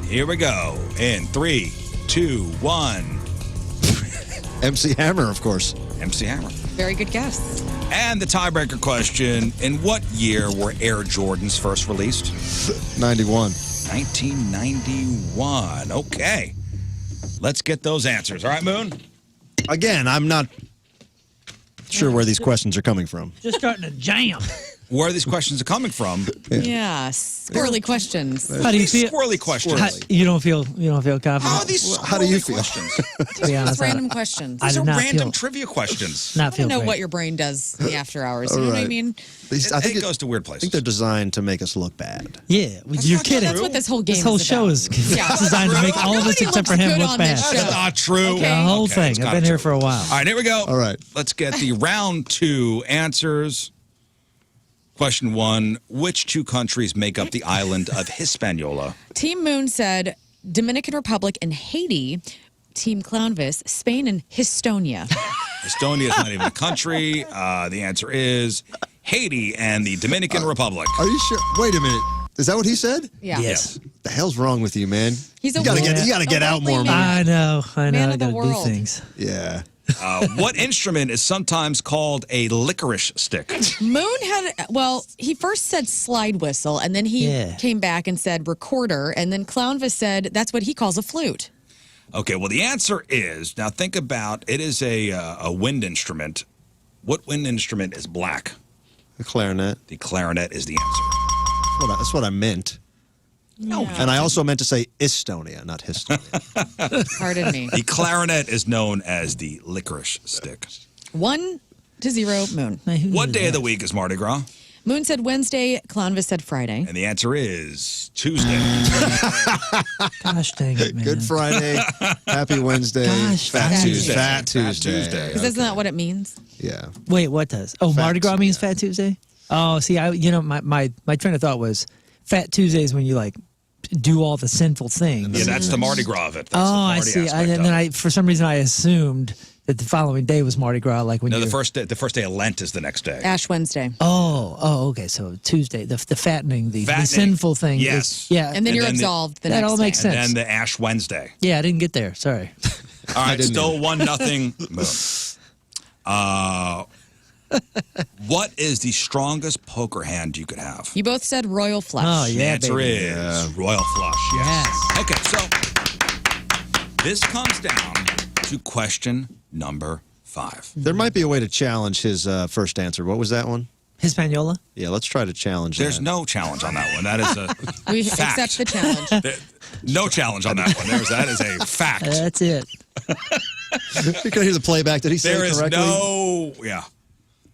Here we go. In 3, 2, 1. MC Hammer, of course. MC Hammer. Very good guess. And the tiebreaker question, in what year were Air Jordans first released? 91. 1991. Okay. Let's get those answers. All right, Moon? Again, I'm not sure where these questions are coming from. Just starting to jam. Where these questions are coming from. Yeah. Squirrely questions. How do you feel? Squirrely questions. You don't feel confident? How are these How do you squirrely feel? questions? To be honest, Random questions. I These do are not random feel, trivia questions. not I feel don't know great. what your brain does in the after hours. You know what I Right. mean? These- I think it goes to weird I places. think they're designed to make us look bad. Yeah, you're not kidding. That's what this whole game This whole is show about. is Yeah. designed to make all of us Nobody except for looks him good look on bad. this That's show. not true. Okay. The whole Okay, thing. it's I've gotta been here be for a while. All right, here we go. All right. Let's get the round 2 answers. Question 1. Which 2 countries make up the island of Hispaniola? Team Moon said Dominican Republic and Haiti. Team Clownvis, Spain and Histonia. Estonia is not even a country. The answer is Haiti and the Dominican Republic. Are you sure? Wait a minute. Is that what he said? Yeah. Yes. The hell's wrong with you, man? He's a you gotta world- get, you gotta a get out worldly more, man. man. I know. Man I of the gotta do world. things. Yeah. What instrument is sometimes called a licorice stick? Moon had, well, he first said slide whistle, and then he Yeah. came back and said recorder, and then Clownvis said that's what he calls a flute. Okay, well, the answer is, now think about, it is a wind instrument. What wind instrument is black? The clarinet. The clarinet is the answer. That's what I meant. No. And I also meant to say Estonia, not Histonia. Pardon me. The clarinet is known as the licorice stick. 1-0, Moon. Man, who What knew day of that? the week is Mardi Gras? Moon said Wednesday. Clownvis said Friday. And the answer is Tuesday. Gosh dang it, man. Good Friday, Happy Wednesday, Gosh, Fat Fat Tuesday. Tuesday. Fat Tuesday. Fat Tuesday. Because isn't that what it means? Yeah. Wait, what does? Oh, Fat Mardi Gras means Tuesday. Fat Tuesday? Oh, see, my train of thought was Fat Tuesday is when you like do all the sinful things. Yeah, that's the Mardi Gras of it. That's the Oh, I party see. aspect And of then it. for some reason I assumed that the following day was Mardi Gras, like when No, you. the first day of Lent is the next day. Ash Wednesday. Oh, okay. So Tuesday, the fattening, the Fattening. sinful thing. Yes. Yeah. And then you're then the- absolved the that next all makes day. sense. And then the Ash Wednesday. Yeah, I didn't get there. Sorry. All right, didn't still 1-0. What is the strongest poker hand you could have? You both said Royal Flush. Oh, The yeah, answer baby. is Royal Flush. Yes. Okay, so this comes down to question number 5. There might be a way to challenge his first answer. What was that one? Hispaniola? Yeah, let's try to challenge There's that. no challenge on that one. That is a We fact. accept the challenge. No challenge on that one. That is a fact. That's it. You can hear the playback. Did he say There it is correctly? no, yeah.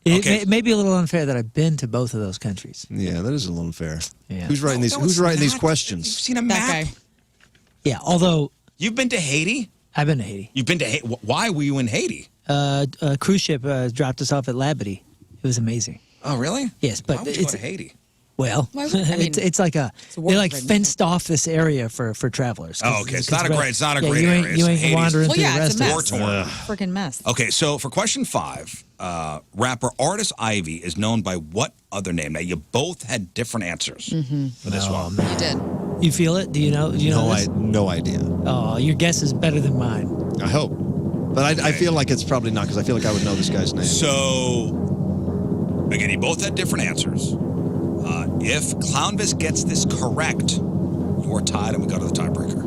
It Okay. may be a little unfair that I've been to both of those countries. Yeah, that is a little unfair. Yeah. Who's writing these? No, Who's it's writing these not. You've questions? seen a That map? guy. Yeah, although You've been to Haiti? I've been to Haiti. You've been to Haiti? Why were you in Haiti? A cruise ship dropped us off at Labadee. It was amazing. Oh, really? Yes, Why but would you it's go to Haiti? well, Why would- I mean, it's like a they like war-ridden fenced off this area for travelers. Oh, okay. It's not a great yeah, great you ain't, area. You It's ain't wandering Well, through yeah, the it's a rest mess. of it. War-torn. Freaking mess. Okay, so for question 5, rapper Artist Ivy is known by what other name? Now, you both had different answers for this one. You did. You feel it? Do you know? Do you know this? No idea. Oh, your guess is better than mine. I hope, but I feel like it's probably not because I feel like I would know this guy's name. So, again, you both had different answers. If Clownvis gets this correct, you're tied and we go to the tiebreaker.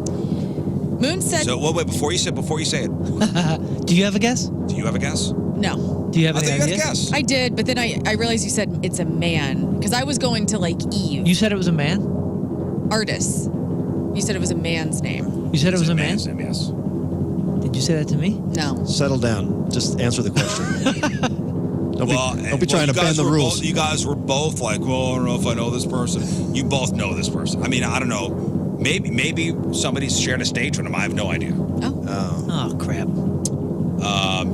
Moon said So, wait, before you say it, Do you have a guess? do you have a guess? no. Do you have I any thought you had a idea? guess. I did, but then I realized you said it's a man. Because I was going to like Eve. You said it was a man. Artist. You said it was a man's name. You said it was a man. man's name, yes. Did you say that to me? No. Settle down. Just answer the question. Don't be trying to you guys bend the were rules. Both, you guys were both like, well, I don't know if I know this person. You both know this person. I mean, I don't know. Maybe somebody's shared a stage with him. I have no idea. Oh crap!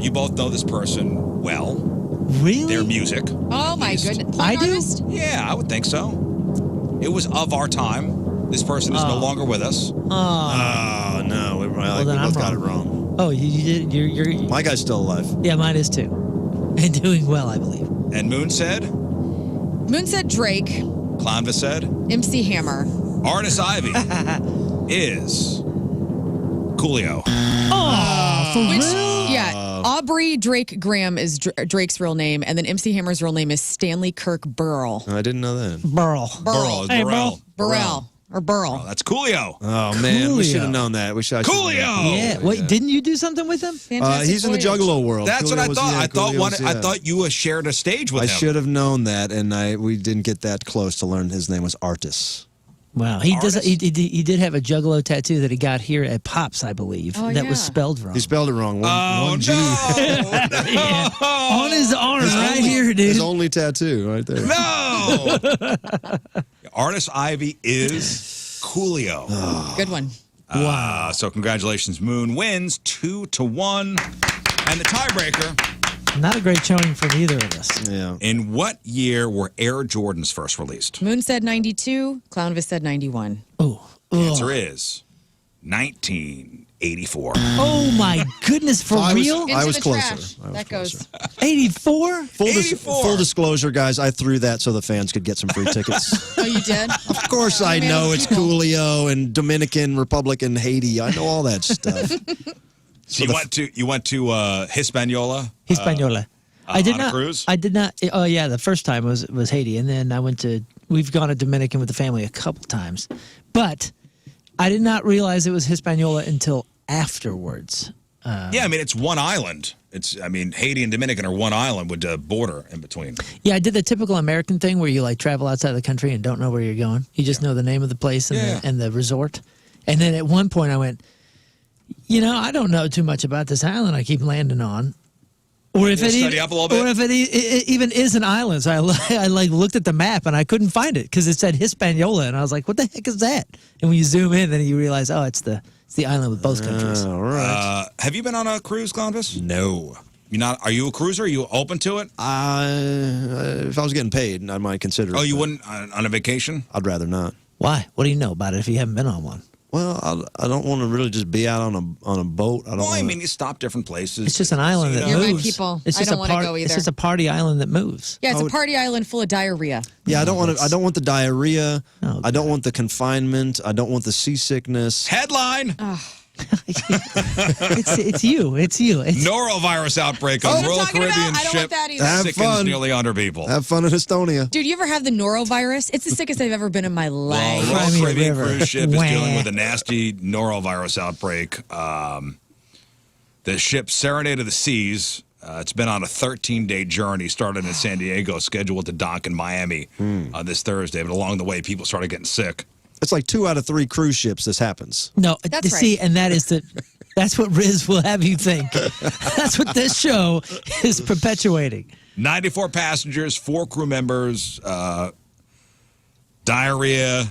You both know this person well. Really? Their music. Oh my goodness. I do? Artist? Yeah, I would think so. It was of our time. This person is no longer with us. Oh no, we then both I'm got it wrong. Oh, you did. You're. My guy's still alive. Yeah, mine is too, and doing well, I believe. And Moon said, Moon said Drake. Clownvis said, MC Hammer. Artist Ivy is Coolio. Oh, for Which, real? yeah, Aubrey Drake Graham is Drake's real name, and then MC Hammer's real name is Stanley Kirk Burrell. I didn't know that. Burl. Burl is Hey, Burrell. Burrell. Or Burl. That's Coolio. Oh man, we Coolio. should have known that. We should. Coolio! Yeah. Wait, didn't you do something with him? Fantastic He's in the Voyage. Juggalo world. That's what I Coolio was- thought. yeah, I thought Coolio's, I yeah. thought you shared a stage with I him. should have known that, and we didn't get that close to learn his name was Artis. Wow, he does. Artist? He did have a Juggalo tattoo that he got here at Pops, I believe. Oh, that yeah. was spelled wrong. He spelled it wrong. One G. Yeah. On his arm, right here, dude. His only tattoo, right there. No. Artist Ivy is Coolio. Good one. Wow. So congratulations, Moon wins 2-1, and the tiebreaker. Not a great showing from either of us. Yeah. In what year were Air Jordans first released? Moon said 92. Clownvis said 91. Oh. The answer is 1984. Oh my goodness, for I was- real? I was the closer. trash. I was That goes. 84? Full disclosure, guys, I threw that so the fans could get some free tickets. Oh, you did? Of course I Man, know it's people. Coolio and Dominican Republic and Haiti. I know all that stuff. So you went to Hispaniola? Hispaniola. I did on a not. cruise? I did not. Oh yeah, the first time was Haiti, and then I went to. We've gone to Dominican with the family a couple times, but I did not realize it was Hispaniola until afterwards. Yeah, I mean, it's one island. Haiti and Dominican are one island with a border in between. Yeah, I did the typical American thing where you like travel outside the country and don't know where you're going. You just know the name of the place and the resort. And then at one point I went, I don't know too much about this island I keep landing on. Or if study up a little bit. Or if it even is an island. So I looked at the map and I couldn't find it because it said Hispaniola. And I was like, what the heck is that? And when you zoom in, then you realize, oh, it's the island with both countries. All right. Have you been on a cruise, Clownvis? No. You're not? Are you a cruiser? Are you open to it? If I was getting paid, I might consider it. Oh, you wouldn't on a vacation? I'd rather not. Why? What do you know about it if you haven't been on one? Well, I don't want to really just be out on a boat. You stop different places. It's just an island that You're moves. my people. It's I just don't want to go either. It's just a party island that moves. Yeah, it's a party island full of diarrhea. Yeah, I don't want the diarrhea. Oh, I don't want the confinement. I don't want the seasickness. Headline. It's you. Norovirus outbreak on Royal Caribbean I don't ship. want that either. Have Sickens fun. nearly 100 people. Have fun in Estonia. Dude, you ever have the norovirus? It's the sickest I've ever been in my life. Well, Royal Crimea Caribbean River. cruise ship is Wah. dealing with a nasty norovirus outbreak. The ship Serenade of the Seas, it's been on a 13-day journey, started in San Diego, scheduled to dock in Miami this Thursday. But along the way, people started getting sick. It's like 2 out of 3 cruise ships this happens. No, That's see, right. and that's what Rizz will have you think. That's what this show is perpetuating. 94 passengers, 4 crew members, diarrhea,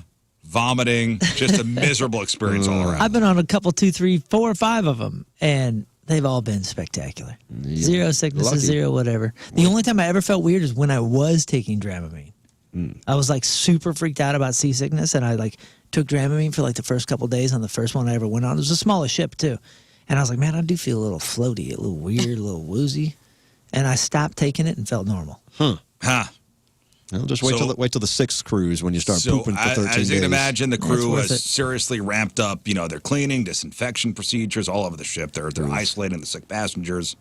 vomiting, just a miserable experience all around. I've been on a couple, 2, 3, 4, or 5 of them, and they've all been spectacular. Zero sicknesses, Lucky. zero whatever. The only time I ever felt weird is when I was taking Dramamine. I was like super freaked out about seasickness, and I like took Dramamine for like the first couple days on the first one I ever went on. It was the smallest ship too, and I was like, man, I do feel a little floaty, a little weird, a little woozy, and I stopped taking it and felt normal. Huh. Well, just wait till the 6th cruise when you start pooping for 13 days. As you can imagine, the crew worth has it. seriously ramped up. They're cleaning, disinfection procedures all over the ship. They're isolating the sick passengers.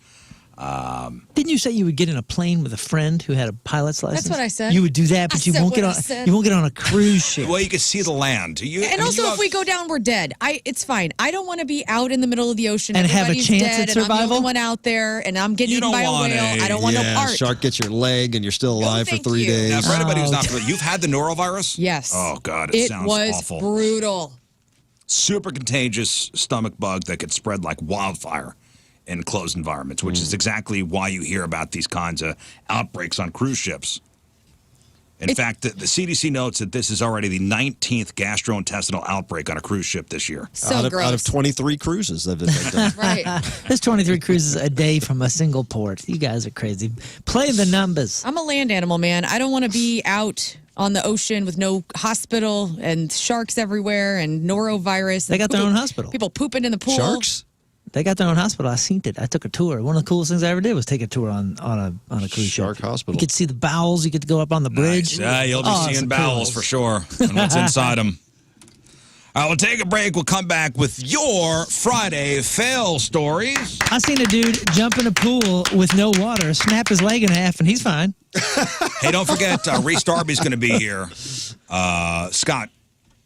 Didn't you say you would get in a plane with a friend who had a pilot's license? That's what I said. You would do that, but I you said won't get what on. I said. You won't get on a cruise ship. Well, you can see the land. If we go down, we're dead. It's fine. I don't want to be out in the middle of the ocean And have a everybody's chance dead, at and I'm the survival? only one out there, and I'm getting You eaten don't by a want whale. a- I don't want no part. Shark gets your leg and you're still alive for thank 3 you. days. Now, for anybody who's Oh. not familiar, you've had the norovirus? Yes. Oh, God, it sounds was awful. brutal. Super contagious stomach bug that could spread like wildfire in closed environments, which is exactly why you hear about these kinds of outbreaks on cruise ships. In fact, the CDC notes that this is already the 19th gastrointestinal outbreak on a cruise ship this year. So gross. Out of 23 cruises that they've done. Right. There's 23 cruises a day from a single port. You guys are crazy. Play the numbers. I'm a land animal, man. I don't want to be out on the ocean with no hospital and sharks everywhere and norovirus. They got their own hospital. People pooping in the pool. Sharks? They got their own hospital. I seen it. I took a tour. One of the coolest things I ever did was take a tour on a cruise Shark ship. hospital. You could see the bowels. You could go up on the bridge. Yeah, you'll be Oh, seeing some bowels cool. for sure and what's inside them. All right, we'll take a break. We'll come back with your Friday fail stories. I seen a dude jump in a pool with no water, snap his leg in half, and he's fine. Hey, don't forget, Rhys Darby's going to be here. Scott,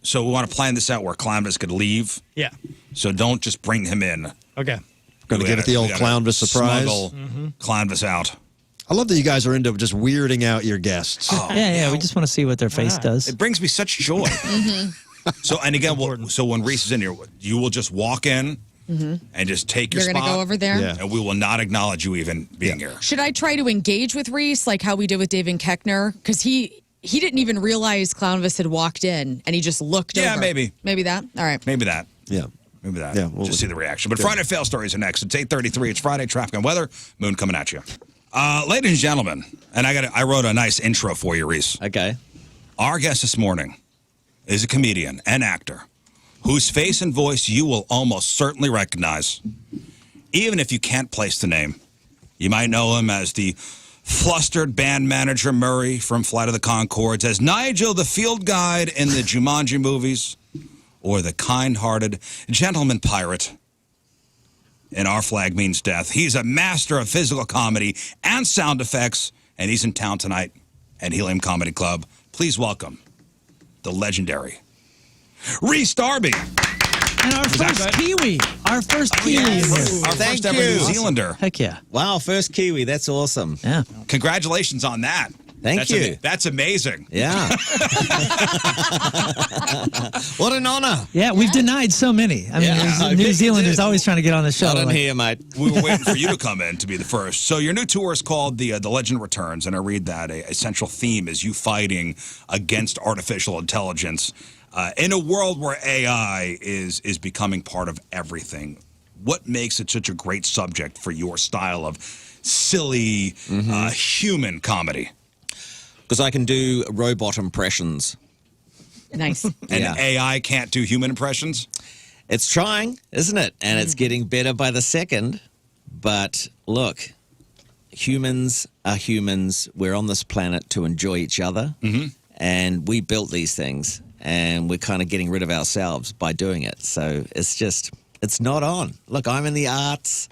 so we want to plan this out where Clownvis could leave. Yeah. So don't just bring him in. Okay. Going to give it the old Clownvis surprise. Smuggle Clownvis out. I love that you guys are into just weirding out your guests. Yeah. We just want to see what their face does. It brings me such joy. So, and again, so when Rhys is in here, you will just walk in and just take your You're spot. going to go over there? Yeah. And we will not acknowledge you even being here. Should I try to engage with Rhys like how we did with David Koechner? Because he didn't even realize Clownvis had walked in, and he just looked over. Yeah, maybe. Maybe that? All right. Maybe that. Yeah. Maybe that. Yeah, we'll just see the reaction. But Friday fail stories are next. It's 8:33. It's Friday traffic and weather. Moon coming at you. Ladies and gentlemen, and I wrote a nice intro for you, Rhys. Okay. Our guest this morning is a comedian and actor whose face and voice you will almost certainly recognize, even if you can't place the name. You might know him as the flustered band manager Murray from Flight of the Conchords, as Nigel the field guide in the Jumanji movies, or the kind-hearted gentleman pirate in Our Flag Means Death. He's a master of physical comedy and sound effects, and he's in town tonight at Helium Comedy Club. Please welcome the legendary Rhys Darby. And our first Kiwi. Our first Kiwi in here. Our Thank first ever you. New Zealander. Heck yeah. Wow, first Kiwi. That's awesome. Yeah. Congratulations on that. Thank you. That's amazing. Yeah. What an honor. Yeah, we've denied so many. I mean, Yeah, I bet New you Zealanders did. always trying to get on the show. Not in Like, here, mate. We were waiting for you to come in to be the first. So your new tour is called The Legend Returns, and I read that a central theme is you fighting against artificial intelligence in a world where AI is becoming part of everything. What makes it such a great subject for your style of silly human comedy? Because I can do robot impressions. Nice. And AI can't do human impressions? It's trying, isn't it? And it's getting better by the second. But look, humans are humans. We're on this planet to enjoy each other. And we built these things. And we're kind of getting rid of ourselves by doing it. So it's not on. Look, I'm in the arts.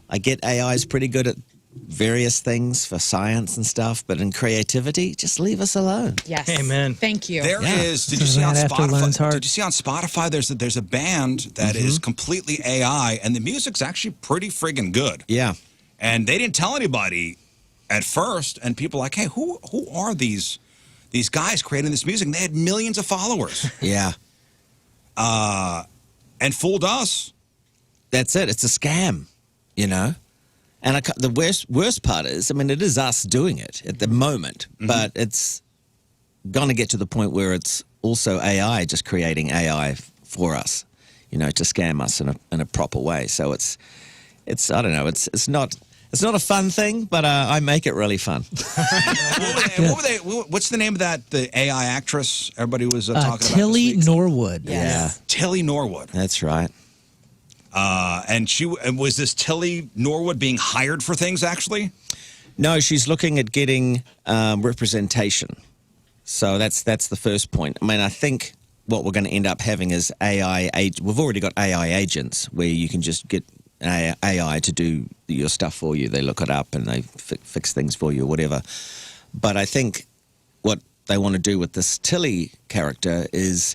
I get AI's pretty good at various things for science and stuff, but in creativity, just leave us alone. Yes. Amen. Thank you. There is. Did you see on Right after learns Spotify? hard. Did you see on Spotify? There's a band that is completely AI, and the music's actually pretty friggin' good. Yeah. And they didn't tell anybody at first, and people are like, hey, who are these guys creating this music? And they had millions of followers, Yeah. and fooled us. That's it. It's a scam, you know? And the worst part is, I mean, it is us doing it at the moment, but it's going to get to the point where it's also AI just creating AI for us, you know, to scam us in a proper way. So it's I don't know, it's not a fun thing, but I make it really fun. What's the name of that? The AI actress everybody was talking about. Tilly this week? Norwood. Yeah, Tilly Norwood. that's right. And was this Tilly Norwood being hired for things actually? No, she's looking at getting representation. So that's the first point. I mean, I think what we're going to end up having is AI. We've already got AI agents where you can just get AI to do your stuff for you. They look it up and they fix things for you or whatever. But I think what they want to do with this Tilly character is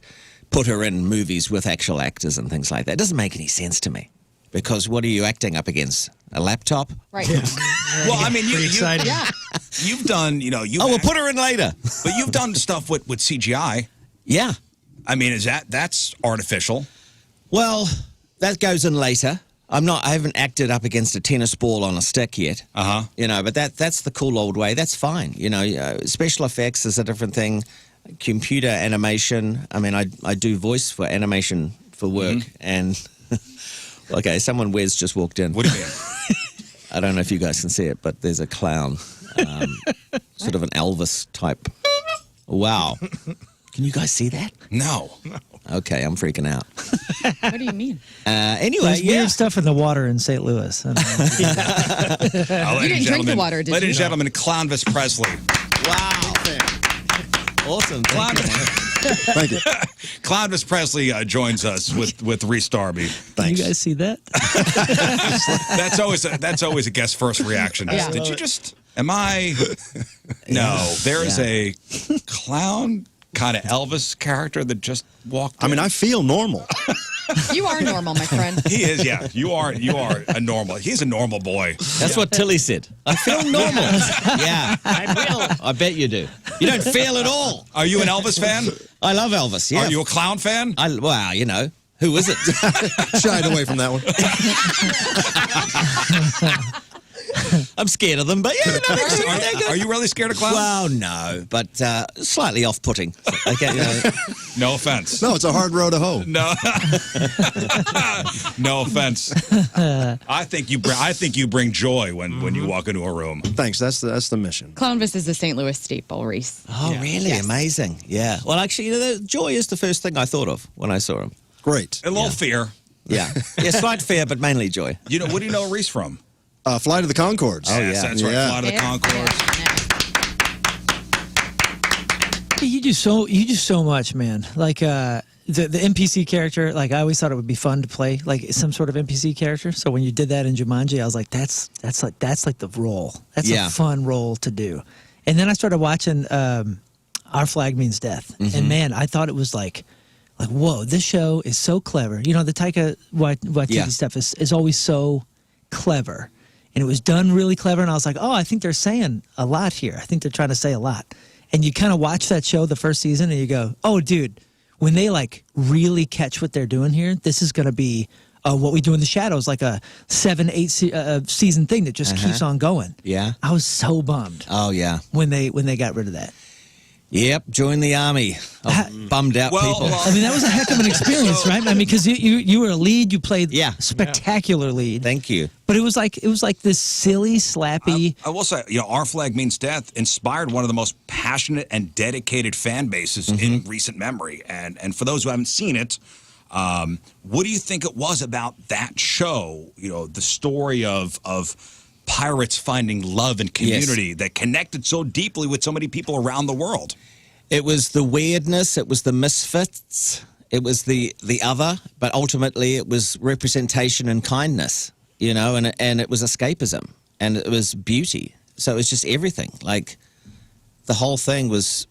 put her in movies with actual actors and things like that. It doesn't make any sense to me. Because what are you acting up against? A laptop? Right. Well, I mean, exciting. you've done, We'll put her in later. but you've done stuff with CGI. Yeah. I mean, that's artificial? Well, that goes in later. I haven't acted up against a tennis ball on a stick yet. You know, but that's the cool old way. That's fine. You know, special effects is a different thing. Computer animation. I mean, I do voice for animation for work. And, okay, someone Wes just walked in. What do you mean? I don't know if you guys can see it, but there's a clown. Sort of an Elvis type. Wow. Can you guys see that? No. Okay, I'm freaking out. What do you mean? Anyway, There's weird stuff in the water in St. Louis. I don't know. You didn't drink the water, did Ladies you? and gentlemen, Clownvis Presley. Wow. Awesome. Thank you. Thank you. Clownvis Presley joins us with Rhys Darby. Can Thanks. you guys see that? That's always a guest first reaction. Yeah. Did you just? Am I? No. There is a clown kind of Elvis character that just walked. I mean, I feel normal. You are normal, my friend. He is. Yeah. You are a normal. He's a normal boy. That's what Tilly said. I feel normal. Yeah, I will. I bet you do. You don't feel at all. Are you an Elvis fan? I love Elvis. Yeah. Are you a clown fan? Wow, you know. Who is it? Shied away from that one. I'm scared of them, but yeah, no, they're good. Are you really scared of clowns? Well, no, but slightly off-putting. Okay, you know. No offense. No, it's a hard road to hoe. No. No offense. I think you bring joy when you walk into a room. Thanks. That's the mission. Clownvis is the St. Louis staple, Rhys. Oh, really? Yes. Amazing. Yeah. Well, actually, you know, joy is the first thing I thought of when I saw him. Great. A little fear. Yeah. Yeah, slight fear, but mainly joy. What do you know Rhys from? Fly to the Conchords. Oh, Yes, yeah. that's right. Yeah. Fly to the Conchords. You do so much, man. Like the NPC character, like I always thought it would be fun to play like some sort of NPC character. So when you did that in Jumanji, I was like, that's like the role. That's a fun role to do. And then I started watching Our Flag Means Death, and man, I thought it was like like, whoa, this show is so clever. You know, the Taika Waititi stuff is always so clever. And it was done really clever. And I was like, oh, I think they're saying a lot here. I think they're trying to say a lot. And you kind of watch that show the first season and you go, oh, dude, when they like really catch what they're doing here, this is going to be What We Do in the Shadows, like a 7-8 season thing that just keeps on going. Yeah. I was so bummed. Oh, yeah. When they got rid of that. Yep, join the army of bummed out people. I mean, that was a heck of an experience, right? I mean, because you were a lead, you played spectacular lead. Thank you. But it was like this silly, slappy. I will say, Our Flag Means Death inspired one of the most passionate and dedicated fan bases in recent memory. And for those who haven't seen it, what do you think it was about that show? The story of pirates finding love and community that connected so deeply with so many people around the world. It was the weirdness. It was the misfits. It was the other. But ultimately, it was representation and kindness, and it was escapism. And it was beauty. So it was just everything. Like, the whole thing was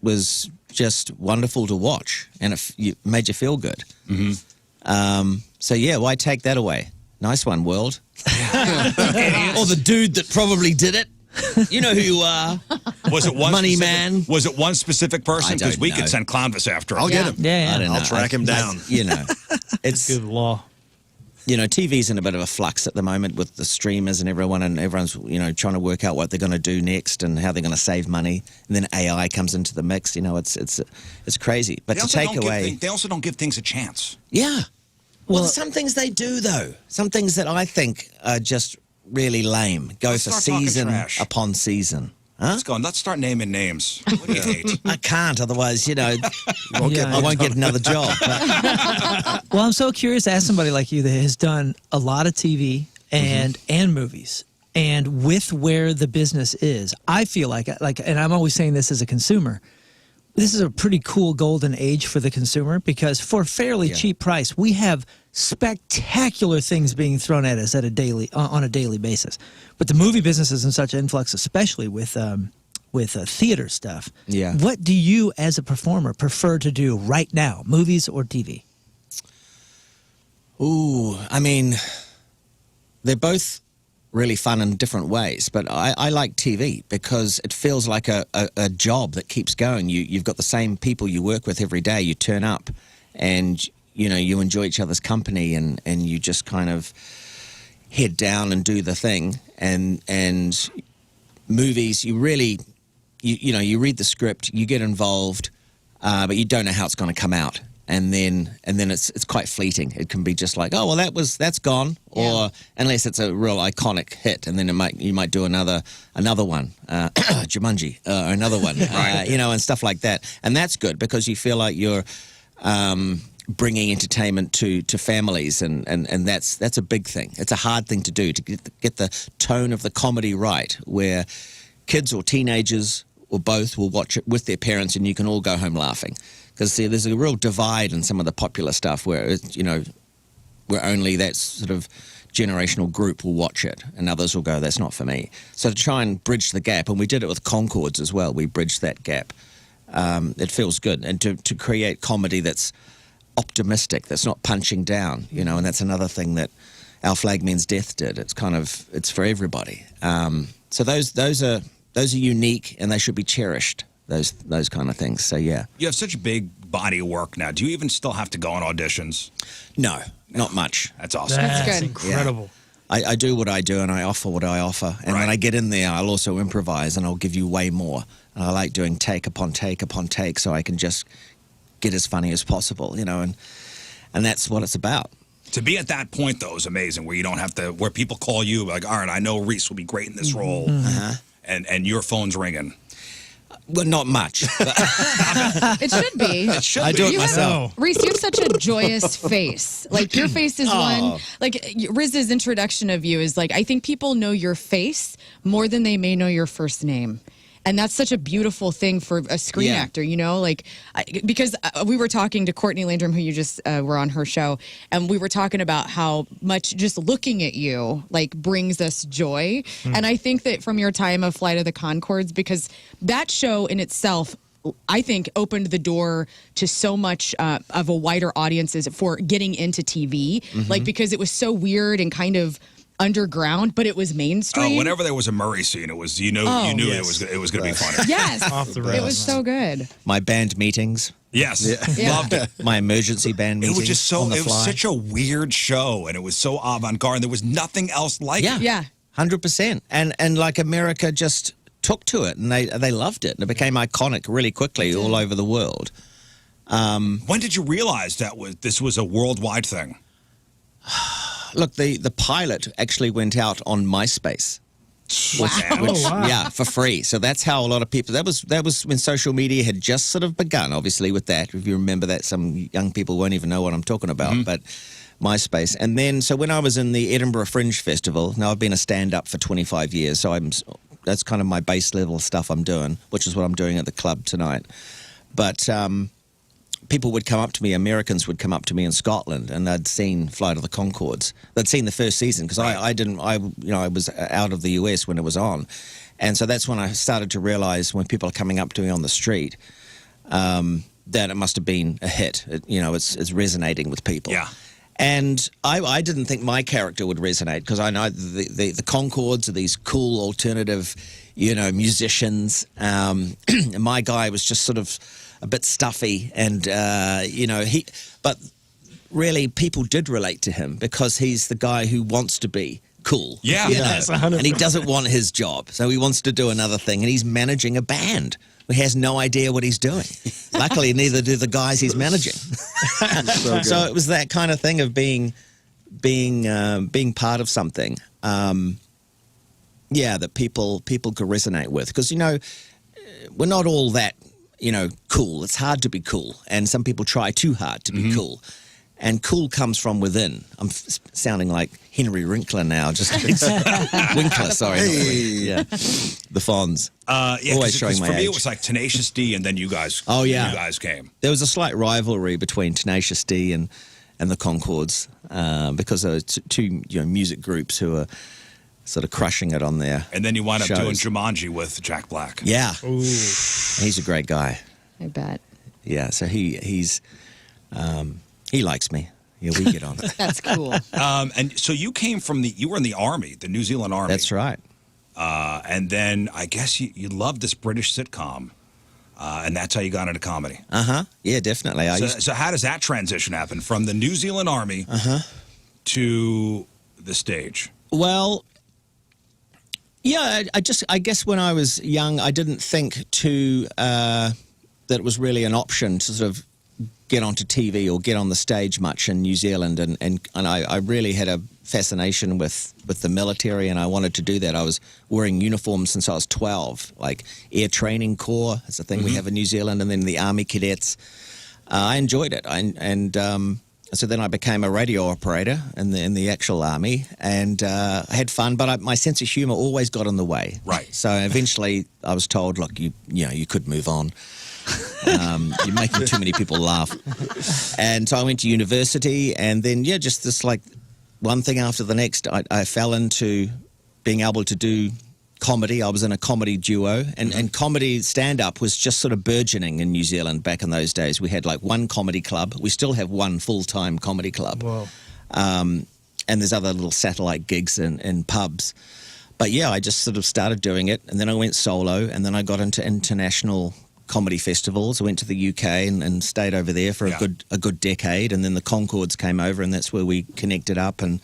just wonderful to watch. And it made you feel good. So, yeah, why take that away? Nice one, world. Or the dude that probably did it. You know who you are. Was it one Money man? Was it one specific person? Because we know. could send Clownvis after him. I'll get him. Yeah. I don't know. I'll track him down. It's Good law. TV's in a bit of a flux at the moment with the streamers and everyone's trying to work out what they're going to do next and how they're going to save money. And then AI comes into the mix. It's crazy. But they also don't give things a chance. Yeah. Well, some things they do, though. Some things that I think are just really lame. Go for season upon season. Huh? Let's start naming names. What do you hate? I can't, otherwise, I won't get another job. Well, I'm so curious to ask somebody like you that has done a lot of TV and movies. And with where the business is, I feel like, and I'm always saying this as a consumer, this is a pretty cool golden age for the consumer because for a fairly cheap price, we have spectacular things being thrown at us on a daily basis. But the movie business is in such influx, especially with theater stuff. Yeah. What do you, as a performer, prefer to do right now, movies or TV? Ooh, I mean, they're both really fun in different ways, but I like TV because it feels like a job that keeps going. You've got the same people you work with every day. You turn up and, you enjoy each other's company and you just kind of head down and do the thing. And movies, you really, you read the script, you get involved, but you don't know how it's going to come out. And then it's quite fleeting. It can be just like, oh well, that's gone, or unless it's a real iconic hit, and then you might do another one, Jumanji, or another one, and stuff like that. And that's good because you feel like you're bringing entertainment to families, and that's a big thing. It's a hard thing to do to get the tone of the comedy right, where kids or teenagers or both will watch it with their parents, and you can all go home laughing. Because there's a real divide in some of the popular stuff where where only that sort of generational group will watch it, and others will go, "That's not for me." So to try and bridge the gap, and we did it with Conchords as well. We bridged that gap. It feels good, and to create comedy that's optimistic, that's not punching down, and that's another thing that Our Flag Means Death did. It's for everybody. So those are unique, and they should be cherished. Those kind of things. So, yeah. You have such a big body of work now. Do you even still have to go on auditions? No, not much. That's awesome. That's good. incredible. I do what I do and I offer what I offer. And when I get in there, I'll also improvise and I'll give you way more. And I like doing take upon take upon take so I can just get as funny as possible, and that's what it's about. To be at that point, though, is amazing, where you don't have to, where people call you, like, all right, I know Rhys will be great in this role, and your phone's ringing. Well, not much. It should be. I do it myself. Rhys, you have such a joyous face. Like, your face is one. Like, Rizz's introduction of you is like, I think people know your face more than they may know your first name. And that's such a beautiful thing for a screen actor, because we were talking to Courtney Landrum, who you just were on her show, and we were talking about how much just looking at you brings us joy. And I think that from your time of Flight of the Conchords, because that show in itself I think, opened the door to so much of a wider audiences for getting into TV, like because it was so weird and kind of underground, but it was mainstream. Oh, whenever there was a Murray scene, it was you knew yes. it was going to be funny. Yes, Off the it rails. was so good. My band meetings, Yes, Yeah. loved it. my emergency band It meetings. was just so. on the It was fly. such a weird show, and it was so avant-garde. And there was nothing else like Yeah. it. Yeah. 100%. And like America just took to it and they loved it. And it became iconic really quickly all over the world. When did you realize this was a worldwide thing? Look, the pilot actually went out on MySpace. wow. Yeah, for free. So that's how a lot of people. That was when social media had just sort of begun. Obviously, with that, if you remember that, some young people won't even know what I'm talking about. But MySpace, and then so when I was in the Edinburgh Fringe Festival, now I've been a stand-up for 25 years, so that's kind of my base level stuff I'm doing, which is what I'm doing at the club tonight. But people would come up to me, Americans would come up to me in Scotland, and they'd seen Flight of the Conchords. They'd seen the first season because I was out of the US when it was on, and so that's when I started to realize when people are coming up to me on the street that it must have been a hit. It's resonating with people. Yeah. And I didn't think my character would resonate because I know the Conchords are these cool alternative, musicians. My guy was just sort of a bit stuffy, and but really people did relate to him because he's the guy who wants to be cool. Yeah. Yes, 100%. And he doesn't want his job, so he wants to do another thing, and he's managing a band. He has no idea what he's doing. Luckily, neither do the guys he's managing. So it was that kind of thing of being part of something. That people could resonate with, because we're not all that cool. It's hard to be cool, and some people try too hard to be cool. And cool comes from within. I'm sounding like Henry Winkler now. Just Winkler, sorry. Yeah, the Fonz. Always showing my for me, age. it was like Tenacious D, and then you guys. Oh, yeah. you guys came. There was a slight rivalry between Tenacious D and the Conchords because there were two music groups who are sort of crushing it on there. And then you wind up shows. doing Jumanji with Jack Black. Yeah, Ooh. he's a great guy. I bet. Yeah, so he likes me. Yeah, we get on. That's cool. And so you came from you were in the Army, the New Zealand Army. That's right. And then I guess you loved this British sitcom, and that's how you got into comedy. Yeah, definitely. So how does that transition happen from the New Zealand Army to the stage? Well, yeah, I guess when I was young, I didn't think that it was really an option to sort of get onto TV or get on the stage much in New Zealand, and I really had a fascination with the military, and I wanted to do that. I was wearing uniforms since I was 12, like Air Training Corps. That's a thing we have in New Zealand, and then the Army Cadets. I enjoyed it, so then I became a radio operator in the actual army, and I had fun, but my sense of humour always got in the way. Right. So eventually I was told, look, you could move on. You're making too many people laugh. And so I went to university, and then, just this like one thing after the next, I fell into being able to do comedy. I was in a comedy duo, and comedy stand-up was just sort of burgeoning in New Zealand back in those days. We had like one comedy club. We still have one full-time comedy club. Whoa. And there's other little satellite gigs in pubs. But yeah, I just sort of started doing it, and then I went solo, and then I got into international comedy festivals. I went to the UK and stayed over there for a good decade, and then the Conchords came over, and that's where we connected up, and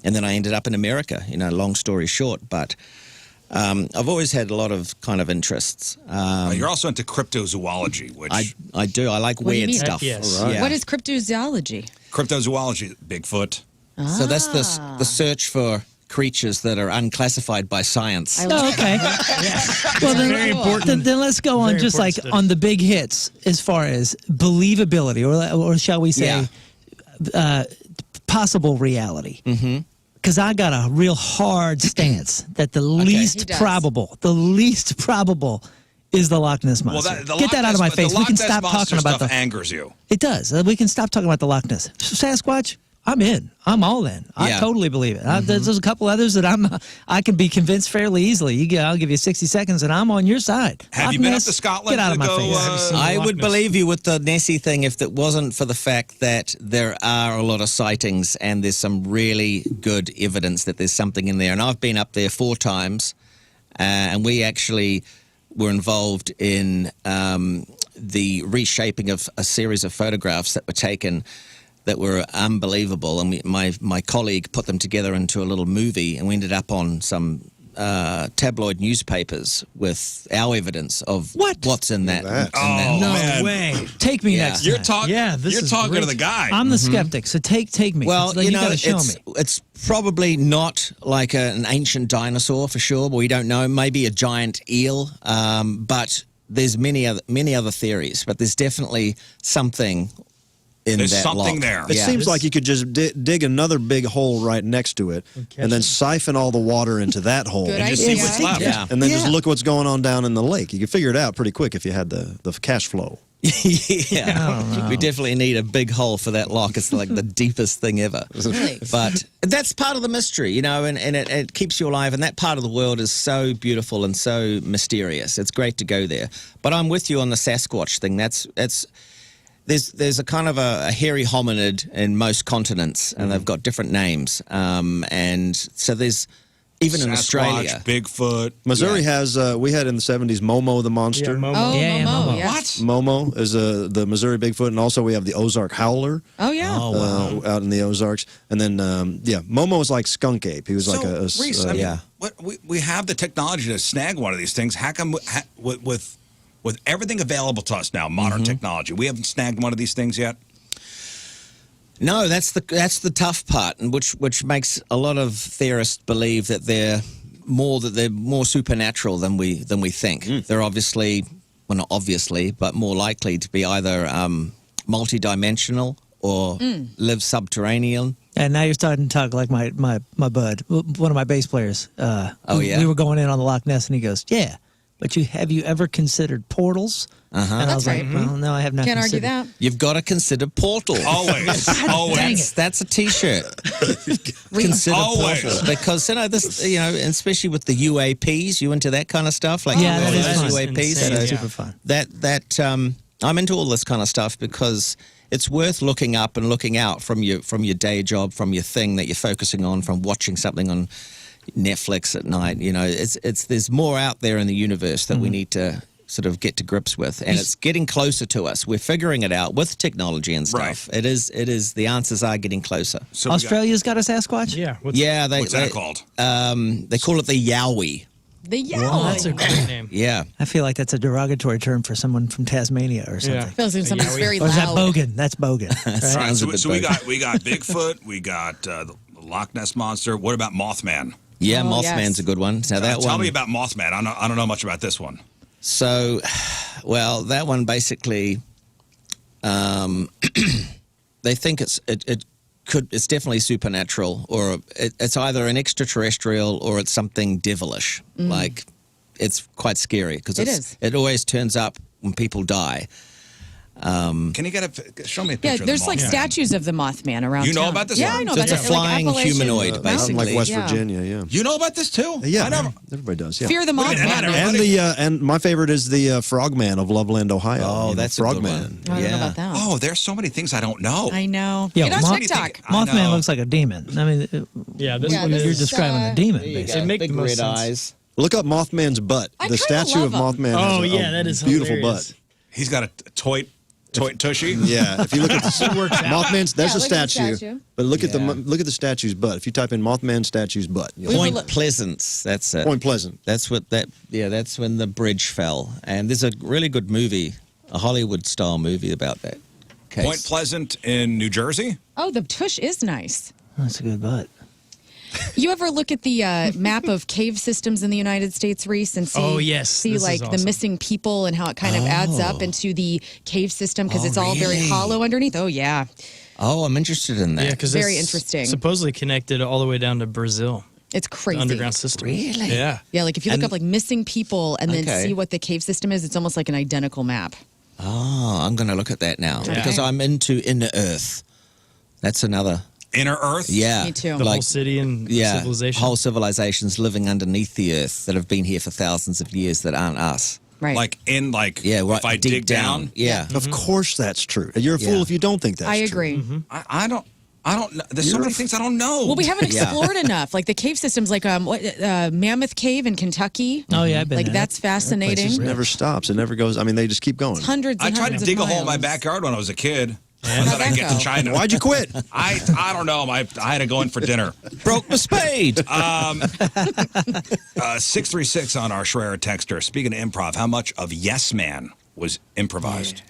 then I ended up in America. Long story short, but I've always had a lot of kind of interests. You're also into cryptozoology, which I do. I like What do you weird mean? stuff. Yes. Yeah. What is cryptozoology? cryptozoology, Bigfoot. So that's the search for creatures that are unclassified by science. I Okay. Well, Very important. Then let's go on Very just like important study. on the big hits as far as believability, or shall we say, possible reality. Mm-hmm. Because I got a real hard stance that the He least does. probable is the Loch Ness monster. Get that out of my face. We can stop talking about stuff the. angers you. It does. We can stop talking about the Loch Ness. Sasquatch. I'm in. I'm all in. I Yeah. totally believe it. There's a couple others that I can be convinced fairly easily. I'll give you 60 seconds, and I'm on your side. Have Loch you been up Ness, to Scotland Get out of to my go, face. I Loch would Ness. believe you with the Nessie thing if it wasn't for the fact that there are a lot of sightings and there's some really good evidence that there's something in there. And I've been up there 4 times, and we actually were involved in the reshaping of a series of photographs that were taken that were unbelievable. And my colleague put them together into a little movie, and we ended up on some tabloid newspapers with our evidence of what's in that. That. Oh, No man. way. Take me Yeah. next You're time. talking. Yeah, this you're is talking to great. the guy. I'm the skeptic, so take me. Well, It's like, you know, got to show it's, me. it's probably not like an ancient dinosaur for sure, but we don't know. Maybe a giant eel, but there's many other theories. But there's definitely something in There's that something lock. there. It Yeah. seems like you could just dig another big hole right next to it, and then siphon all the water into that hole, Good And just idea. see what's left. Yeah. and then just look what's going on down in the lake. You could figure it out pretty quick if you had the cash flow. Yeah, we definitely need a big hole for that lock. It's like the deepest thing ever. Really? But that's part of the mystery, you know, and it keeps you alive. And that part of the world is so beautiful and so mysterious. It's great to go there. But I'm with you on the Sasquatch thing. There's a kind of a hairy hominid in most continents, and they've got different names. And so there's even in Sasquatch, Australia. Bigfoot. Missouri has we had in the 70s Momo the monster. Yeah, Momo. Oh, Yeah, Momo. Momo. Yes. Momo is the Missouri Bigfoot, and also we have the Ozark Howler Oh, yeah. out in the Ozarks. And then Momo is like skunk ape. He was like a Rhys, I mean, yeah. what we have the technology to snag one of these things. How come with everything available to us now, modern technology, we haven't snagged one of these things yet? No, that's the tough part, and which makes a lot of theorists believe that they're more supernatural than we think. They're obviously, well, not obviously, but more likely to be either multidimensional or live subterranean. And now you're starting to talk like my bud, one of my bass players. Oh, yeah? We were going in on the Loch Ness, and he goes, "Yeah, but have you ever considered portals?" And I was That's like, right. "Well, no, I have not." Can't argue considered. that. You've got to consider portals. Always, Dang always. it. That's a T-shirt. Consider Always. portals because and especially with the UAPs, you into that kind of stuff, like Yeah, that is those fun. UAPs. Insane, That So is yeah. super fun. that I'm into all this kind of stuff because it's worth looking up and looking out from your day job, from your thing that you're focusing on, from watching something on Netflix at night. You know, there's more out there in the universe that we need to sort of get to grips with, and it's getting closer to us. We're figuring it out with technology and stuff. Right. It is the answers are getting closer. So we Australia's got a Sasquatch. Yeah. Yeah, what's that called? They call it the Yowie. The Oh, Yowie. that's a great name. Yeah. I feel like that's a derogatory term for someone from Tasmania or something. Yeah. Feels like something's Yowie. very Or is that loud. Bogan? That's Bogan. Right? All right, Sounds a so, bit so bogus. we got Bigfoot, we got the Loch Ness monster. What about Mothman? Yeah, Oh, Mothman's yes. a good one. Now that Tell one. me about Mothman. I don't know much about this one. So, well, that one basically, they think it's definitely supernatural, or it's either an extraterrestrial or it's something devilish. Like, it's quite scary because It is. it always turns up when people die. Can you show me a picture Yeah, of the there's like Mothman? statues of the Mothman around You know town. about this Yeah, one? I know So about it's a it. Like flying Appalachian humanoid, Mountains. basically. Out in like West Yeah. Virginia, yeah. You know about this too? Yeah, I never. everybody does. Yeah. Fear the Wait a minute, Mothman. And my favorite is the Frogman of Loveland, Ohio. Oh, You know, that's a good Frogman. one. I don't know Yeah. about that. Oh, there's so many things I don't know. I know. Yo, Get on Moth- TikTok. I know. Mothman looks like a demon. I mean, Yeah, this Yeah, one this you're is, describing uh, a demon. There you basically. go. make Big the most red sense. eyes. Look up Mothman's butt. I The kinda statue of love him. Mothman Oh, has yeah, a that is beautiful hilarious. butt. He's got a toy tushy. Yeah, if you look at the Mothman's, there's Yeah, a look at the statue, statue. but look at Yeah. look at the statue's butt. If you type in Mothman statue's butt, you'll We find will Point Pleasance. That's it. Point Pleasant. That's that's when the bridge fell. And there's a really good movie, a Hollywood style movie about that case. Point Pleasant in New Jersey. Oh, the tush is nice. That's a good butt. You ever look at the map of cave systems in the United States, Rhys, and see, Oh, yes. see This is like the awesome. missing people and how it kind of adds up into the cave system because Oh, it's all very really? hollow underneath? Oh, yeah. Oh, I'm interested in that. Yeah, because Very interesting. Supposedly connected all the way down to Brazil. It's crazy. The underground system. Really? Yeah. Yeah, like if you look And- up like missing people and then Okay. see what the cave system is, it's almost like an identical map. Oh, I'm going to look at that now Okay. because I'm into Inner Earth. That's another inner Earth? Yeah. Me too. The whole city and civilization. Whole civilizations living underneath the earth that have been here for thousands of years that aren't us. Right. Like right, if I deep dig down? Yeah. Of course that's true. You're a fool if you don't think that's I true. agree. I don't know. There's so many things I don't know. Well, we haven't explored enough. Like the cave systems, like Mammoth Cave in Kentucky. Oh yeah, I've been Like there. that's fascinating. It never stops. It never goes. I mean, they just keep going. Hundreds. I And tried to hundreds of dig a hole in my miles. backyard when I was a kid. I How'd thought I'd that get to go? China. Why'd you quit? I don't know. I had to go in for dinner. Broke my spade. 636 on our Schreier texter. Speaking of improv, how much of Yes Man was improvised?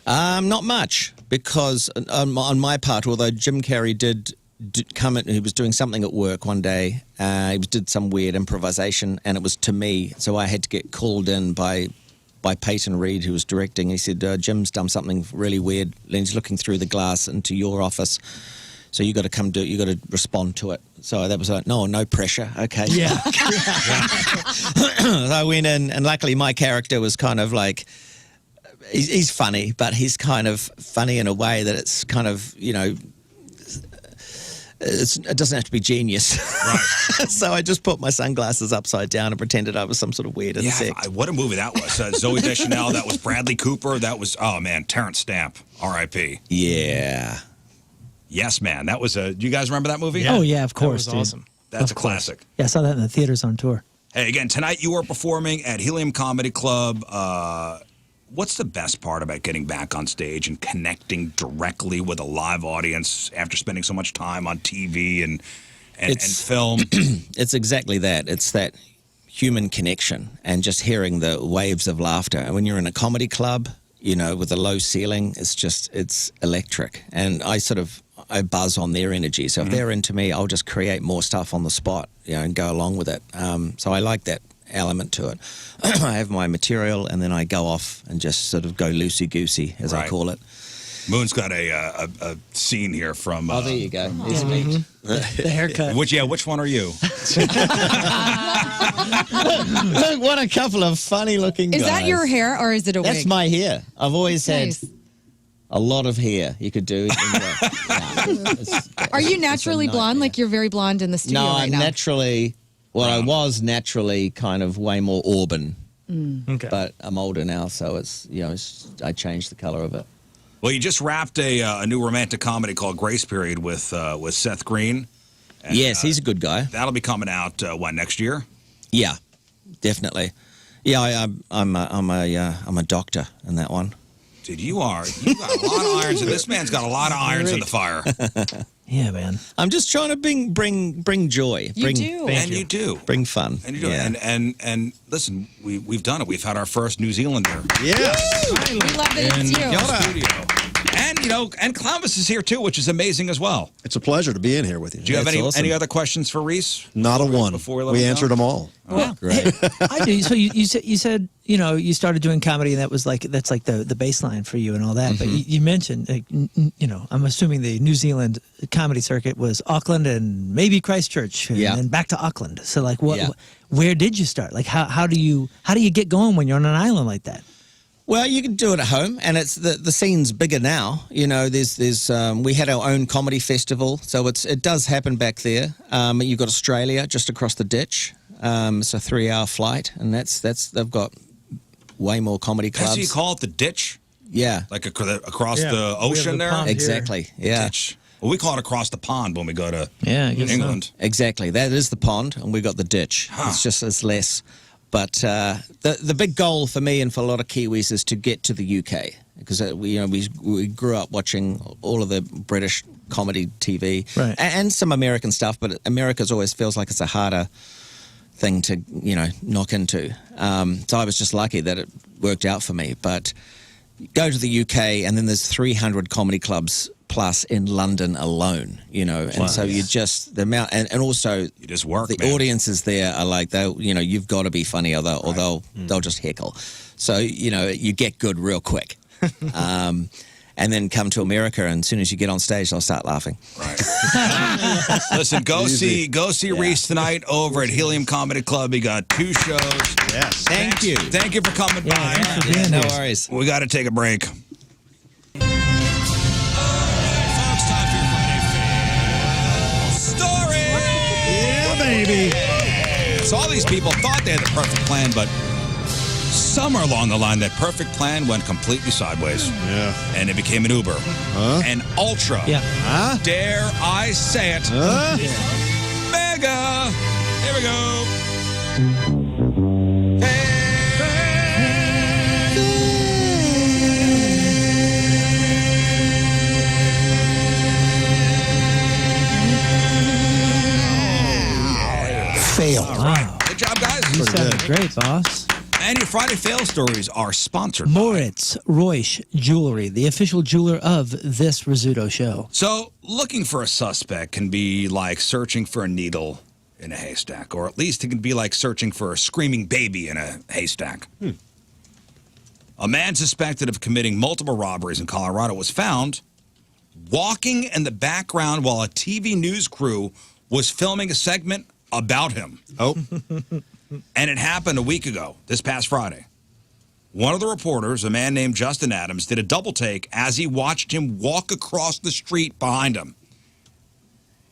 Not much, because on my part, although Jim Carrey did come in, he was doing something at work one day. He did some weird improvisation, and it was to me, so I had to get called in by Peyton Reed, who was directing. He said, Jim's done something really weird, and he's looking through the glass into your office. So you got to come do it. You got to respond to it. So that was like, no pressure. Okay. Yeah. I went in, and luckily my character was kind of like, he's funny, but he's kind of funny in a way that it's kind of, it doesn't have to be genius. Right. So I just put my sunglasses upside down and pretended I was some sort of weird insect. What a movie that was. Zoe Deschanel, that was Bradley Cooper, that was, oh man, Terrence Stamp, R.I.P. Yeah. Yes Man, that was do you guys remember that movie? Oh yeah, of course, That dude. was awesome. That's a classic. Yeah, I saw that in the theaters on tour. Hey, again, tonight you are performing at Helium Comedy Club. What's the best part about getting back on stage and connecting directly with a live audience after spending so much time on TV and film? It's exactly that. It's that human connection and just hearing the waves of laughter. And when you're in a comedy club, with a low ceiling, it's electric. And I buzz on their energy. So if they're into me, I'll just create more stuff on the spot, and go along with it. So I like that element to it. I have my material, and then I go off and just sort of go loosey-goosey, as I call it. Moon's got a scene here from... there you go. There's me. The haircut. Which one are you? Look, what a couple of funny-looking guys. Is that your hair or is it a wig? That's my hair. I've always Nice. had a lot of hair. You could do. Are you naturally blonde? Like you're very blonde in the studio No, right I'm now. naturally. Well, I was naturally kind of way more auburn, Okay. but I'm older now, so I changed the color of it. Well, you just wrapped a new romantic comedy called Grace Period with Seth Green. And, Yes, he's a good guy. That'll be coming out next year? Yeah, definitely. Yeah, I'm a doctor in that one. Dude, you got a lot of irons. This man's got a lot of irons in the fire. Yeah, man. I'm just trying to bring joy. You do. You do. Bring fun. And you do. Yeah. And listen, we've done it. We've had our first New Zealander Yes. We love that in it's you. the studio. And Clownvis is here too, which is amazing as well. It's a pleasure to be in here with you. Do you have That's awesome. any other questions for Rhys? Not a one. Before we let We him answered go? them all. Well, great. I do. So you said you started doing comedy, and that's like the baseline for you and all that. But you mentioned I'm assuming the New Zealand comedy circuit was Auckland and maybe Christchurch, and Yeah. then back to Auckland. So like, Yeah. where did you start? Like, how do you get going when you're on an island like that? Well, you can do it at home, and it's the scene's bigger now. There's we had our own comedy festival, so it does happen back there. You've got Australia just across the ditch. It's a 3-hour flight, and they've got way more comedy clubs. That's what you call it, the ditch? Yeah, Like across Yeah, the we have ocean the there? pond. exactly. Yeah, Ditch. Well, we call it across the pond when we go to Yeah, I guess so. England. exactly. That is the pond, and we got the ditch. It's less. But the big goal for me and for a lot of Kiwis is to get to the UK, because we grew up watching all of the British comedy TV Right. and some American stuff, but America's always feels like it's a harder thing to knock into. So I was just lucky that it worked out for me. But go to the UK, and then there's 300 comedy clubs plus in London alone, and so you just the amount and also You just work, the man. audiences there are like you've got to be funny or they'll just heckle, so you get good real quick. And then come to America, and as soon as you get on stage, they'll start laughing. Right. Listen, go see Rhys tonight over at Helium Comedy Club. He got 2 shows. Yes. Thank you. Thank you for coming Yeah, by. thanks for being No here. worries. We got to take a break. baby. So all these people thought they had the perfect plan, but somewhere along the line, that perfect plan went completely sideways. Yeah. And it became an Uber. An ultra. Yeah. Dare I say it? Mega. Here we go. Fail. Wow. Good job, guys. You sounded great, boss. And your Friday Fail stories are sponsored by Moritz Reusch Jewelry, the official jeweler of this Rizzuto show. So, looking for a suspect can be like searching for a needle in a haystack, or at least it can be like searching for a screaming baby in a haystack. A man suspected of committing multiple robberies in Colorado was found walking in the background while a TV news crew was filming a segment about him. Oh. And it happened a week ago, this past Friday. One of the reporters, a man named Justin Adams, did a double take as he watched him walk across the street behind him.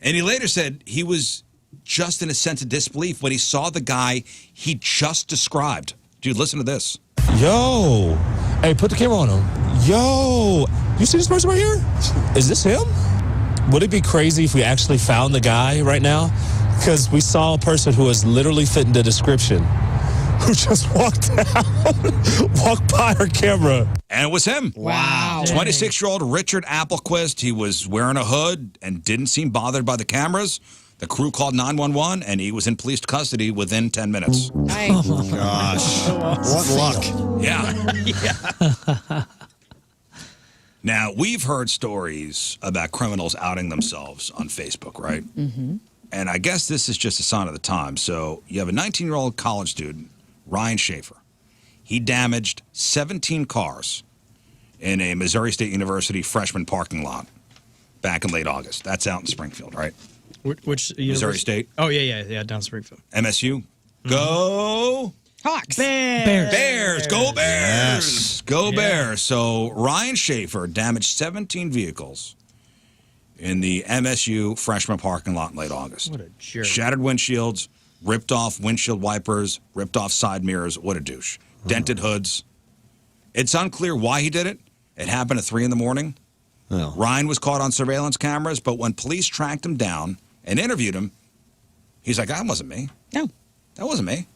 And he later said he was just in a sense of disbelief when he saw the guy he just described. Dude, listen to this. Yo. Hey, put the camera on him. Yo. You see this person right here? Is this him? Would it be crazy if we actually found the guy right now? Because we saw a person who was literally fitting the description, who just walked by our camera. And it was him. Wow. 26-year-old Richard Applequist. He was wearing a hood and didn't seem bothered by the cameras. The crew called 911, and he was in police custody within 10 minutes. Nice. Gosh. What luck. Yeah. Now, we've heard stories about criminals outing themselves on Facebook, right? Mm-hmm. And I guess this is just a sign of the time. So you have a 19-year-old college student, Ryan Schaefer. He damaged 17 cars in a Missouri State University freshman parking lot back in late August. That's out in Springfield, right? Which Missouri State? Oh, yeah, down Springfield. MSU? Go Hawks. Bears. Go Bears. Yes. Go Bears. So Ryan Schaefer damaged 17 vehicles in the MSU freshman parking lot in late August. What a jerk. Shattered windshields, ripped off windshield wipers, ripped off side mirrors. What a douche. Dented hoods. It's unclear why he did it. It happened at 3 in the morning. Oh. Ryan was caught on surveillance cameras, but when police tracked him down and interviewed him, he's like, that wasn't me. No. That wasn't me.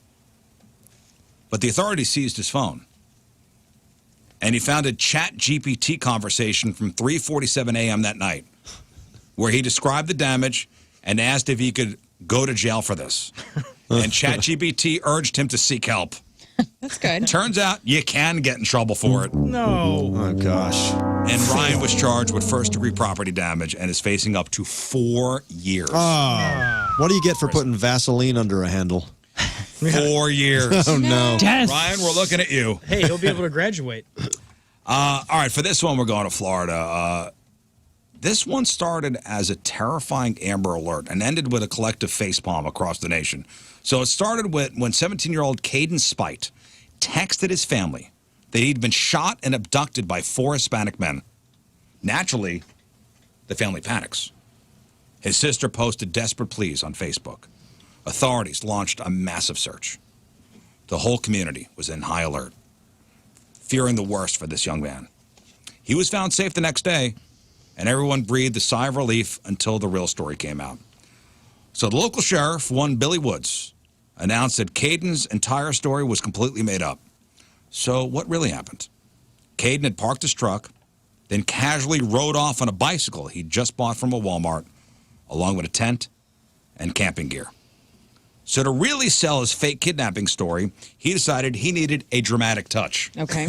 But the authorities seized his phone. And he found a chat GPT conversation from 3:47 a.m. that night where he described the damage and asked if he could go to jail for this. And ChatGPT urged him to seek help. That's good. Turns out you can get in trouble for it. No. Oh, gosh. And Ryan was charged with first-degree property damage and is facing up to 4 years. What do you get for putting Vaseline under a handle? 4 years. Oh, no. Death. Ryan, we're looking at you. Hey, he'll be able to graduate. All right, for this one, we're going to Florida. This one started as a terrifying Amber Alert and ended with a collective facepalm across the nation. So it started with when 17-year-old Caden Spite texted his family that he'd been shot and abducted by 4 Hispanic men. Naturally, the family panics. His sister posted desperate pleas on Facebook. Authorities launched a massive search. The whole community was in high alert, fearing the worst for this young man. He was found safe the next day, and everyone breathed a sigh of relief until the real story came out. So the local sheriff, one Billy Woods, announced that Caden's entire story was completely made up. So what really happened? Caden had parked his truck, then casually rode off on a bicycle he'd just bought from a Walmart, along with a tent and camping gear. So to really sell his fake kidnapping story, he decided he needed a dramatic touch. Okay.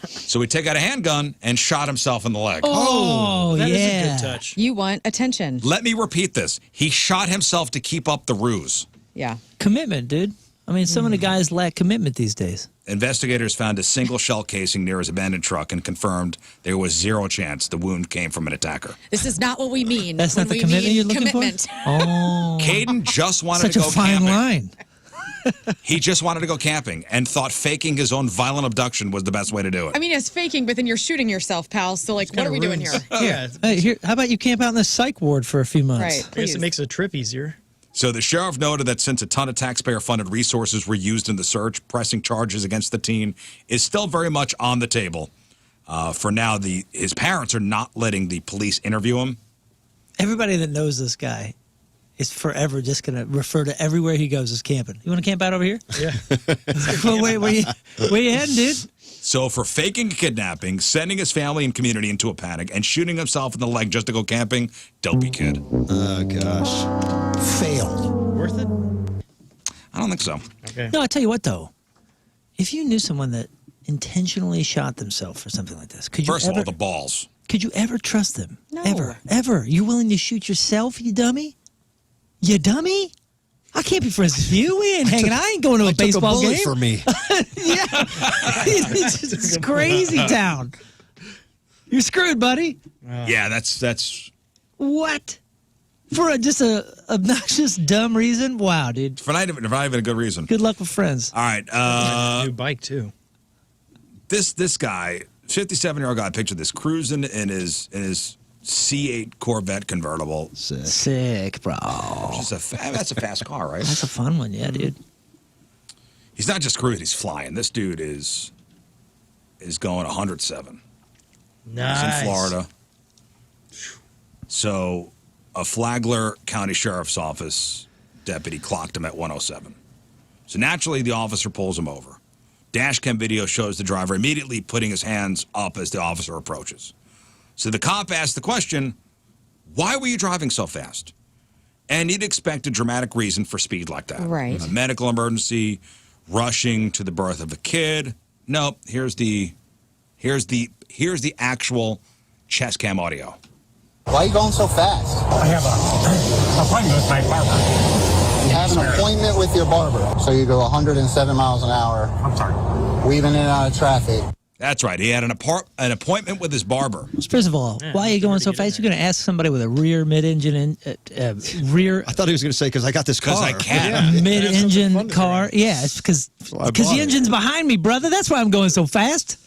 So he took out a handgun and shot himself in the leg. Oh, That is yeah. a good touch. You want attention. Let me repeat this. He shot himself to keep up the ruse. Yeah. Commitment, dude. I mean, some of the guys lack commitment these days. Investigators found a single shell casing near his abandoned truck and confirmed there was 0 chance the wound came from an attacker. This is not what we mean. That's when not the we commitment mean you're looking commitment. for? Oh. Caden just wanted Such to a go fine camping. line. He just wanted to go camping and thought faking his own violent abduction was the best way to do it. I mean, it's faking, but then you're shooting yourself, pal. So, like, what are we doing here? Yeah. Hey, here, how about you camp out in the psych ward for a few months? Right. I guess Please. it makes a trip easier. So the sheriff noted that since a ton of taxpayer-funded resources were used in the search, pressing charges against the teen is still very much on the table. For now, his parents are not letting the police interview him. Everybody that knows this guy is forever just going to refer to everywhere he goes as camping. You want to camp out over here? Yeah. Well, where you heading, dude? So for faking a kidnapping, sending his family and community into a panic, and shooting himself in the leg just to go camping, dopey kid. Oh, gosh. Failed. Worth it? I don't think so. Okay. No, I'll tell you what, though. If you knew someone that intentionally shot themselves for something like this, could you First of all, the balls. Could you ever trust them? No. Ever? You willing to shoot yourself, you dummy? You dummy? I can't be friends with you. We ain't hanging. I ain't going to a baseball took a bullet game. for me. Yeah. It's crazy town. You're screwed, buddy. Yeah, that's What? For just a obnoxious, dumb reason? Wow, dude. for not even a good reason. Good luck with friends. All right, New bike, too. this guy, 57-year-old guy, picture this cruising in his C8 Corvette convertible. Sick, bro. That's a fast car, right? That's a fun one, yeah, dude. He's not just cruising; he's flying. This dude is going 107. Nice. He's in Florida. So, a Flagler County Sheriff's Office deputy clocked him at 107. So naturally, the officer pulls him over. Dashcam video shows the driver immediately putting his hands up as the officer approaches. So the cop asked the question, why were you driving so fast? And you'd expect a dramatic reason for speed like that. Right. A medical emergency, rushing to the birth of a kid. Nope, here's the actual chest cam audio. Why are you going so fast? I have an appointment with my barber. You have an appointment with your barber, so you go 107 miles an hour, I'm sorry. weaving in and out of traffic. That's right. He had an appointment with his barber. First of all, why are you going so fast? You're going to ask somebody with a rear mid-engine rear I thought he was going to say, because I got this car. Because I can. mid-engine car. Yeah, it's because I bought the it. engine's behind me, brother. That's why I'm going so fast.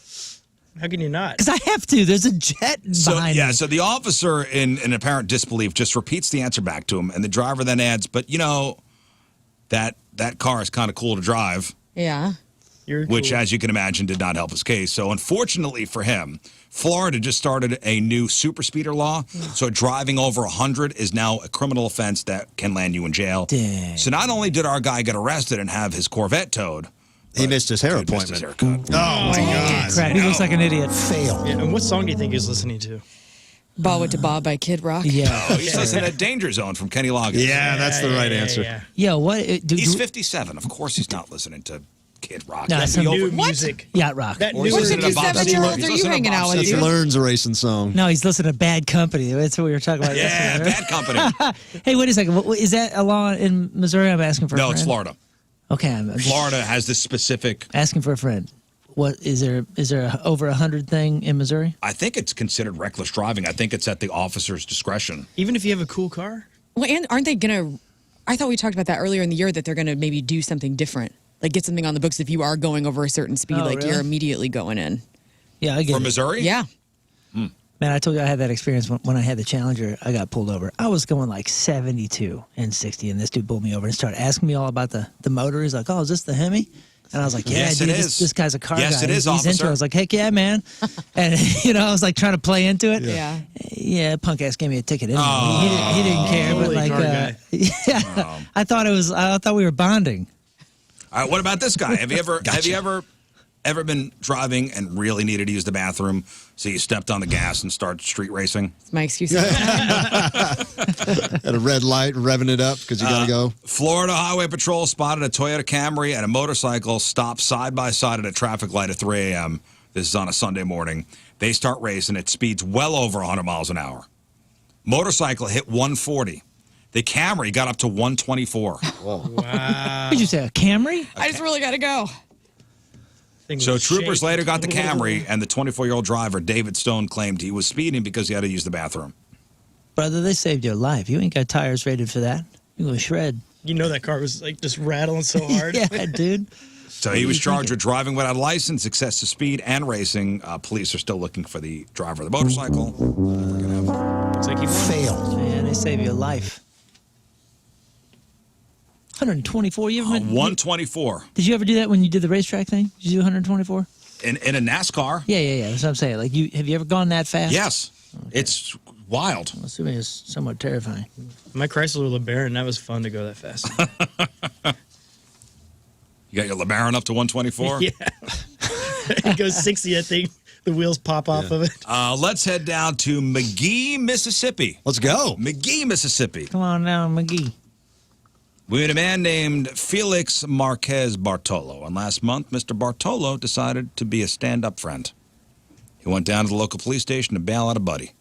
How can you not? Because I have to. There's a jet behind me. So the officer, in apparent disbelief, just repeats the answer back to him, and the driver then adds, "But you know, that car is kind of cool to drive." Yeah. Which, as you can imagine, did not help his case. So, unfortunately for him, Florida just started a new super speeder law. So, driving over 100 is now a criminal offense that can land you in jail. Dang. So, not only did our guy get arrested and have his Corvette towed, He missed his hair he missed his appointment. haircut. Oh, my God. Crap, he looks like an idiot. Failed. Yeah, and what song do you think he's listening to? Ball with the Bob by Kid Rock. Yeah. Oh, he's listening to Danger Zone from Kenny Loggins. Yeah, that's the right answer. Yeah. Yo, what? He's 57. Of course, he's not listening to Kid Rock. No, That'd some be New over- music. Yacht rock. That Or new he's What listening to Bob 57-year-olds Seger. are He's you listening to hanging Bob out with, Seger. It's dude? Learn's a racing song. No, he's listening to Bad Company. That's what we were talking about Yeah, yesterday. bad company. Hey, wait a second. Is that a law in Missouri? I'm asking for a No, friend. it's Florida. Okay, I'm just Florida has this specific. asking for a friend. What is there a over 100 thing in Missouri? I think it's considered reckless driving. I think it's at the officer's discretion. Even if you have a cool car? Well, and aren't they going to? I thought we talked about that earlier in the year that they're going to maybe do something different, like get something on the books if you are going over a certain speed, Oh, like really? you're immediately going in. Yeah, I get For it. Missouri? Yeah. Man, I told you I had that experience when I had the Challenger. I got pulled over. I was going like 72 and 60, and this dude pulled me over and started asking me all about the motor. He's like, "Oh, is this the Hemi?" And I was like, "Yeah, Yes, dude, it this, is. this guy's a car Yes, guy. it is, He's into officer." it." I was like, "Heck yeah, man!" And I was like trying to play into it. Yeah. Yeah, punk ass gave me a ticket. Anyway. He didn't care, but Holy like, car guy. yeah, I thought we were bonding. All right, what about this guy? Have you ever been driving and really needed to use the bathroom, so you stepped on the gas and started street racing? It's my excuse. At a red light, revving it up because you got to go. Florida Highway Patrol spotted a Toyota Camry and a motorcycle stopped side by side at a traffic light at 3 a.m. This is on a Sunday morning. They start racing. It speeds well over 100 miles an hour. Motorcycle hit 140. The Camry got up to 124. Wow. What'd you say, a Camry? I just really got to go. Thing So was troopers shaking. later got the Camry, and the 24-year-old driver, David Stone, claimed he was speeding because he had to use the bathroom. Brother, they saved your life. You ain't got tires rated for that. You go shred. You know that car was like just rattling so hard. Yeah, dude. So he was charged with driving without a license, excessive speed, and racing. Police are still looking for the driver of the motorcycle. Looks like he won. Failed. Man, they save your life. 124. You ever 124. Did you ever do that when you did the racetrack thing? Did you do 124? In a NASCAR? Yeah. That's what I'm saying. Like, have you ever gone that fast? Yes. Okay. It's wild. I'm assuming it's somewhat terrifying. My Chrysler LeBaron, that was fun to go that fast. You got your LeBaron up to 124? Yeah. It goes 60, I think. The wheels pop off of it. Let's head down to McGee, Mississippi. Let's go. McGee, Mississippi. Come on now, McGee. We had a man named Felix Marquez Bartolo, and last month, Mr. Bartolo decided to be a stand-up friend. He went down to the local police station to bail out a buddy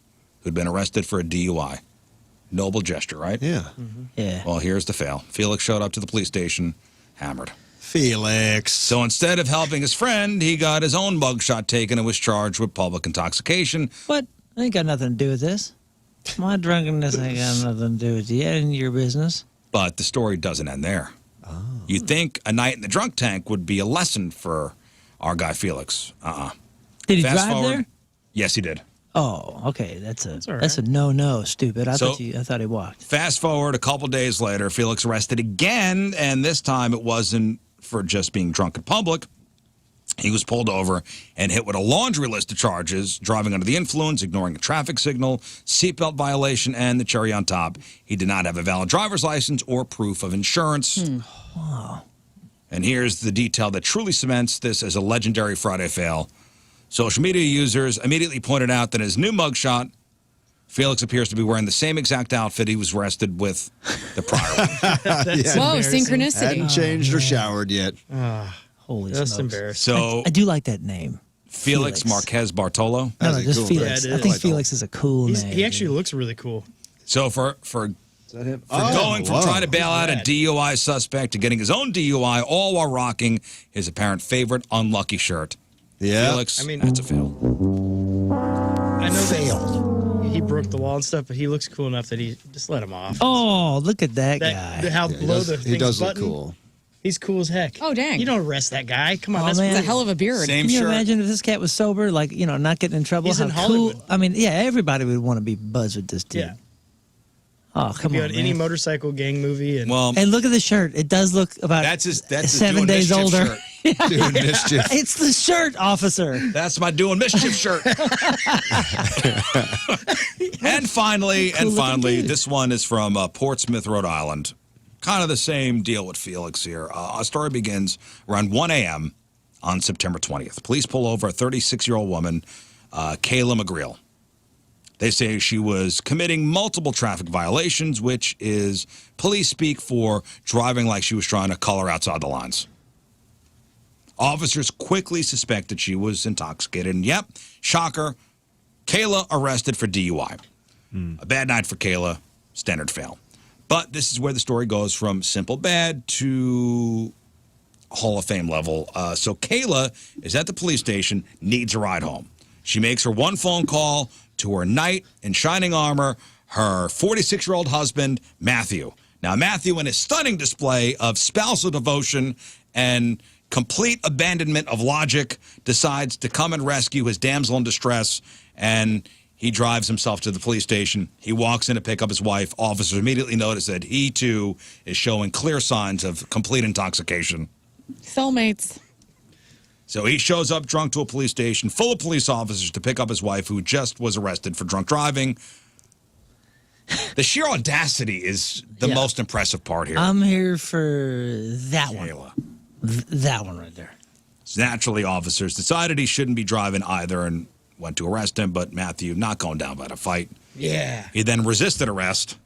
who'd been arrested for a DUI. Noble gesture, right? Yeah. Mm-hmm. Yeah. Well, here's the fail. Felix showed up to the police station hammered. Felix. So instead of helping his friend, he got his own mugshot taken and was charged with public intoxication. What? I ain't got nothing to do with this. My drunkenness ain't got nothing to do with you. That ain't your business. But the story doesn't end there. Oh. You'd think a night in the drunk tank would be a lesson for our guy Felix. Did he Fast drive forward, there? Yes, he did. Oh, okay. That's all right. a no, stupid. I So- thought he walked. Fast forward a couple days later, Felix arrested again, and this time it wasn't for just being drunk in public. He was pulled over and hit with a laundry list of charges: driving under the influence, ignoring a traffic signal, seatbelt violation, and the cherry on top, he did not have a valid driver's license or proof of insurance. Wow. And here's the detail that truly cements this as a legendary Friday fail. Social media users immediately pointed out that his new mugshot, Felix appears to be wearing the same exact outfit he was arrested with the prior one. Whoa, synchronicity. Hadn't changed or showered yet. Holy That's smokes. embarrassing. So I do like that name. Felix Marquez Bartolo. No, That's a just cool Felix. name. Yeah, it I think is. Felix is a cool name. He actually looks really cool. So for Is that him? going from trying to bail out a rad. DUI suspect to getting his own DUI, all while rocking his apparent favorite unlucky shirt. Yeah. Felix, I mean- that's a fail. I know that he broke the wall and stuff, but he looks cool enough that he just let him off. Oh, look at that guy. How Yeah, below the he thing's does look button, cool. He's cool as heck. Oh, dang. You don't arrest that guy. Come on, Oh, that's man. It's a hell of a beard. Same Can you shirt. imagine if this cat was sober, like, not getting in trouble? He's How in cool. Hollywood. I mean, yeah, everybody would want to be buzzed with this dude. Yeah. Oh, come You on, got any man. motorcycle gang movie, and Well, Hey, look at the shirt. It does look about that's his 7 doing days mischief older. shirt. Doing mischief. It's the shirt, officer. That's my doing mischief shirt. and finally, this one is from Portsmouth, Rhode Island. Kind of the same deal with Felix here. Our story begins around 1 a.m. on September 20th. Police pull over a 36-year-old woman, Kayla McGreal. They say she was committing multiple traffic violations, which is police speak for driving like she was trying to color outside the lines. Officers quickly suspected she was intoxicated, and yep, shocker, Kayla arrested for DUI. A bad night for Kayla, standard fail. But this is where the story goes from simple bad to Hall of Fame level. So Kayla is at the police station, needs a ride home. She makes her one phone call to her knight in shining armor, her 46-year-old husband, Matthew. Now, Matthew, in a stunning display of spousal devotion and complete abandonment of logic, decides to come and rescue his damsel in distress, and he drives himself to the police station. He walks in to pick up his wife. Officers immediately notice that he, too, is showing clear signs of complete intoxication. Soulmates. So he shows up drunk to a police station full of police officers to pick up his wife, who just was arrested for drunk driving. The sheer audacity is the most impressive part here. I'm here for that one. Kayla. That one right there. So naturally, officers decided he shouldn't be driving either and went to arrest him, but Matthew not going down by the fight. yeah. He then resisted arrest.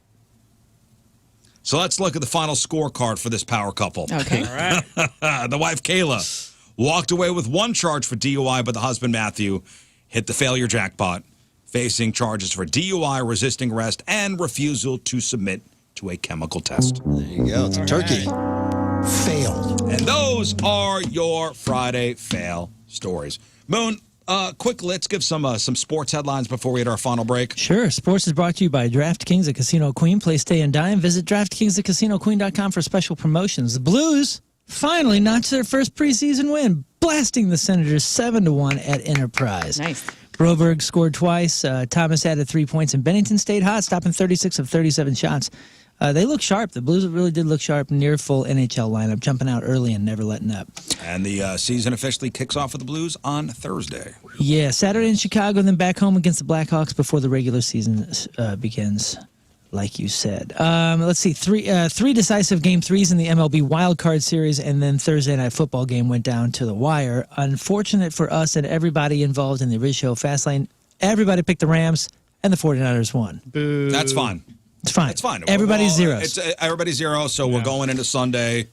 So let's look at the final scorecard for this power couple. Okay. All right. The wife, Kayla, walked away with one charge for DUI, but the husband, Matthew, hit the failure jackpot, facing charges for DUI, resisting arrest, and refusal to submit to a chemical test. There you go. It's a turkey. Failed. And those are your Friday fail stories. Moon, quick, let's give some sports headlines before we hit our final break. Sure. Sports is brought to you by DraftKings at Casino Queen. Play, stay, and dine. Visit DraftKings at CasinoQueen.com for special promotions. The Blues finally notched their first preseason win, blasting the Senators 7-1 at Enterprise. Nice. Broberg scored twice. Thomas added 3 points, and Bennington stayed hot, stopping 36 of 37 shots. They look sharp. The Blues really did look sharp. Near full NHL lineup, jumping out early and never letting up. And the season officially kicks off for the Blues on Thursday. Yeah, Saturday in Chicago, then back home against the Blackhawks before the regular season begins, like you said. Let's see, three decisive Game 3s in the MLB Wild Card Series, and then Thursday Night Football game went down to the wire. Unfortunate for us and everybody involved in the Rizz Show Fast Lane, everybody picked the Rams, and the 49ers won. Boo. That's fine. It's fine. It's fine. Everybody's zeros. Everybody's zero, so we're going into Sunday,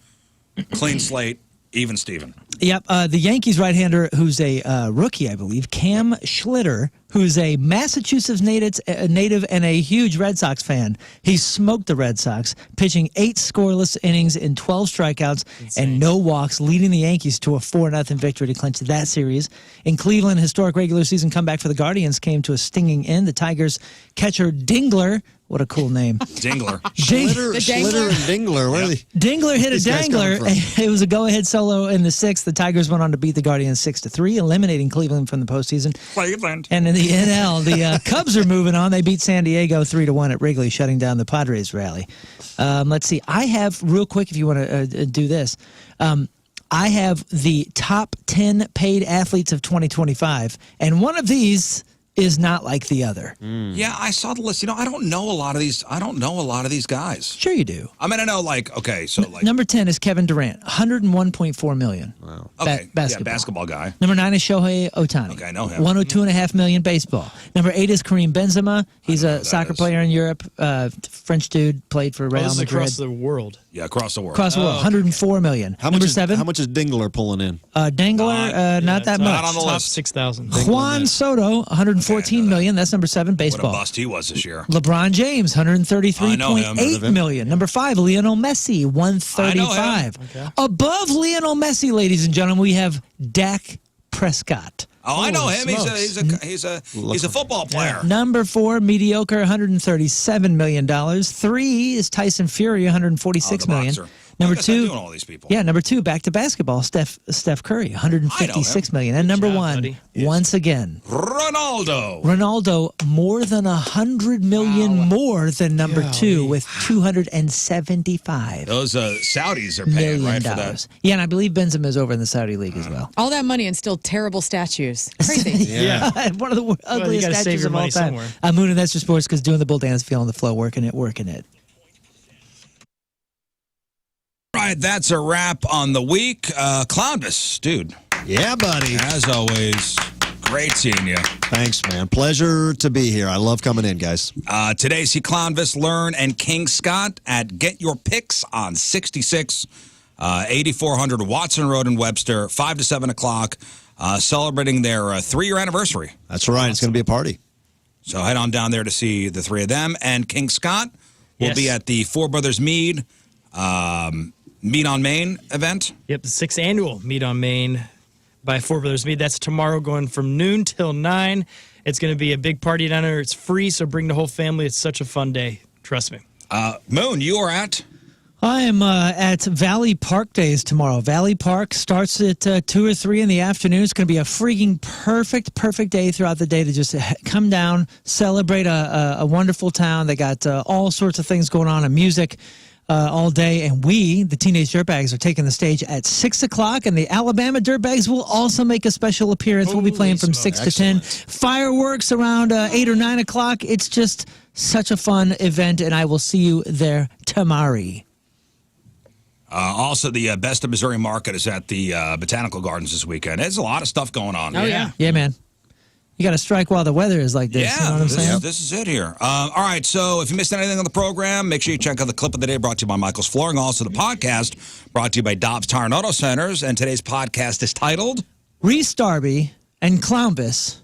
clean slate, even Steven. Yep. The Yankees right-hander, who's a rookie, I believe, Cam Schlitter, who's a Massachusetts native and a huge Red Sox fan. He smoked the Red Sox, pitching 8 scoreless innings in 12 strikeouts and no walks, leading the Yankees to a 4-0 victory to clinch that series. In Cleveland, historic regular season comeback for the Guardians came to a stinging end. The Tigers catcher Dingler, what a cool name. Dingler. Schlitter and Dingler. Where are they? Dingler hit a These guys dangler. coming from? It was a go-ahead solo in the 6th. The Tigers went on to beat the Guardians 6-3, eliminating Cleveland from the postseason. Cleveland. And in the NL, the Cubs are moving on. They beat San Diego 3-1 at Wrigley, shutting down the Padres rally. Let's see. I have, real quick, if you want to do this, I have the top 10 paid athletes of 2025, and one of these is not like the other. Yeah, I saw the list. I don't know a lot of these. I don't know a lot of these guys. Sure you do. I mean, I know, okay, so Number 10 is Kevin Durant, $101.4 million. Wow. Okay, basketball. yeah, basketball guy. Number 9 is Shohei Ohtani. Okay, I know him. $102.5 million baseball. Number 8 is Kareem Benzema. He's a soccer player in Europe. French dude, played for Real Madrid. Across the world. Yeah, across the world. Across the world, $104 million. Number 7. How much is Dingler pulling in? Dangler, not that much. Not on the Top list. 6,000. Juan Soto, $114 million. That's number 7, What a baseball. bust he was this year. LeBron James, $133.8 million. Number 5, Lionel Messi, $135. Okay. Above Lionel Messi, ladies and gentlemen, we have Dak Prescott. Oh, I know him. smokes. He's a football player. Number 4, mediocre, $137 million. 3 is Tyson Fury, $146 million. boxer. Number I guess I'm 2, doing all these people. Yeah, number 2, back to basketball, Steph Curry, $156 million. And number 1, once again, Ronaldo, more than $100 million more than number 2 with $275. Those Saudis are paying, right, for that. Yeah, and I believe Benzema's over in the Saudi league as well. All that money and still terrible statues. Crazy. Yeah. One of the ugliest gotta save statues your of all money time. somewhere. I'm Moon, and that's your sports, because doing the bull dance, feeling the flow, working it. All right, that's a wrap on the week. Clownvis, dude. Yeah, buddy. As always, great seeing you. Thanks, man. Pleasure to be here. I love coming in, guys. Today, see Clownvis, Learn, and King Scott at Get Your Picks on 66, 8400 Watson Road in Webster, 5 to 7 o'clock, celebrating their 3-year anniversary. That's right. It's going to be a party. So head on down there to see the 3 of them. And King Scott will be at the Four Brothers Mead Meat on Main event. Yep, the 6th annual Meat on Main by Four Brothers Mead. That's tomorrow, going from noon till 9. It's going to be a big party down there. It's free, so bring the whole family. It's such a fun day. Trust me. Moon, you are at? I am at Valley Park Days tomorrow. Valley Park starts at 2 or 3 in the afternoon. It's going to be a freaking perfect day throughout the day to just come down, celebrate a wonderful town. They got all sorts of things going on, and music all day. And we, the Teenage Dirtbags, are taking the stage at 6 o'clock, and the Alabama Dirtbags will also make a special appearance. We'll be playing from 6 to 10. Fireworks around 8 or 9 o'clock. It's just such a fun event, and I will see you there tomorrow. Also, the Best of Missouri Market is at the Botanical Gardens this weekend. There's a lot of stuff going on. Oh, yeah. Yeah, man. You got to strike while the weather is like this. Yeah, you know what I'm saying? This is it here. All right, so if you missed anything on the program, make sure you check out the clip of the day brought to you by Michael's Flooring. Also, the podcast brought to you by Dobbs Tire and Auto Centers. And today's podcast is titled Rhys Darby and Clownvis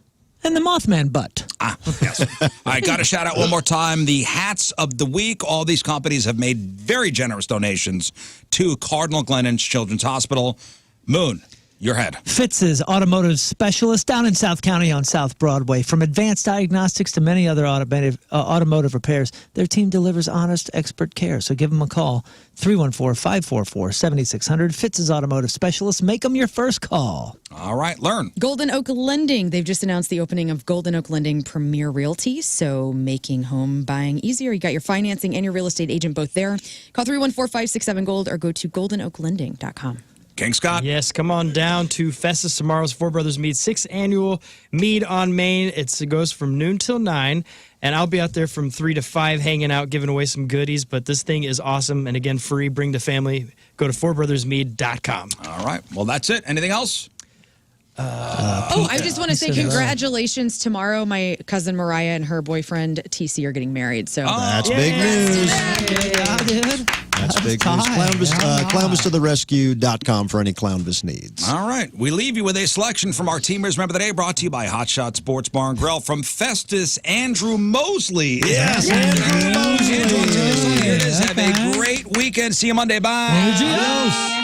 and the Mothman butt. Yes. All right, got to shout out one more time the hats of the week. All these companies have made very generous donations to Cardinal Glennon's Children's Hospital. Moon, Your head. Fitz's automotive specialist down in South County on South Broadway. From advanced diagnostics to many other automotive repairs, their team delivers honest, expert care. So give them a call, 314-544-7600. Fitz's automotive specialist. Make them your first call. All right, learn. Golden Oak Lending. They've just announced the opening of Golden Oak Lending Premier Realty, so making home buying easier. You got your financing and your real estate agent both there. Call 314-567-GOLD or go to goldenoaklending.com. King Scott. Yes, come on down to Festus tomorrow's Four Brothers Mead, 6th annual Mead on Main. It goes from noon till 9, and I'll be out there from 3 to 5 hanging out, giving away some goodies. But this thing is awesome, and again, free. Bring the family. Go to fourbrothersmead.com. All right. Well, that's it. Anything else? I just want to say congratulations. Tomorrow, my cousin Mariah and her boyfriend TC are getting married. So That's big news. Yeah, dude. That's big news. Clownvistotherescue.com for any Clownvis needs. All right. We leave you with a selection from our Teamers Remember the Day, brought to you by Hot Shot Sports Bar and Grill from Festus Andrew Mosley. Yes, Andrew Mosley. Andrew, here it is. Have a great weekend. See you Monday. Bye. Adios.